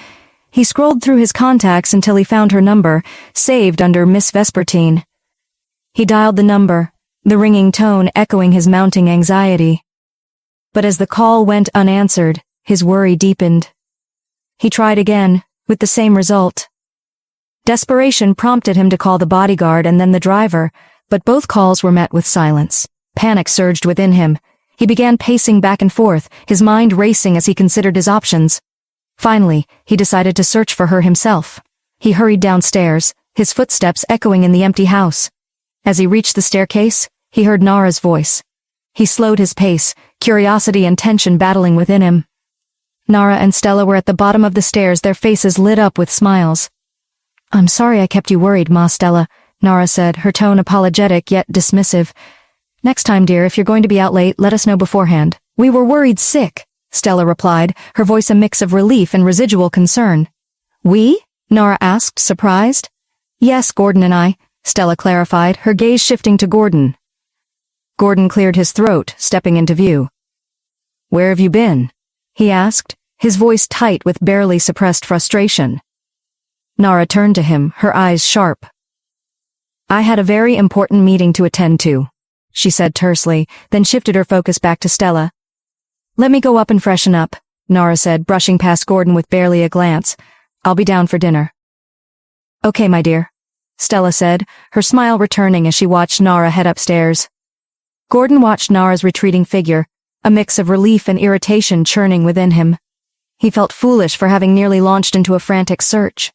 He scrolled through his contacts until he found her number, saved under Miss Vespertine. He dialed the number, the ringing tone echoing his mounting anxiety. But as the call went unanswered, his worry deepened. He tried again, with the same result. Desperation prompted him to call the bodyguard and then the driver, but both calls were met with silence. Panic surged within him. He began pacing back and forth, his mind racing as he considered his options. Finally, he decided to search for her himself. He hurried downstairs, his footsteps echoing in the empty house. As he reached the staircase, he heard Nara's voice. He slowed his pace, curiosity and tension battling within him. Nara and Stella were at the bottom of the stairs, their faces lit up with smiles. I'm sorry I kept you worried, Ma Stella, Nara said, her tone apologetic yet dismissive. Next time, dear, if you're going to be out late, let us know beforehand. We were worried sick, Stella replied, her voice a mix of relief and residual concern. We? Nara asked, surprised. Yes, Gordon and I, Stella clarified, her gaze shifting to Gordon. Gordon cleared his throat, stepping into view. Where have you been? He asked, his voice tight with barely suppressed frustration. Nara turned to him, her eyes sharp. I had a very important meeting to attend to, she said tersely, then shifted her focus back to Stella. Let me go up and freshen up, Nara said, brushing past Gordon with barely a glance. I'll be down for dinner. Okay, my dear, Stella said, her smile returning as she watched Nara head upstairs. Gordon watched Nara's retreating figure, a mix of relief and irritation churning within him. He felt foolish for having nearly launched into a frantic search.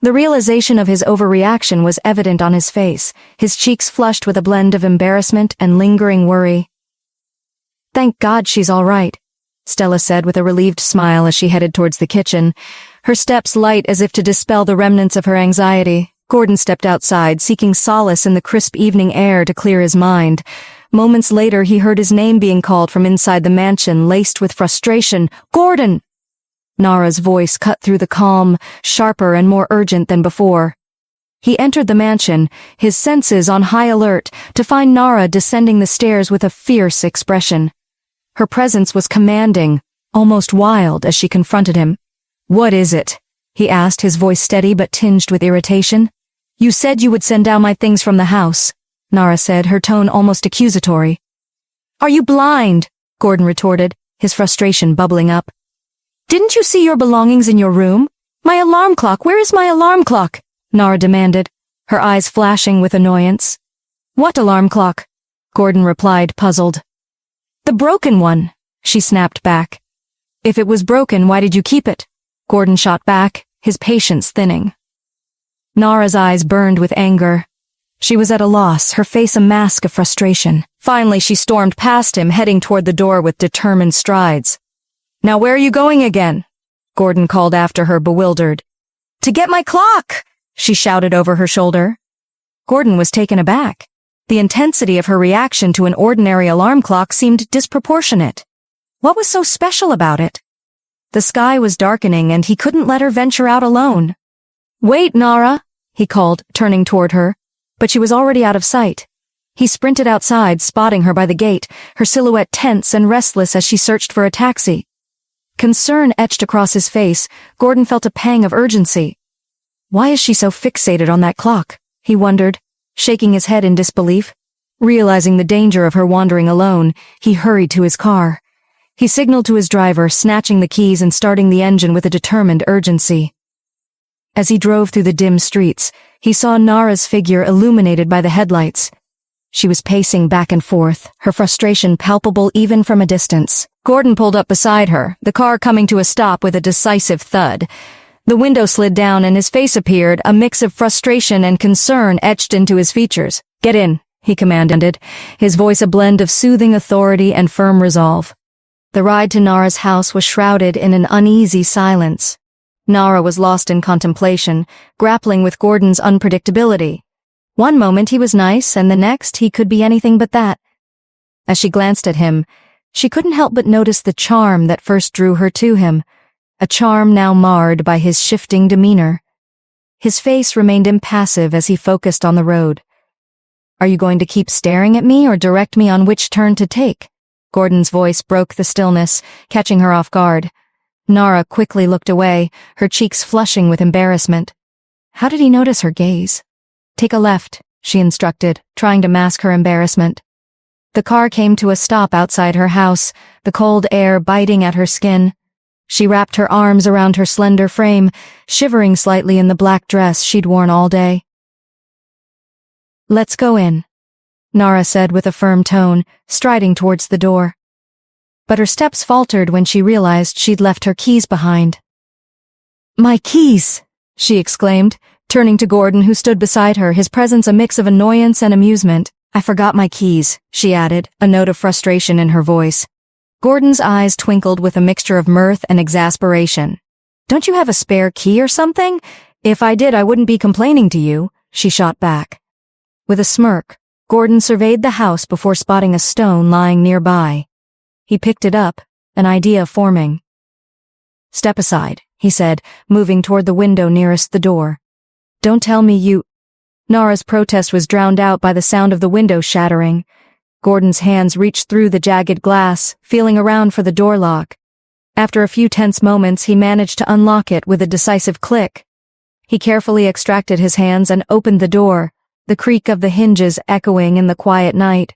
The realization of his overreaction was evident on his face, his cheeks flushed with a blend of embarrassment and lingering worry. "Thank God she's all right," Stella said with a relieved smile as she headed towards the kitchen, her steps light as if to dispel the remnants of her anxiety. Gordon stepped outside, seeking solace in the crisp evening air to clear his mind. Moments later, he heard his name being called from inside the mansion, laced with frustration. "Gordon!" Nara's voice cut through the calm, sharper and more urgent than before. He entered the mansion, his senses on high alert, to find Nara descending the stairs with a fierce expression. Her presence was commanding, almost wild, as she confronted him. "What is it?" he asked, his voice steady but tinged with irritation. "You said you would send down my things from the house," Nara said, her tone almost accusatory. "Are you blind?" Gordon retorted, his frustration bubbling up. "Didn't you see your belongings in your room? My alarm clock, where is my alarm clock?" Nara demanded, her eyes flashing with annoyance. "What alarm clock?" Gordon replied, puzzled. "The broken one," she snapped back. "If it was broken, why did you keep it?" Gordon shot back, his patience thinning. Nara's eyes burned with anger. She was at a loss, her face a mask of frustration. Finally, she stormed past him, heading toward the door with determined strides. "Now where are you going again?" Gordon called after her, bewildered. "To get my clock!" she shouted over her shoulder. Gordon was taken aback. The intensity of her reaction to an ordinary alarm clock seemed disproportionate. What was so special about it? The sky was darkening and he couldn't let her venture out alone. "Wait, Nara," he called, turning toward her, but she was already out of sight. He sprinted outside, spotting her by the gate, her silhouette tense and restless as she searched for a taxi. Concern etched across his face. Gordon felt a pang of urgency. Why is she so fixated on that clock? He wondered, shaking his head in disbelief. Realizing the danger of her wandering alone, he hurried to his car. He signaled to his driver, snatching the keys and starting the engine with a determined urgency. As he drove through the dim streets, he saw Nara's figure illuminated by the headlights. She was pacing back and forth, her frustration palpable even from a distance. Gordon pulled up beside her, the car coming to a stop with a decisive thud. The window slid down and his face appeared, a mix of frustration and concern etched into his features. "Get in," he commanded, his voice a blend of soothing authority and firm resolve. The ride to Nara's house was shrouded in an uneasy silence. Nara was lost in contemplation, grappling with Gordon's unpredictability. One moment he was nice, and the next he could be anything but that. As she glanced at him, she couldn't help but notice the charm that first drew her to him, a charm now marred by his shifting demeanor. His face remained impassive as he focused on the road. "Are you going to keep staring at me or direct me on which turn to take?" Gordon's voice broke the stillness, catching her off guard. Nara quickly looked away, her cheeks flushing with embarrassment. How did he notice her gaze? "Take a left," she instructed, trying to mask her embarrassment. The car came to a stop outside her house, the cold air biting at her skin. She wrapped her arms around her slender frame, shivering slightly in the black dress she'd worn all day. "Let's go in," Nara said with a firm tone, striding towards the door. But her steps faltered when she realized she'd left her keys behind. "My keys!" she exclaimed, turning to Gordon, who stood beside her, his presence a mix of annoyance and amusement. "I forgot my keys," she added, a note of frustration in her voice. Gordon's eyes twinkled with a mixture of mirth and exasperation. "Don't you have a spare key or something? If I did, I wouldn't be complaining to you," she shot back. With a smirk, Gordon surveyed the house before spotting a stone lying nearby. He picked it up, an idea forming. "Step aside," he said, moving toward the window nearest the door. "Don't tell me you—" Nara's protest was drowned out by the sound of the window shattering. Gordon's hands reached through the jagged glass, feeling around for the door lock. After a few tense moments, he managed to unlock it with a decisive click. He carefully extracted his hands and opened the door, the creak of the hinges echoing in the quiet night.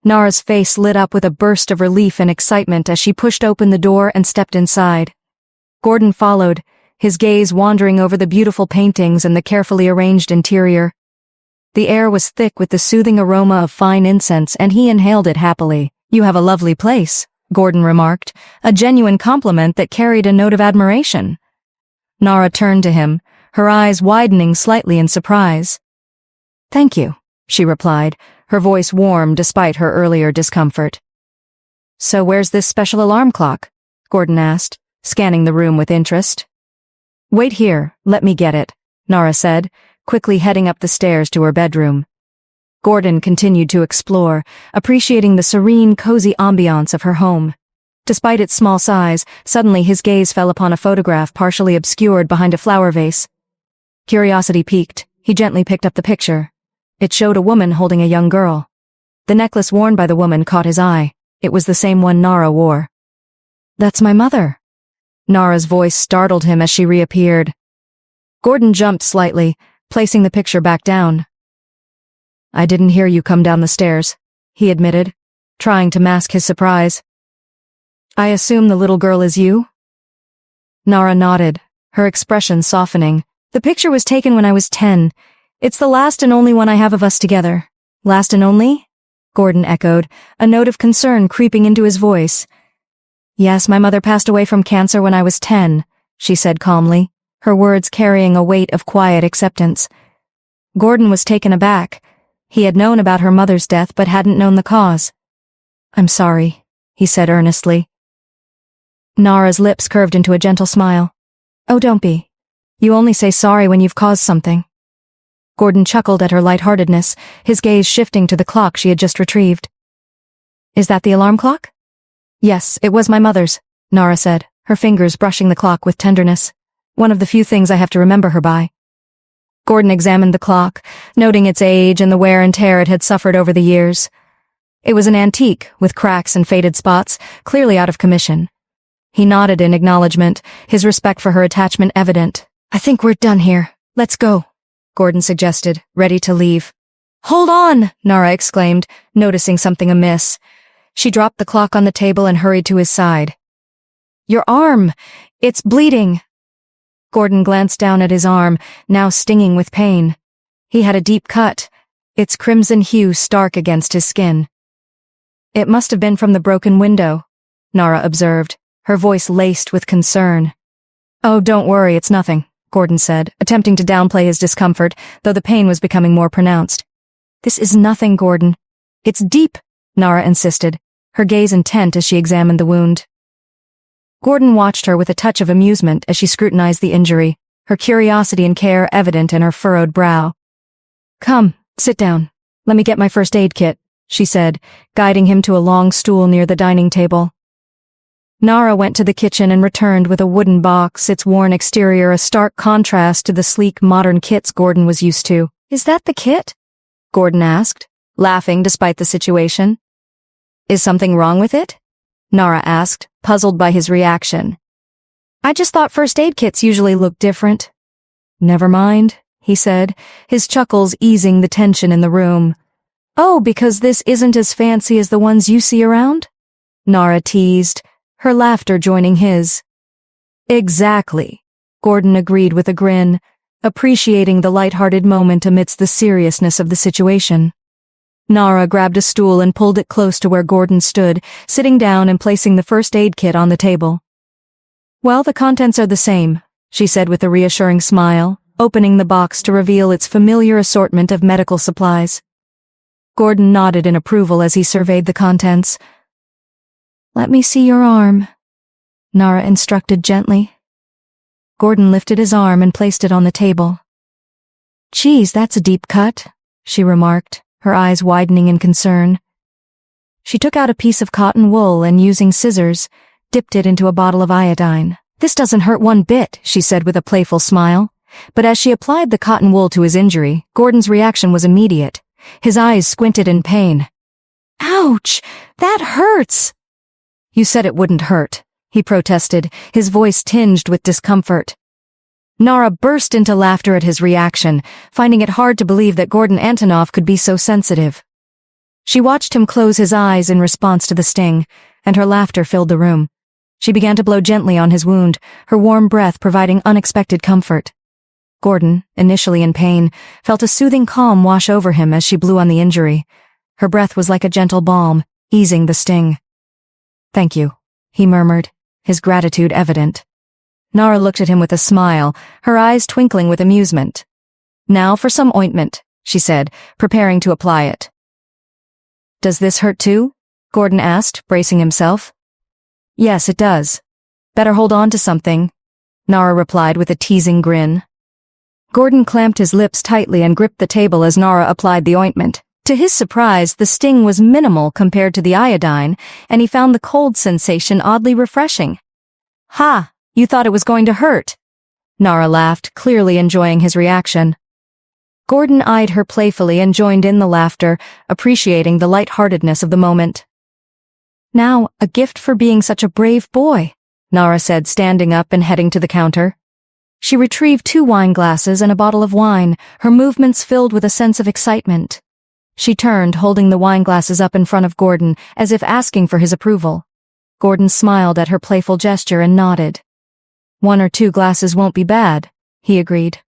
Nara's face lit up with a burst of relief and excitement as she pushed open the door and stepped inside. Gordon followed, his gaze wandering over the beautiful paintings and the carefully arranged interior. The air was thick with the soothing aroma of fine incense, and he inhaled it happily. You have a lovely place, Gordon remarked, a genuine compliment that carried a note of admiration. Nara turned to him, her eyes widening slightly in surprise. Thank you, she replied, her voice warm despite her earlier discomfort. So where's this special alarm clock? Gordon asked, scanning the room with interest. Wait here, let me get it, Nara said, quickly heading up the stairs to her bedroom. Gordon continued to explore, appreciating the serene, cozy ambiance of her home. Despite its small size, suddenly his gaze fell upon a photograph partially obscured behind a flower vase. Curiosity piqued, he gently picked up the picture. It showed a woman holding a young girl. The necklace worn by the woman caught his eye. It was the same one Nara wore. That's my mother. Nara's voice startled him as she reappeared. Gordon jumped slightly, placing the picture back down. I didn't hear you come down the stairs, he admitted, trying to mask his surprise. I assume the little girl is you? Nara nodded, her expression softening. The picture was taken when I was 10. It's the last and only one I have of us together. Last and only? Gordon echoed, a note of concern creeping into his voice. Yes, my mother passed away from cancer when I was 10, she said calmly, her words carrying a weight of quiet acceptance. Gordon was taken aback. He had known about her mother's death but hadn't known the cause. I'm sorry, he said earnestly. Nara's lips curved into a gentle smile. Oh, don't be. You only say sorry when you've caused something. Gordon chuckled at her lightheartedness, his gaze shifting to the clock she had just retrieved. Is that the alarm clock? Yes, it was my mother's, Nara said, her fingers brushing the clock with tenderness. One of the few things I have to remember her by. Gordon examined the clock, noting its age and the wear and tear it had suffered over the years. It was an antique, with cracks and faded spots, clearly out of commission. He nodded in acknowledgement, his respect for her attachment evident. I think we're done here. Let's go, Gordon suggested, ready to leave. Hold on, Nara exclaimed, noticing something amiss. She dropped the clock on the table and hurried to his side. Your arm! It's bleeding! Gordon glanced down at his arm, now stinging with pain. He had a deep cut, its crimson hue stark against his skin. It must have been from the broken window, Nara observed, her voice laced with concern. Oh, don't worry, it's nothing, Gordon said, attempting to downplay his discomfort, though the pain was becoming more pronounced. This is nothing, Gordon. It's deep, Nara insisted, her gaze intent as she examined the wound. Gordon watched her with a touch of amusement as she scrutinized the injury, her curiosity and care evident in her furrowed brow. Come, sit down. Let me get my first aid kit, she said, guiding him to a long stool near the dining table. Nara went to the kitchen and returned with a wooden box, its worn exterior a stark contrast to the sleek modern kits Gordon was used to. Is that the kit? Gordon asked, laughing despite the situation. Is something wrong with it? Nara asked, puzzled by his reaction. I just thought first aid kits usually look different. Never mind, he said, his chuckles easing the tension in the room. Oh, because this isn't as fancy as the ones you see around? Nara teased, her laughter joining his. Exactly, Gordon agreed with a grin, appreciating the light-hearted moment amidst the seriousness of the situation. Nara grabbed a stool and pulled it close to where Gordon stood, sitting down and placing the first aid kit on the table. Well, the contents are the same, she said with a reassuring smile, opening the box to reveal its familiar assortment of medical supplies. Gordon nodded in approval as he surveyed the contents. Let me see your arm, Nara instructed gently. Gordon lifted his arm and placed it on the table. Geez, that's a deep cut, she remarked, her eyes widening in concern. She took out a piece of cotton wool and, using scissors, dipped it into a bottle of iodine. This doesn't hurt one bit, she said with a playful smile. But as she applied the cotton wool to his injury, Gordon's reaction was immediate. His eyes squinted in pain. Ouch! That hurts! You said it wouldn't hurt, he protested, his voice tinged with discomfort. Nara burst into laughter at his reaction, finding it hard to believe that Gordon Antonov could be so sensitive. She watched him close his eyes in response to the sting, and her laughter filled the room. She began to blow gently on his wound, her warm breath providing unexpected comfort. Gordon, initially in pain, felt a soothing calm wash over him as she blew on the injury. Her breath was like a gentle balm, easing the sting. "Thank you," he murmured, his gratitude evident. Nara looked at him with a smile, her eyes twinkling with amusement. "Now for some ointment," she said, preparing to apply it. "Does this hurt too?" Gordon asked, bracing himself. "Yes, it does. Better hold on to something," Nara replied with a teasing grin. Gordon clamped his lips tightly and gripped the table as Nara applied the ointment. To his surprise, the sting was minimal compared to the iodine, and he found the cold sensation oddly refreshing. "Ha! You thought it was going to hurt," Nara laughed, clearly enjoying his reaction. Gordon eyed her playfully and joined in the laughter, appreciating the lightheartedness of the moment. "Now, a gift for being such a brave boy," Nara said, standing up and heading to the counter. She retrieved 2 wine glasses and a bottle of wine, her movements filled with a sense of excitement. She turned, holding the wine glasses up in front of Gordon, as if asking for his approval. Gordon smiled at her playful gesture and nodded. "1 or 2 glasses won't be bad," he agreed.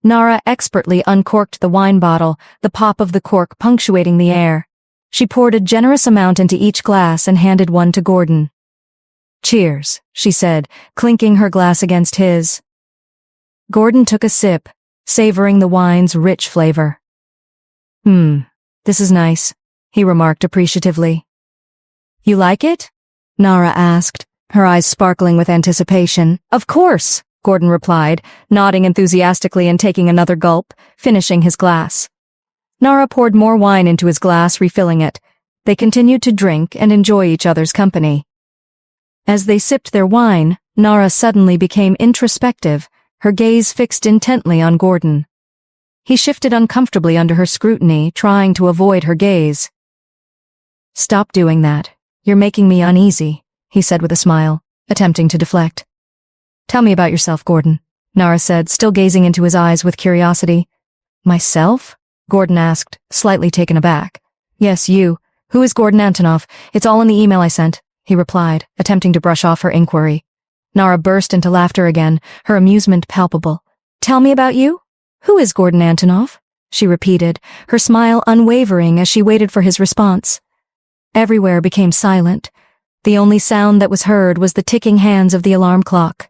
Nara expertly uncorked the wine bottle, the pop of the cork punctuating the air. She poured a generous amount into each glass and handed one to Gordon. "Cheers," she said, clinking her glass against his. Gordon took a sip, savoring the wine's rich flavor. This is nice," he remarked appreciatively. "You like it?" Nara asked, her eyes sparkling with anticipation. "Of course," Gordon replied, nodding enthusiastically and taking another gulp, finishing his glass. Nara poured more wine into his glass, refilling it. They continued to drink and enjoy each other's company. As they sipped their wine, Nara suddenly became introspective, her gaze fixed intently on Gordon. He shifted uncomfortably under her scrutiny, trying to avoid her gaze. "Stop doing that. You're making me uneasy," he said with a smile, attempting to deflect. "Tell me about yourself, Gordon," Nara said, still gazing into his eyes with curiosity. "Myself?" Gordon asked, slightly taken aback. "Yes, you. Who is Gordon Antonov? It's all in the email I sent," he replied, attempting to brush off her inquiry. Nara burst into laughter again, her amusement palpable. "Tell me about you? Who is Gordon Antonov?" she repeated, her smile unwavering as she waited for his response. Everywhere became silent. The only sound that was heard was the ticking hands of the alarm clock.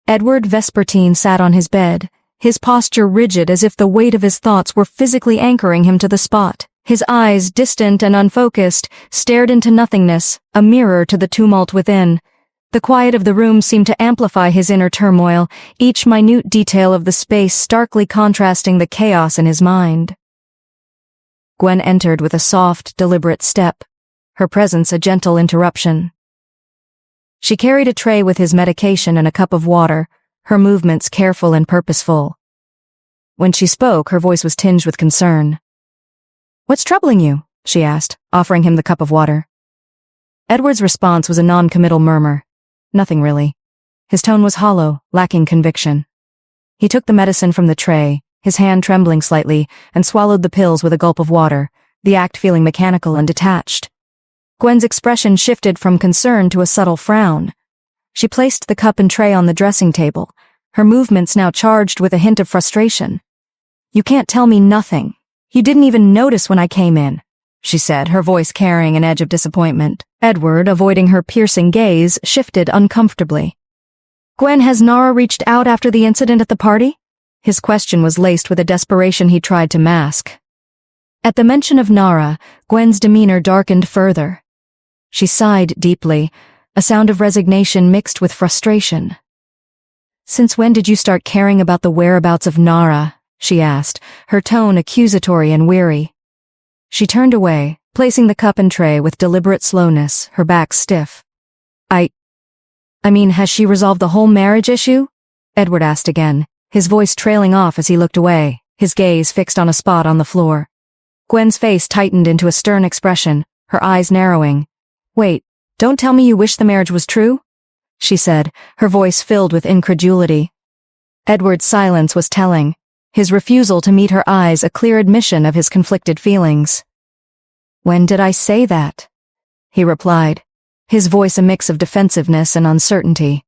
Edward Vespertine sat on his bed, his posture rigid as if the weight of his thoughts were physically anchoring him to the spot. His eyes, distant and unfocused, stared into nothingness, a mirror to the tumult within. The quiet of the room seemed to amplify his inner turmoil, each minute detail of the space starkly contrasting the chaos in his mind. Gwen entered with a soft, deliberate step, her presence a gentle interruption. She carried a tray with his medication and a cup of water, her movements careful and purposeful. When she spoke, her voice was tinged with concern. "What's troubling you?" she asked, offering him the cup of water. Edward's response was a non-committal murmur. Nothing really. His tone was hollow, lacking conviction. He took the medicine from the tray, his hand trembling slightly, and swallowed the pills with a gulp of water, the act feeling mechanical and detached. Gwen's expression shifted from concern to a subtle frown. She placed the cup and tray on the dressing table, her movements now charged with a hint of frustration. "You can't tell me nothing. You didn't even notice when I came in," she said, her voice carrying an edge of disappointment. Edward, avoiding her piercing gaze, shifted uncomfortably. "Gwen, has Nara reached out after the incident at the party?" His question was laced with a desperation he tried to mask. At the mention of Nara, Gwen's demeanor darkened further. She sighed deeply, a sound of resignation mixed with frustration. "Since when did you start caring about the whereabouts of Nara?" she asked, her tone accusatory and weary. She turned away, placing the cup and tray with deliberate slowness, her back stiff. I mean, has she resolved the whole marriage issue?" Edward asked again, his voice trailing off as he looked away, his gaze fixed on a spot on the floor. Gwen's face tightened into a stern expression, her eyes narrowing. "Wait, don't tell me you wish the marriage was true?" she said, her voice filled with incredulity. Edward's silence was telling, his refusal to meet her eyes a clear admission of his conflicted feelings. "When did I say that?" he replied, his voice a mix of defensiveness and uncertainty.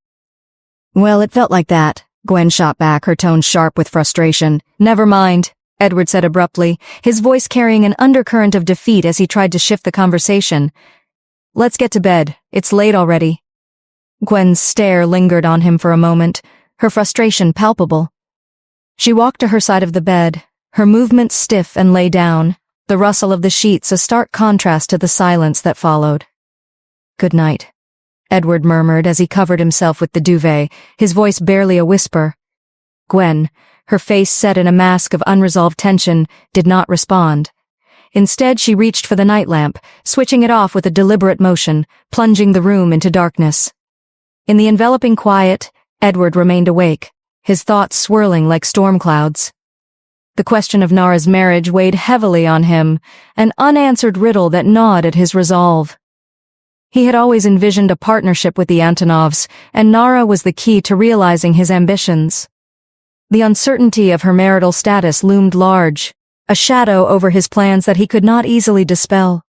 "Well, it felt like that," Gwen shot back, her tone sharp with frustration. "Never mind," Edward said abruptly, his voice carrying an undercurrent of defeat as he tried to shift the conversation. Let's get to bed. It's late already. Gwen's stare lingered on him for a moment, her frustration palpable. She walked to her side of the bed, her movements stiff, and lay down, the rustle of the sheets a stark contrast to the silence that followed. Good night, Edward murmured as he covered himself with the duvet, his voice barely a whisper. Gwen, her face set in a mask of unresolved tension, did not respond. Instead, she reached for the nightlamp, switching it off with a deliberate motion, plunging the room into darkness. In the enveloping quiet, Edward remained awake, his thoughts swirling like storm clouds. The question of Nara's marriage weighed heavily on him, an unanswered riddle that gnawed at his resolve. He had always envisioned a partnership with the Antonovs, and Nara was the key to realizing his ambitions. The uncertainty of her marital status loomed large, a shadow over his plans that he could not easily dispel.